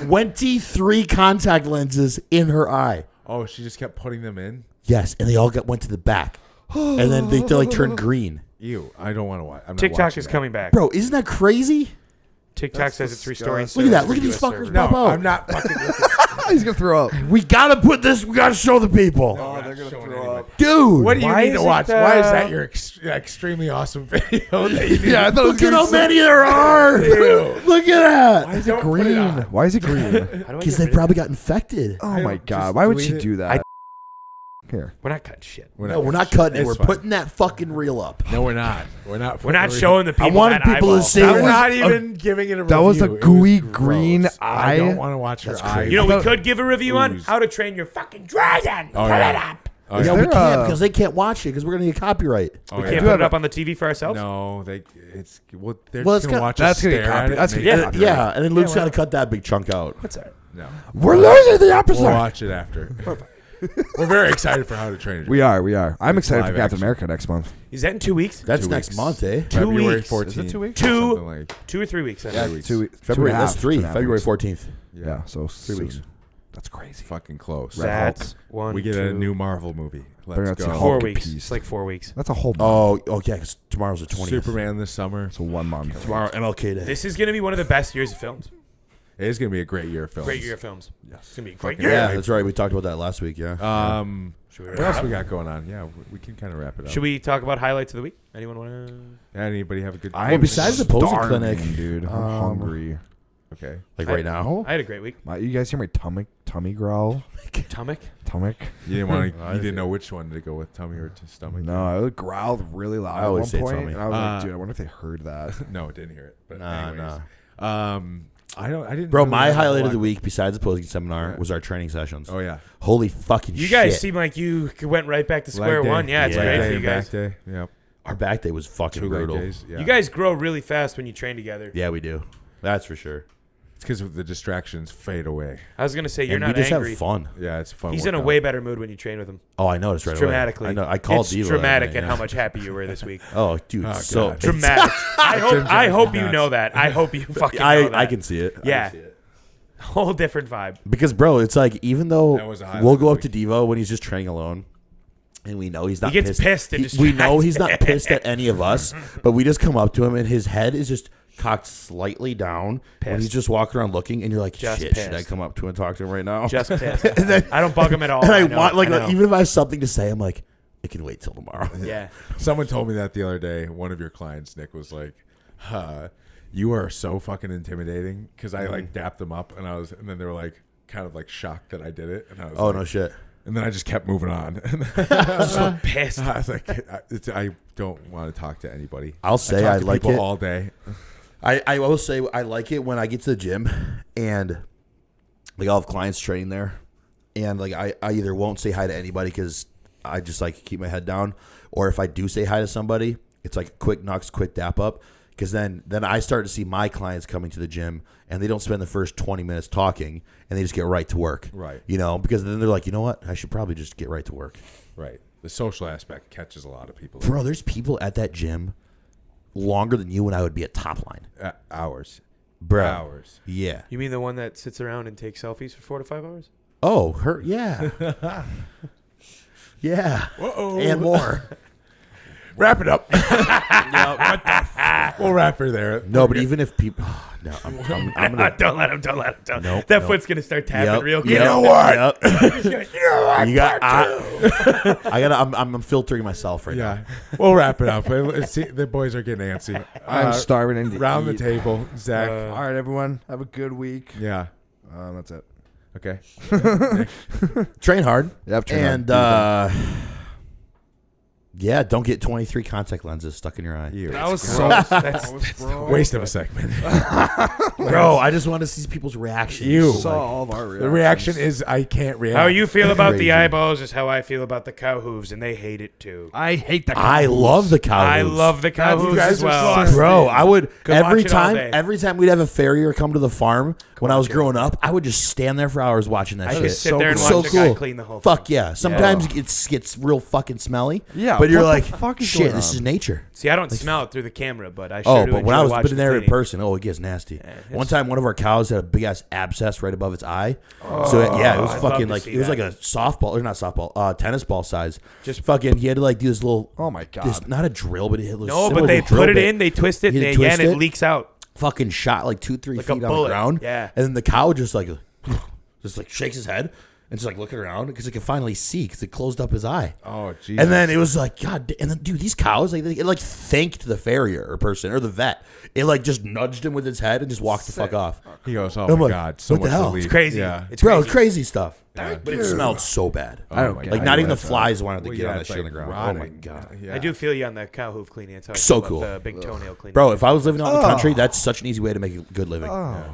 Speaker 1: 23 contact lenses in her eye.
Speaker 3: Oh, she just kept putting them in?
Speaker 1: Yes, and they all went to the back, and then they like turned green.
Speaker 3: Ew, I don't want to watch. I'm not
Speaker 4: TikTok
Speaker 3: watching
Speaker 4: is
Speaker 3: that.
Speaker 4: coming back.
Speaker 1: Bro, isn't that crazy?
Speaker 4: TikTok
Speaker 2: That's
Speaker 4: says it's restoring.
Speaker 2: disgusting.
Speaker 1: Look at that.
Speaker 4: service
Speaker 1: Look at
Speaker 4: for
Speaker 1: these
Speaker 4: US
Speaker 1: fuckers
Speaker 3: No,
Speaker 1: pop out.
Speaker 3: I'm not fucking looking.
Speaker 2: He's gonna throw up.
Speaker 1: We gotta put this. We gotta show the people,
Speaker 2: Oh, they're gonna
Speaker 3: showing
Speaker 2: throw
Speaker 3: anyone.
Speaker 2: up.
Speaker 1: dude.
Speaker 3: What do you
Speaker 4: Why
Speaker 3: need to
Speaker 4: is
Speaker 3: watch?
Speaker 4: it,
Speaker 3: Why is that your extremely awesome video? That you need
Speaker 2: Yeah, I
Speaker 3: to-
Speaker 2: thought it was
Speaker 1: Look at
Speaker 2: gonna
Speaker 1: how
Speaker 2: be
Speaker 1: many there are.
Speaker 3: Ew.
Speaker 1: Look at that.
Speaker 2: Why is
Speaker 3: Don't
Speaker 2: it
Speaker 3: put it
Speaker 2: green?
Speaker 3: on.
Speaker 2: Why is it green?
Speaker 4: How do I
Speaker 1: Because
Speaker 4: get
Speaker 1: they
Speaker 4: rid of
Speaker 1: probably got infected.
Speaker 2: Oh
Speaker 3: I
Speaker 2: my
Speaker 3: don't-
Speaker 2: god!
Speaker 3: just
Speaker 2: Why would
Speaker 3: delete
Speaker 2: she
Speaker 3: it.
Speaker 2: do that? Here.
Speaker 4: We're not cutting shit.
Speaker 1: No, we're not cutting it.
Speaker 3: It's
Speaker 1: We're
Speaker 3: fine.
Speaker 1: putting that fucking reel up.
Speaker 3: No, we're not. We're not.
Speaker 4: We're not showing the people.
Speaker 1: wanted
Speaker 4: that
Speaker 1: people to
Speaker 4: eyeball.
Speaker 1: see
Speaker 3: We're
Speaker 1: it was
Speaker 3: not
Speaker 1: a-
Speaker 3: even giving it a review.
Speaker 2: That was a
Speaker 3: It
Speaker 2: gooey
Speaker 3: gross.
Speaker 2: green
Speaker 3: I
Speaker 2: eye.
Speaker 3: don't want to watch your
Speaker 1: That's
Speaker 3: eye.
Speaker 1: crazy.
Speaker 4: You know, we
Speaker 2: thought-
Speaker 4: could give a review on
Speaker 3: Ooze.
Speaker 4: how to train your fucking dragon.
Speaker 3: Oh,
Speaker 4: Put
Speaker 3: yeah.
Speaker 4: it up.
Speaker 3: Oh,
Speaker 1: Yeah,
Speaker 3: yeah.
Speaker 1: we
Speaker 2: there
Speaker 1: can't
Speaker 2: a-
Speaker 1: because they can't watch it because we're gonna get copyright.
Speaker 3: Oh,
Speaker 4: We
Speaker 3: yeah.
Speaker 4: can't
Speaker 2: do
Speaker 4: put
Speaker 2: have
Speaker 4: it up
Speaker 2: a-
Speaker 4: on the TV for ourselves.
Speaker 3: No, they're
Speaker 1: Well,
Speaker 3: just
Speaker 1: it's
Speaker 3: gonna
Speaker 1: got-
Speaker 3: watch
Speaker 2: that's
Speaker 3: us
Speaker 2: gonna get
Speaker 3: stare at
Speaker 2: copy-
Speaker 3: it.
Speaker 2: that's
Speaker 3: and
Speaker 2: gonna
Speaker 3: make
Speaker 2: get
Speaker 3: it
Speaker 1: Yeah,
Speaker 3: great.
Speaker 1: and then Luke's gotta cut that big chunk out.
Speaker 4: What's that?
Speaker 3: No,
Speaker 1: We're losing the
Speaker 3: we'll
Speaker 1: episode.
Speaker 3: watch it after. We're very excited for How to Train Your
Speaker 2: We are. I'm
Speaker 3: It's
Speaker 2: excited for
Speaker 3: live
Speaker 2: Captain
Speaker 3: action.
Speaker 2: America next month.
Speaker 4: Is that in 2 weeks?
Speaker 1: That's
Speaker 3: 2
Speaker 1: next
Speaker 3: weeks.
Speaker 1: month, eh?
Speaker 3: February
Speaker 4: weeks.
Speaker 3: 14th.
Speaker 2: Is it 2 weeks?
Speaker 4: Two.
Speaker 3: Something like
Speaker 4: 2 or 3 weeks. I
Speaker 3: Yeah,
Speaker 4: think.
Speaker 3: weeks.
Speaker 2: 2 weeks.
Speaker 1: February.
Speaker 2: 2 and a
Speaker 1: That's
Speaker 2: half,
Speaker 1: 3.
Speaker 2: 2.5
Speaker 1: February
Speaker 2: weeks.
Speaker 1: 14th.
Speaker 2: Yeah, so 3
Speaker 1: soon.
Speaker 2: weeks. That's crazy.
Speaker 3: fucking close.
Speaker 4: That's one.
Speaker 3: We get
Speaker 4: two,
Speaker 3: a new Marvel movie.
Speaker 2: They're
Speaker 3: Let's
Speaker 2: gonna
Speaker 3: go.
Speaker 2: see
Speaker 4: 4
Speaker 2: Hulk
Speaker 4: weeks.
Speaker 2: piece.
Speaker 4: It's like 4 weeks.
Speaker 2: That's a whole month.
Speaker 1: Oh, okay. 'Cause tomorrow's the 20th.
Speaker 3: Superman this summer.
Speaker 2: So 1 month.
Speaker 1: Tomorrow, MLK Day.
Speaker 4: This is going to be one of the best years of films.
Speaker 3: It is going to be a great year of films.
Speaker 4: Great year of films.
Speaker 3: Yes.
Speaker 4: It's going to be a great
Speaker 3: Fucking
Speaker 4: year.
Speaker 1: Yeah, that's right. We talked about that last week. Yeah.
Speaker 4: Should we
Speaker 3: What else we got going on? Yeah, we can kind of wrap it up.
Speaker 4: Should we talk about highlights of the week? Anyone want to?
Speaker 3: Anybody have a good?
Speaker 2: I'm
Speaker 1: besides the posing
Speaker 2: starving,
Speaker 1: clinic,
Speaker 2: dude. I'm hungry.
Speaker 3: Okay.
Speaker 1: Like right now.
Speaker 4: I had a great week.
Speaker 2: You guys hear my tummy growl?
Speaker 4: Tummick.
Speaker 2: Tummy?
Speaker 3: You didn't want to. You didn't know which one to go with, tummy or to stomach.
Speaker 2: No, it growled really loud
Speaker 1: I
Speaker 2: at
Speaker 1: always
Speaker 2: one
Speaker 1: say
Speaker 2: point,
Speaker 1: tummy.
Speaker 2: and I was like, dude, I wonder if they heard that.
Speaker 3: No, didn't hear it. But
Speaker 1: Nah,
Speaker 3: anyways.
Speaker 1: nah.
Speaker 3: I didn't.
Speaker 1: Bro,
Speaker 3: really
Speaker 1: my
Speaker 3: have a
Speaker 1: highlight of
Speaker 3: lot
Speaker 1: the week, besides the posing seminar, was our training sessions.
Speaker 3: Oh yeah.
Speaker 1: Holy fucking
Speaker 4: You
Speaker 1: shit.
Speaker 4: guys seem like you went right back to square
Speaker 3: Leg day.
Speaker 4: one. Yeah, it's
Speaker 1: Yeah.
Speaker 4: great
Speaker 3: Leg
Speaker 4: for
Speaker 3: day
Speaker 4: you
Speaker 3: and
Speaker 4: guys.
Speaker 3: back day. Yep.
Speaker 1: Our back day was fucking
Speaker 3: 2 leg
Speaker 1: brutal.
Speaker 3: days. Yeah.
Speaker 4: You guys grow really fast when you train together.
Speaker 1: Yeah, we do. That's for sure.
Speaker 3: It's because the distractions fade away.
Speaker 4: I was gonna say you're
Speaker 1: And
Speaker 4: not
Speaker 1: we just
Speaker 4: angry.
Speaker 1: have fun.
Speaker 3: Yeah, it's fun.
Speaker 4: He's in a
Speaker 3: workout.
Speaker 4: way better mood when you train with him.
Speaker 1: Oh, I noticed right
Speaker 4: Dramatically.
Speaker 1: away. I know. I called
Speaker 4: it's
Speaker 1: Devo.
Speaker 4: dramatic
Speaker 1: that
Speaker 4: at
Speaker 1: night,
Speaker 4: how
Speaker 1: yeah.
Speaker 4: much happy you were this week.
Speaker 1: Oh, dude,
Speaker 3: Oh,
Speaker 1: so
Speaker 3: God.
Speaker 4: Dramatic. I hope you
Speaker 3: nuts.
Speaker 4: know that. I hope you fucking know that.
Speaker 1: I can see it. I
Speaker 4: Yeah.
Speaker 1: can see it.
Speaker 4: Whole different vibe.
Speaker 1: Because, bro, it's like even
Speaker 3: That
Speaker 1: though
Speaker 3: was a highlight
Speaker 1: we'll
Speaker 3: of
Speaker 1: go
Speaker 3: the
Speaker 1: up to Devo when he's just training alone, and we know he's not.
Speaker 4: He gets pissed and
Speaker 1: we know he's not
Speaker 4: distracted.
Speaker 1: pissed at any of us, but we just come up to him and his head is just cocked slightly down when he's
Speaker 4: Pissed.
Speaker 1: just walking around looking, and you're like,
Speaker 4: Just
Speaker 1: shit, should I
Speaker 4: pissed.
Speaker 1: come up to him and talk to him right now?
Speaker 4: Just pissed. I don't bug him at all.
Speaker 1: and I
Speaker 4: know,
Speaker 1: want like
Speaker 4: I know.
Speaker 1: even if I have something to say, I'm like, it can wait till tomorrow.
Speaker 4: Yeah.
Speaker 3: Someone told me that the other day. One of your clients, Nick, was like, "You are so fucking intimidating." Because I like dapped them up, and then they were like, kind of like shocked that I did it, and I was
Speaker 1: Oh
Speaker 3: like,
Speaker 1: no shit.
Speaker 3: And then I just kept moving on.
Speaker 4: Just look pissed.
Speaker 3: I was like, I don't want to talk to anybody.
Speaker 1: I'll say
Speaker 3: talk
Speaker 1: I
Speaker 3: to
Speaker 1: like
Speaker 3: people
Speaker 1: it.
Speaker 3: all day.
Speaker 1: I will say I like it when I get to the gym and like I'll have clients training there, and like I either won't say hi to anybody because I just like keep my head down, or if I do say hi to somebody, it's like quick knocks, quick dap up, because then I start to see my clients coming to the gym and they don't spend the first 20 minutes talking and they just get right to work.
Speaker 3: Right.
Speaker 1: You know, because then they're like, you know what, I should probably just get right to work.
Speaker 3: Right. The social aspect catches a lot of people.
Speaker 1: Bro, there's people at that gym longer than you and I would be at top line.
Speaker 3: Hours.
Speaker 1: Bro.
Speaker 3: Hours.
Speaker 1: Yeah.
Speaker 4: You mean the one that sits around and takes selfies for 4 to 5 hours?
Speaker 1: Oh, her, yeah. Yeah.
Speaker 3: Uh-oh.
Speaker 1: And more.
Speaker 3: Wrap it up. We'll wrap her there.
Speaker 1: No, but even if people. No, I'm gonna.
Speaker 4: Don't let him.
Speaker 1: Nope,
Speaker 4: That
Speaker 1: nope.
Speaker 4: foot's going to start tapping
Speaker 1: Yep,
Speaker 4: real good.
Speaker 1: yep,
Speaker 3: You know what?
Speaker 1: Yep. You got. I gotta. I'm filtering myself right now.
Speaker 3: Yeah. We'll wrap it up. See, the boys are getting antsy.
Speaker 2: I'm starving and
Speaker 3: Round the table. Zach.
Speaker 2: All right, everyone, have a good week.
Speaker 3: Yeah.
Speaker 2: That's it.
Speaker 3: Okay.
Speaker 1: Train hard.
Speaker 2: Yep. train
Speaker 1: And
Speaker 2: hard.
Speaker 1: yeah, don't get 23 contact lenses stuck in your eye.
Speaker 3: You.
Speaker 4: That was so. That's
Speaker 3: Waste of a segment.
Speaker 1: Bro, I just want to see people's reactions.
Speaker 3: You.
Speaker 2: saw all of our reactions.
Speaker 3: The reaction is I can't react.
Speaker 4: how you feel about
Speaker 1: Crazy.
Speaker 4: the eyeballs is how I feel about the cow hooves, and they hate it too.
Speaker 2: I hate the.
Speaker 1: I love the cow
Speaker 4: I
Speaker 1: hooves.
Speaker 4: love the cow
Speaker 3: God, you
Speaker 4: hooves
Speaker 3: guys
Speaker 4: as
Speaker 3: are
Speaker 4: well.
Speaker 3: so-
Speaker 1: Bro, I would
Speaker 4: Could
Speaker 1: every
Speaker 4: watch it all
Speaker 1: time.
Speaker 4: day.
Speaker 1: Every time we'd have a farrier come to the farm when I was growing up, I would just stand there for hours watching that
Speaker 4: I
Speaker 1: shit.
Speaker 4: could sit there and watch
Speaker 1: so
Speaker 4: the
Speaker 1: cool.
Speaker 4: guy clean the whole
Speaker 1: Fuck
Speaker 4: thing.
Speaker 1: yeah! Sometimes it gets real fucking smelly.
Speaker 2: Yeah,
Speaker 1: but you're
Speaker 2: what
Speaker 1: like,
Speaker 2: the fuck is
Speaker 1: shit,
Speaker 2: going
Speaker 1: this
Speaker 2: on?
Speaker 1: is nature.
Speaker 4: See, I don't smell it through the camera, but I sure
Speaker 1: Oh,
Speaker 4: do
Speaker 1: but when I
Speaker 4: enjoy
Speaker 1: was
Speaker 4: watching
Speaker 1: been there in
Speaker 4: cleaning.
Speaker 1: person, oh, it gets nasty.
Speaker 4: it's-
Speaker 1: One time, one of our cows had a big ass abscess right above its eye. So yeah, it was
Speaker 4: I'd love
Speaker 1: fucking
Speaker 4: to
Speaker 1: like
Speaker 4: see
Speaker 1: it was
Speaker 4: that.
Speaker 1: like a softball or not softball, tennis ball size. Just fucking, he had to like do this little.
Speaker 2: Oh my god.
Speaker 1: This, not a drill, but it was
Speaker 4: No,
Speaker 1: similar
Speaker 4: but
Speaker 1: to
Speaker 4: they
Speaker 1: a drill
Speaker 4: put it
Speaker 1: bit.
Speaker 4: in, they twist it,
Speaker 1: You
Speaker 4: and
Speaker 1: twist
Speaker 4: it
Speaker 1: it?
Speaker 4: leaks out.
Speaker 1: Fucking shot like 2-3
Speaker 4: Like a
Speaker 1: feet on
Speaker 4: bullet,
Speaker 1: the ground.
Speaker 4: yeah.
Speaker 1: And then the cow just like shakes his head and just like looking around because it can finally see because it closed up his eye.
Speaker 3: Oh, Jesus.
Speaker 1: And then it was like, God, and then dude, these cows, like it like thanked the farrier or person or the vet. It like just nudged him with its head and just walked the fuck off.
Speaker 3: He goes, oh,
Speaker 1: I'm
Speaker 3: my
Speaker 1: like,
Speaker 3: God. So
Speaker 1: what the
Speaker 3: much
Speaker 1: hell?
Speaker 3: relief.
Speaker 4: It's crazy.
Speaker 3: Yeah.
Speaker 4: It's
Speaker 1: Bro,
Speaker 4: crazy.
Speaker 1: crazy stuff.
Speaker 3: Yeah.
Speaker 1: But it smelled so bad.
Speaker 2: I don't get
Speaker 1: Like
Speaker 2: it.
Speaker 1: not even the
Speaker 3: That's
Speaker 1: flies wanted to
Speaker 3: Well,
Speaker 1: get
Speaker 3: yeah,
Speaker 1: on that
Speaker 3: it's
Speaker 1: shit on the
Speaker 3: like
Speaker 1: ground. Oh my
Speaker 3: rotting.
Speaker 1: God.
Speaker 3: Yeah.
Speaker 4: I do feel you on the cow hoof cleaning. That's how I
Speaker 1: So
Speaker 4: feel about
Speaker 1: cool.
Speaker 4: the big toenail cleaning.
Speaker 1: Bro, if I was living out in the country, that's such an easy way to make a good living.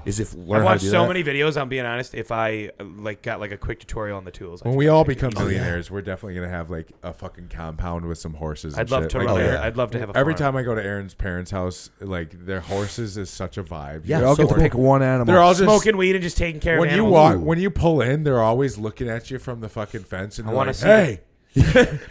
Speaker 1: Is if learn
Speaker 4: I've
Speaker 1: how to
Speaker 4: watched
Speaker 1: do
Speaker 4: so
Speaker 1: that.
Speaker 4: many videos. I'm being honest. If I like got like a quick tutorial on the tools, I
Speaker 3: When
Speaker 4: feel
Speaker 3: we
Speaker 4: like
Speaker 3: all
Speaker 4: I could
Speaker 3: become
Speaker 4: easily-
Speaker 3: millionaires, we're definitely gonna have like a fucking compound with some horses. And
Speaker 4: I'd love
Speaker 3: shit.
Speaker 4: to
Speaker 3: Like,
Speaker 4: run
Speaker 1: oh,
Speaker 4: it.
Speaker 1: yeah.
Speaker 4: I'd love to have a
Speaker 3: Every
Speaker 4: farm.
Speaker 3: time I go to Aaron's parents' house, like their horses is such a vibe.
Speaker 1: Yeah,
Speaker 2: We all
Speaker 1: so
Speaker 2: get to
Speaker 1: cool.
Speaker 2: pick one animal.
Speaker 3: They're all just
Speaker 4: smoking weed and just taking care
Speaker 3: when
Speaker 4: of
Speaker 3: you
Speaker 4: animals.
Speaker 3: walk, when you pull in, they're always looking at you from the fucking fence, and
Speaker 4: I
Speaker 3: they're
Speaker 4: wanna
Speaker 3: like,
Speaker 4: see
Speaker 3: "Hey."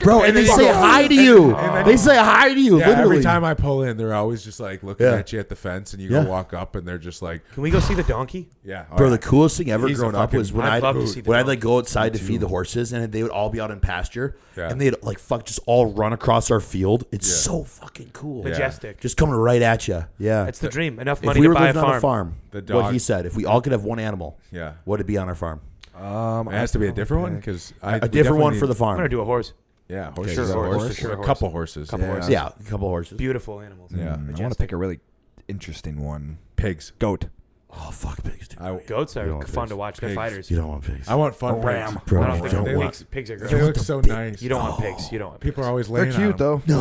Speaker 1: Bro, and they
Speaker 3: then
Speaker 1: say
Speaker 3: you-
Speaker 1: hi to you.
Speaker 3: and then
Speaker 1: They
Speaker 3: you-
Speaker 1: say hi to you,
Speaker 3: Yeah,
Speaker 1: literally.
Speaker 3: every time I pull in, they're always just like looking
Speaker 1: Yeah.
Speaker 3: at you at the fence, and you
Speaker 1: Yeah.
Speaker 3: go walk up, and they're just like,
Speaker 4: Can we go see the donkey?
Speaker 3: "Yeah, all
Speaker 1: Bro,
Speaker 3: right."
Speaker 1: the coolest thing ever
Speaker 3: He's a
Speaker 1: growing up
Speaker 3: fucking-
Speaker 1: was when
Speaker 4: I'd
Speaker 1: I'd
Speaker 4: love to see the
Speaker 1: like
Speaker 4: donkey.
Speaker 1: go outside to feed the horses, and they would all be out in pasture,
Speaker 3: Yeah.
Speaker 1: and they'd like just all run across our field. It's
Speaker 3: Yeah.
Speaker 1: so fucking cool.
Speaker 4: Majestic.
Speaker 1: Just coming right at you. Yeah.
Speaker 4: That's the dream. Enough
Speaker 1: If
Speaker 4: money
Speaker 1: we
Speaker 4: to
Speaker 1: were
Speaker 4: buy a
Speaker 1: living on
Speaker 4: farm.
Speaker 1: a farm,
Speaker 3: The
Speaker 1: what
Speaker 3: dog-
Speaker 1: he said, if we all could have one animal,
Speaker 3: yeah.
Speaker 1: what would it be on our farm?
Speaker 3: It has to be a different one because
Speaker 1: A different one for the
Speaker 4: I'm
Speaker 1: farm.
Speaker 4: gonna do a horse.
Speaker 3: Yeah, horses.
Speaker 1: Sure,
Speaker 3: horses.
Speaker 4: sure,
Speaker 3: A
Speaker 4: horse.
Speaker 3: couple horses.
Speaker 4: Couple
Speaker 3: yeah.
Speaker 4: horses.
Speaker 1: Yeah, a couple horses.
Speaker 4: Beautiful animals.
Speaker 3: Yeah.
Speaker 2: I want to pick a really interesting one.
Speaker 3: Pigs.
Speaker 2: Goat.
Speaker 1: Oh fuck pigs, dude.
Speaker 4: Goats
Speaker 1: You
Speaker 4: are
Speaker 1: don't want
Speaker 4: fun
Speaker 1: pigs.
Speaker 4: to watch. They're
Speaker 3: Pigs.
Speaker 4: fighters.
Speaker 1: You don't want pigs.
Speaker 3: I want fun
Speaker 2: ram.
Speaker 3: pigs.
Speaker 1: Bro,
Speaker 4: I don't
Speaker 1: you
Speaker 4: think
Speaker 1: don't
Speaker 4: they
Speaker 1: want.
Speaker 4: look- pigs are
Speaker 3: They
Speaker 4: gross.
Speaker 3: look so nice.
Speaker 4: You don't want pigs. You don't want pigs.
Speaker 3: People are always
Speaker 2: They're
Speaker 3: laying
Speaker 2: cute
Speaker 3: on them.
Speaker 2: though.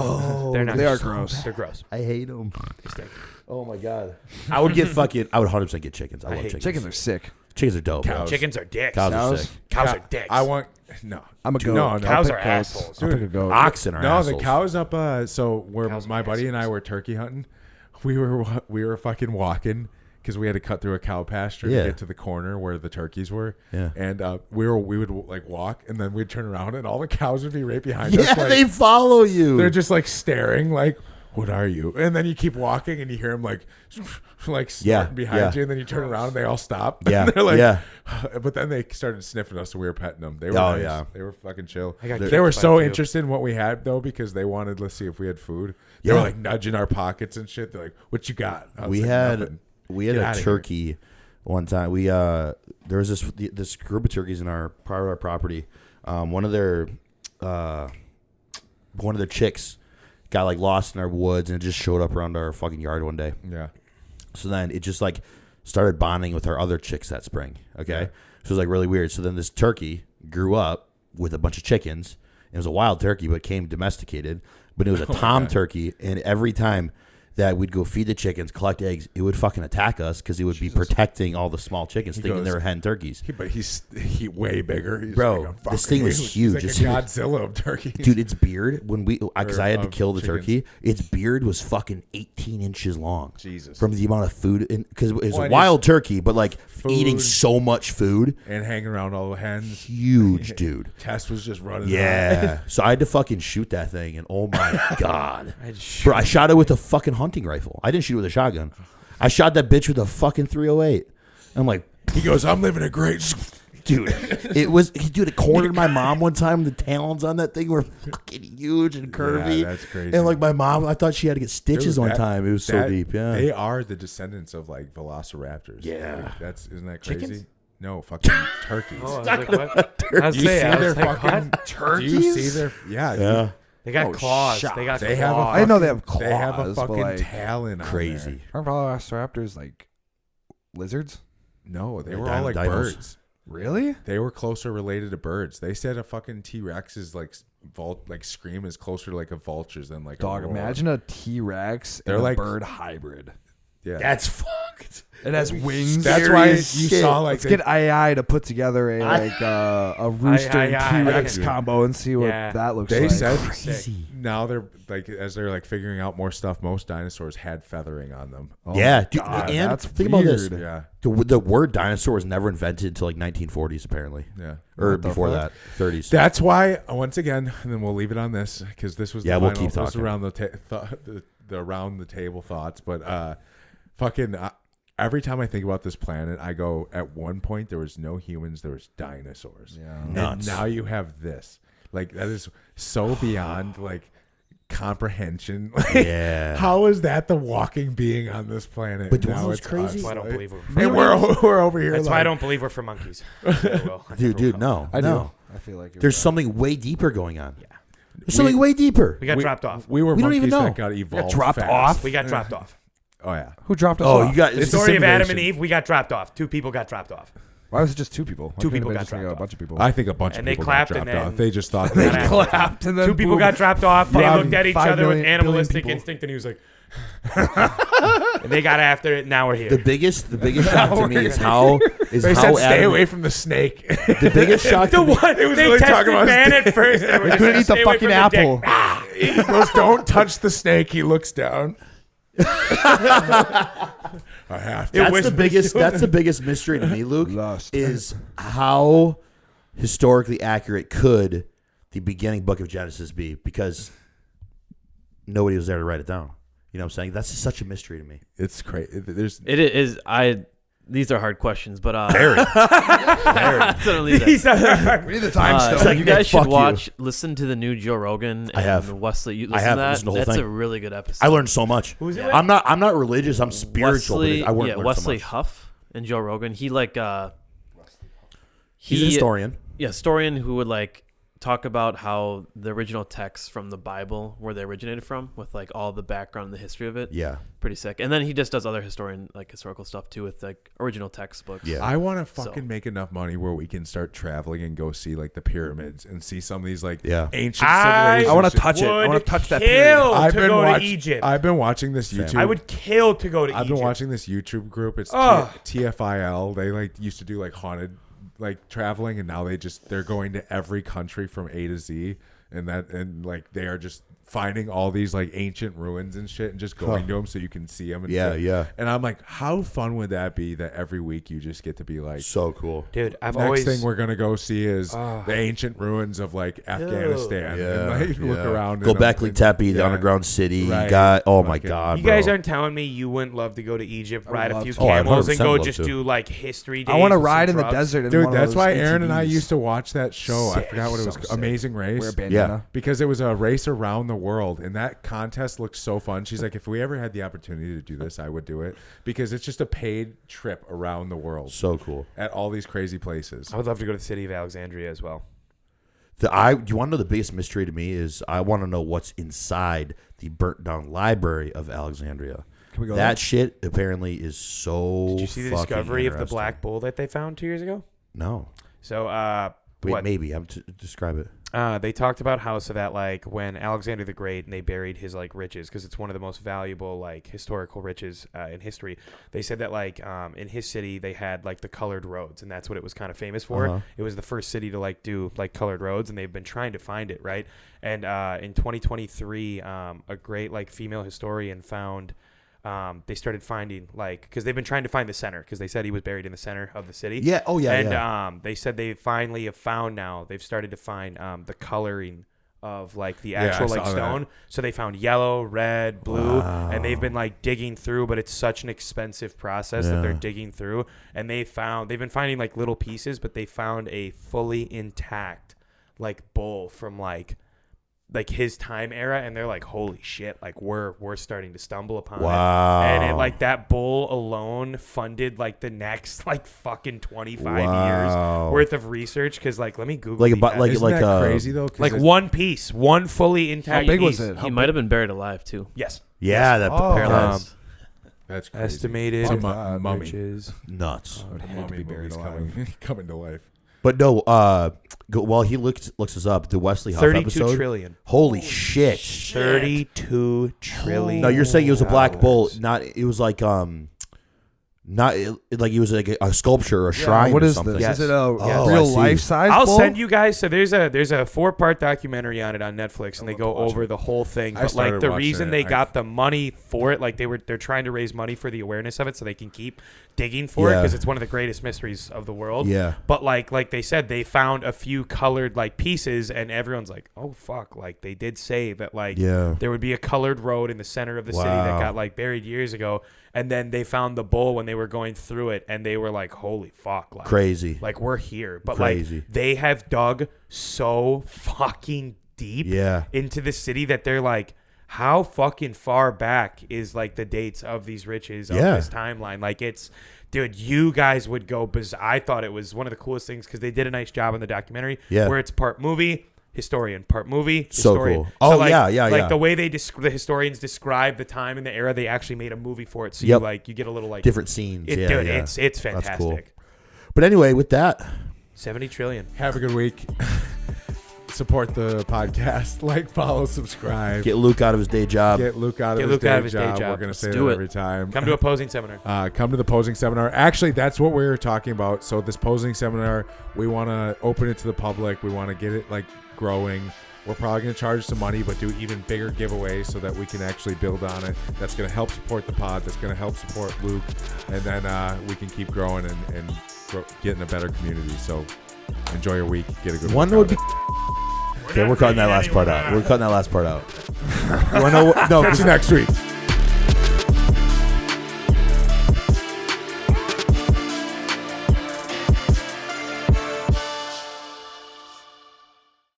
Speaker 1: No,
Speaker 4: They're not.
Speaker 2: They are
Speaker 4: so
Speaker 2: gross.
Speaker 4: They're gross.
Speaker 1: I hate them.
Speaker 4: They stink.
Speaker 1: Oh my god. I would 100% get chickens. I love
Speaker 4: hate
Speaker 1: chickens.
Speaker 2: Chickens are sick.
Speaker 1: Chickens are dope.
Speaker 3: Cows.
Speaker 4: Chickens are dicks.
Speaker 1: Cows are
Speaker 2: Cows?
Speaker 1: sick.
Speaker 4: Cows are dicks.
Speaker 3: I want no.
Speaker 2: I'm a goat.
Speaker 3: No,
Speaker 4: Cows
Speaker 2: I'll
Speaker 4: are
Speaker 2: pick goats.
Speaker 4: assholes.
Speaker 2: I'll pick a goat.
Speaker 1: Oxen are
Speaker 3: No,
Speaker 1: assholes.
Speaker 3: the cows up. So where
Speaker 4: Cows are
Speaker 3: my buddy and I
Speaker 4: assholes.
Speaker 3: were turkey hunting, we were fucking walking because we had to cut through a cow pasture
Speaker 1: Yeah.
Speaker 3: to get to the corner where the turkeys were.
Speaker 1: Yeah.
Speaker 3: And we would like walk, and then we'd turn around, and all the cows would be right behind
Speaker 1: Yeah,
Speaker 3: us. Like,
Speaker 1: they follow you.
Speaker 3: they're just like staring, like, "What are you?" And then you keep walking, and you hear them like snorting behind you, and then you turn around, and they all stop.
Speaker 1: Yeah,
Speaker 3: And they're like,
Speaker 1: yeah.
Speaker 3: But then they started sniffing us, so we were petting them. They were
Speaker 1: Oh,
Speaker 3: nice.
Speaker 1: yeah.
Speaker 3: They were fucking chill.
Speaker 4: I got
Speaker 3: They
Speaker 4: kicked
Speaker 3: were
Speaker 4: by
Speaker 3: so
Speaker 4: a few.
Speaker 3: interested in what we had though, because they wanted to see if we had food. They
Speaker 1: Yeah.
Speaker 3: were like nudging our pockets and shit. They're like, "What you got?" I was
Speaker 1: We
Speaker 3: like,
Speaker 1: had
Speaker 3: "Nothing."
Speaker 1: we had
Speaker 3: Get
Speaker 1: a
Speaker 3: outta here.
Speaker 1: turkey one time. We there was this group of turkeys in our property. One of their chicks got like lost in our woods and it just showed up around our fucking yard one day.
Speaker 3: Yeah.
Speaker 1: So then it just like started bonding with our other chicks that spring. Okay.
Speaker 3: Yeah.
Speaker 1: So it was like really weird. So then this turkey grew up with a bunch of chickens. It was a wild turkey, but came domesticated. But it was a tom turkey. And every time that we'd go feed the chickens, collect eggs, it would fucking attack us because he would be protecting all the small chickens, thinking
Speaker 3: goes-
Speaker 1: they were hen turkeys.
Speaker 3: But he's way bigger. He's
Speaker 1: Bro,
Speaker 3: like a
Speaker 1: this
Speaker 3: fucking-
Speaker 1: thing was
Speaker 3: he's
Speaker 1: huge.
Speaker 3: like
Speaker 1: This
Speaker 3: a
Speaker 1: thing was-
Speaker 3: Godzilla of turkeys.
Speaker 1: Dude, its beard, because I had to
Speaker 3: of
Speaker 1: kill the
Speaker 3: chickens.
Speaker 1: turkey, its beard was fucking 18 inches long.
Speaker 3: Jesus.
Speaker 1: From the amount of food, because it was
Speaker 3: Well,
Speaker 1: a
Speaker 3: and
Speaker 1: wild turkey, but like eating
Speaker 3: Food.
Speaker 1: so much food.
Speaker 3: And hanging around all the hens.
Speaker 1: Huge, dude.
Speaker 3: Tess was just running.
Speaker 1: Yeah. So I had to fucking shoot that thing, and oh my God.
Speaker 4: I just
Speaker 1: Bro, I shot it with a fucking hunting rifle. I didn't shoot it with a shotgun. I shot that bitch with a fucking 308. I'm like,
Speaker 3: He goes, "I'm living a great."
Speaker 1: dude, it cornered my mom one time. The talons on that thing were fucking huge and curvy.
Speaker 3: Yeah, that's crazy.
Speaker 1: And like my mom, I thought she had to get stitches
Speaker 3: Dude,
Speaker 1: one
Speaker 3: that-
Speaker 1: time. It was so
Speaker 3: that-
Speaker 1: deep. Yeah.
Speaker 3: They are the descendants of like velociraptors.
Speaker 1: Yeah.
Speaker 3: Like, isn't that crazy?
Speaker 4: Chickens?
Speaker 3: No, fucking turkeys.
Speaker 4: Oh, I was like, what? I was
Speaker 3: Do you see
Speaker 4: saying, I
Speaker 3: their
Speaker 4: was like,
Speaker 3: fucking
Speaker 4: what?
Speaker 3: turkeys? Do you see their
Speaker 1: yeah.
Speaker 4: They got
Speaker 2: Oh,
Speaker 4: claws.
Speaker 2: shot.
Speaker 4: They got
Speaker 3: They
Speaker 4: claws.
Speaker 3: have a
Speaker 2: I didn't know they have
Speaker 3: They have a
Speaker 2: claws, but,
Speaker 3: fucking
Speaker 2: like,
Speaker 3: talon on
Speaker 1: Crazy.
Speaker 2: Aren't velociraptors like lizards?
Speaker 3: there. No, they
Speaker 1: They're
Speaker 3: were all like
Speaker 1: dinos.
Speaker 3: birds.
Speaker 2: Really?
Speaker 3: They were closer related to birds. They said a fucking T-Rex is like scream is closer to like a vulture's than like
Speaker 2: Dog,
Speaker 3: a roar.
Speaker 2: imagine a T-Rex
Speaker 3: They're
Speaker 2: and a
Speaker 3: like-
Speaker 2: bird hybrid.
Speaker 3: Yeah.
Speaker 1: That's fucked.
Speaker 2: It has wings.
Speaker 3: That's why you
Speaker 1: shit.
Speaker 3: saw like
Speaker 2: Let's get AI to put together a rooster and T-Rex
Speaker 3: Dude.
Speaker 2: combo and see what
Speaker 4: Yeah.
Speaker 2: that looks
Speaker 3: they
Speaker 2: like.
Speaker 3: said
Speaker 1: Crazy.
Speaker 3: now they're like as they're like figuring out more stuff. Most dinosaurs had feathering on them.
Speaker 2: Oh
Speaker 1: Yeah,
Speaker 2: my
Speaker 1: dude,
Speaker 2: God,
Speaker 1: and
Speaker 2: that's
Speaker 1: think about this.
Speaker 2: weird.
Speaker 3: Yeah,
Speaker 1: The word dinosaur was never invented until like 1940s, apparently.
Speaker 3: yeah.
Speaker 1: Or
Speaker 2: What the
Speaker 1: before
Speaker 2: fuck?
Speaker 1: that, 30s.
Speaker 3: That's why once again, and then we'll leave it on this because this was
Speaker 1: Yeah,
Speaker 3: the
Speaker 1: we'll
Speaker 3: final,
Speaker 1: keep
Speaker 3: this was
Speaker 1: talking.
Speaker 3: around the around the table thoughts. But fucking every time I think about this planet, I go, at one point there was no humans, there was dinosaurs.
Speaker 2: Yeah.
Speaker 3: And
Speaker 1: Nuts.
Speaker 3: now you have this. Like that is so beyond like comprehension. Like,
Speaker 1: Yeah.
Speaker 3: how is that the walking being on this planet?
Speaker 1: But
Speaker 3: now
Speaker 1: what's
Speaker 3: it's
Speaker 1: crazy?
Speaker 3: us.
Speaker 4: That's why I don't
Speaker 3: Like,
Speaker 4: believe we're.
Speaker 3: and we're over here.
Speaker 4: That's
Speaker 3: like,
Speaker 4: why I don't believe we're for monkeys. I never will. I
Speaker 1: Dude,
Speaker 4: never will.
Speaker 1: no.
Speaker 2: I do.
Speaker 1: no.
Speaker 2: I feel like you're
Speaker 1: There's
Speaker 2: right.
Speaker 1: something way deeper going on.
Speaker 4: Yeah.
Speaker 1: There's something way deeper.
Speaker 4: We got dropped off.
Speaker 3: We were
Speaker 1: We don't
Speaker 3: monkeys
Speaker 1: even know.
Speaker 3: that got evolved.
Speaker 2: dropped
Speaker 3: fast.
Speaker 2: off?
Speaker 4: We got dropped off.
Speaker 3: Oh yeah.
Speaker 2: Who dropped us
Speaker 1: Oh,
Speaker 2: off?
Speaker 1: you got
Speaker 4: The
Speaker 1: it's
Speaker 4: story of Adam and
Speaker 1: assimilation.
Speaker 4: Eve. We got dropped off. 2 people got dropped off.
Speaker 2: Why was it just 2 people? Why
Speaker 4: Two
Speaker 2: couldn't it
Speaker 4: people
Speaker 2: have been
Speaker 4: got
Speaker 2: just, like,
Speaker 4: dropped
Speaker 2: a
Speaker 4: off.
Speaker 2: bunch of people.
Speaker 3: I think a bunch
Speaker 4: And
Speaker 3: of
Speaker 4: they
Speaker 3: people
Speaker 4: clapped
Speaker 3: got
Speaker 4: and
Speaker 3: dropped
Speaker 4: then-
Speaker 3: off. They just thought
Speaker 4: They
Speaker 3: they
Speaker 2: clapped and then
Speaker 4: 2 people
Speaker 2: boom.
Speaker 4: got dropped off. They
Speaker 2: Five-
Speaker 4: looked at each
Speaker 2: 5
Speaker 4: other with
Speaker 2: billion
Speaker 4: animalistic
Speaker 2: people.
Speaker 4: instinct, and he was like, and they got after it. Now we're here.
Speaker 1: The biggest shock to me is how
Speaker 3: They
Speaker 1: how
Speaker 3: said stay
Speaker 1: Adam,
Speaker 3: away from the snake.
Speaker 1: the biggest shock to
Speaker 4: The
Speaker 1: me,
Speaker 4: one they
Speaker 3: really
Speaker 4: tested
Speaker 3: talking about
Speaker 4: man at first. They were just
Speaker 2: Couldn't
Speaker 4: like,
Speaker 2: eat the
Speaker 4: "Stay away
Speaker 2: fucking
Speaker 4: from the dick."
Speaker 2: apple.
Speaker 3: He goes, "Don't touch the snake." He looks down. I have to.
Speaker 1: that's the biggest mystery to me, Luke,
Speaker 2: Lust.
Speaker 1: is how historically accurate could the beginning book of Genesis be, because nobody was there to write it down. You know what I'm saying? That's just such a mystery to me.
Speaker 3: It's crazy. There's
Speaker 5: It is. These are hard questions, but
Speaker 1: Very.
Speaker 5: so leave that.
Speaker 4: These are-
Speaker 2: We need the time
Speaker 5: So
Speaker 2: stone.
Speaker 5: you guys
Speaker 1: Fuck
Speaker 5: should
Speaker 1: you.
Speaker 5: listen to the new Joe Rogan.
Speaker 1: I have.
Speaker 5: And Wesley, you
Speaker 1: I
Speaker 5: listen
Speaker 1: have
Speaker 5: to that.
Speaker 1: listened to the whole
Speaker 5: That's
Speaker 1: thing.
Speaker 5: a really good episode.
Speaker 1: I learned so much.
Speaker 4: Who's it?
Speaker 1: I'm not religious. I'm spiritual.
Speaker 5: Wesley,
Speaker 1: but I learned so
Speaker 5: Wesley
Speaker 1: much.
Speaker 5: Huff and Joe Rogan. He
Speaker 1: He's a historian.
Speaker 5: Yeah, historian who would like talk about how the original texts from the Bible, where they originated from, with like all the background and the history of it.
Speaker 1: Yeah.
Speaker 5: Pretty sick. And then he just does other historical stuff too, with like original textbooks.
Speaker 1: Yeah.
Speaker 3: I want to fucking make enough money where we can start traveling and go see like the pyramids and see some of these like ancient civilizations.
Speaker 2: I want to touch it. I want to touch that
Speaker 4: kill
Speaker 2: pyramid.
Speaker 4: to go to Egypt.
Speaker 3: I've been watching this YouTube.
Speaker 4: I would kill to go to Egypt.
Speaker 3: I've been watching this YouTube group. It's TFIL. They like used to do like haunted like traveling, and now they're going to every country from A to Z, and like they are just finding all these like ancient ruins and shit and just going to them so you can see them. And
Speaker 1: Yeah.
Speaker 3: And I'm like, how fun would that be that every week you just get to be like,
Speaker 1: So cool.
Speaker 4: Dude,
Speaker 3: next thing we're going to go see is the ancient ruins of like Afghanistan. And like look around.
Speaker 1: Göbekli Tepe, the underground city.
Speaker 3: Right.
Speaker 1: My God,
Speaker 4: you guys aren't telling me you wouldn't love to go to Egypt, ride a few
Speaker 1: to. I'd
Speaker 4: camels, and
Speaker 1: 100%
Speaker 4: go
Speaker 1: love
Speaker 4: just
Speaker 1: to.
Speaker 4: do like history days.
Speaker 2: I want to
Speaker 4: with
Speaker 2: ride in
Speaker 4: some
Speaker 2: the
Speaker 4: drugs.
Speaker 2: desert.
Speaker 3: Dude, that's why Aaron and I used to watch that show. I forgot what it was.
Speaker 2: So sick.
Speaker 3: Amazing Race.
Speaker 2: Wear a bandana.
Speaker 3: Because it was a race around the world, and that contest looked so fun. She's like, if we ever had the opportunity to do this, I would do it, because it's just a paid trip around the world.
Speaker 1: So cool.
Speaker 3: At all these crazy places.
Speaker 4: I would love to go to the city of Alexandria as well.
Speaker 1: Do you want to know the biggest mystery to me is I want to know what's inside the burnt down library of Alexandria.
Speaker 2: Can we go
Speaker 1: That
Speaker 2: there?
Speaker 1: shit apparently is so.
Speaker 4: Did you see the
Speaker 1: fucking
Speaker 4: discovery of the
Speaker 1: interesting.
Speaker 4: black bull that they found 2 years ago?
Speaker 1: No.
Speaker 4: So,
Speaker 1: Wait,
Speaker 4: what?
Speaker 1: maybe. Describe it.
Speaker 4: They talked about how so that like when Alexander the Great and they buried his like riches, because it's one of the most valuable like historical riches in history. They said that like in his city they had like the colored roads, and that's what it was kind of famous for.
Speaker 1: Uh-huh.
Speaker 4: It was the first city to like do like colored roads, and they've been trying to find it, right? And in 2023, a great like female historian found. They started finding like, because they've been trying to find the center, because they said he was buried in the center of the city.
Speaker 1: Yeah. Oh yeah.
Speaker 4: And they said they finally have found now. They've started to find the coloring of like the actual like stone.
Speaker 3: That.
Speaker 4: So they found yellow, red, blue,
Speaker 1: Wow.
Speaker 4: and they've been like digging through, but it's such an expensive process that they're digging through. And they've been finding like little pieces, but they found a fully intact like bull from like his time era, and they're like, holy shit, like we're starting to stumble upon it. And it, like that bull alone funded like the next like fucking 25 years worth of research, because like let me Google
Speaker 1: Like about
Speaker 3: Isn't that crazy though?
Speaker 4: like one piece, one fully intact
Speaker 2: How big
Speaker 4: piece.
Speaker 2: was it?
Speaker 5: He might have been buried alive too.
Speaker 4: Yes.
Speaker 1: Yeah. That
Speaker 5: Paralyzed.
Speaker 3: That's crazy.
Speaker 4: Estimated
Speaker 3: It's a mummy.
Speaker 4: riches.
Speaker 1: nuts.
Speaker 2: I would
Speaker 3: A
Speaker 2: hate to
Speaker 3: mummy
Speaker 2: be buried
Speaker 3: movie's
Speaker 2: alive.
Speaker 3: coming to life.
Speaker 1: But no. While he looks this up, the Wesley Huff
Speaker 4: 32
Speaker 1: episode.
Speaker 4: trillion.
Speaker 1: Holy shit.
Speaker 4: 32 trillion.
Speaker 1: No, you're saying it was a black bull.
Speaker 4: dollars.
Speaker 1: Not. It was like Not like it was like a sculpture or a shrine.
Speaker 2: What
Speaker 1: or
Speaker 2: is
Speaker 1: something.
Speaker 2: this?
Speaker 4: Yes.
Speaker 2: Is it a
Speaker 1: I
Speaker 2: real
Speaker 1: see.
Speaker 2: life size?
Speaker 4: I'll
Speaker 2: bull?
Speaker 4: send you guys. So there's a 4-part documentary on it on Netflix, and they go over the whole thing.
Speaker 3: I
Speaker 4: But like
Speaker 3: started
Speaker 4: the
Speaker 3: watching
Speaker 4: reason
Speaker 3: it.
Speaker 4: they got the money for it, like they're trying to raise money for the awareness of it, so they can keep digging for it,
Speaker 1: Yeah.
Speaker 4: because it's one of the greatest mysteries of the world.
Speaker 1: Yeah.
Speaker 4: But like they said, they found a few colored like pieces, and everyone's like, oh fuck, like they did say that like
Speaker 1: Yeah.
Speaker 4: there would be a colored road in the center of the city that
Speaker 1: Wow.
Speaker 4: got like buried years ago, and then they found the bull when they were going through it, and they were like, holy fuck, like
Speaker 1: Crazy.
Speaker 4: like we're here. But
Speaker 1: Crazy.
Speaker 4: like they have dug so fucking deep
Speaker 1: Yeah.
Speaker 4: into the city that they're like, how fucking far back is like the dates of these riches of
Speaker 1: Yeah.
Speaker 4: this timeline? Like it's, dude, you guys would go bizarre. I thought it was one of the coolest things, because they did a nice job in the documentary.
Speaker 1: Yeah.
Speaker 4: Where it's part movie, historian, part movie,
Speaker 1: So
Speaker 4: historian.
Speaker 1: cool. Oh,
Speaker 4: like,
Speaker 1: yeah.
Speaker 4: Like the way the historians describe the time and the era, they actually made a movie for it. So
Speaker 1: Yep.
Speaker 4: you get a little like
Speaker 1: Different scenes.
Speaker 4: It,
Speaker 1: yeah,
Speaker 4: dude,
Speaker 1: yeah.
Speaker 4: it's fantastic.
Speaker 1: That's cool. But anyway, with that,
Speaker 4: 70 trillion.
Speaker 3: Have a good week. Support the podcast. Like, follow, subscribe.
Speaker 1: get Luke out of his day job.
Speaker 3: Get Luke out
Speaker 4: Get
Speaker 3: of
Speaker 4: Luke
Speaker 3: his
Speaker 4: out
Speaker 3: day
Speaker 4: of his day
Speaker 3: job.
Speaker 4: job.
Speaker 3: We're going to say
Speaker 5: do
Speaker 3: that
Speaker 5: it.
Speaker 3: every time.
Speaker 4: Come to a posing seminar.
Speaker 3: Come to the posing seminar. Actually, that's what we were talking about. So this posing seminar, we want to open it to the public. We want to get it like growing. We're probably going to charge some money, but do even bigger giveaways so that we can actually build on it. That's going to help support the pod. That's going to help support Luke. And then we can keep growing and get in a better community. So enjoy your week. Get a good
Speaker 1: One
Speaker 3: workout
Speaker 1: would be. Okay, we're cutting that last part out. We're cutting that last part out. You wanna know? No,
Speaker 3: Catch you next week.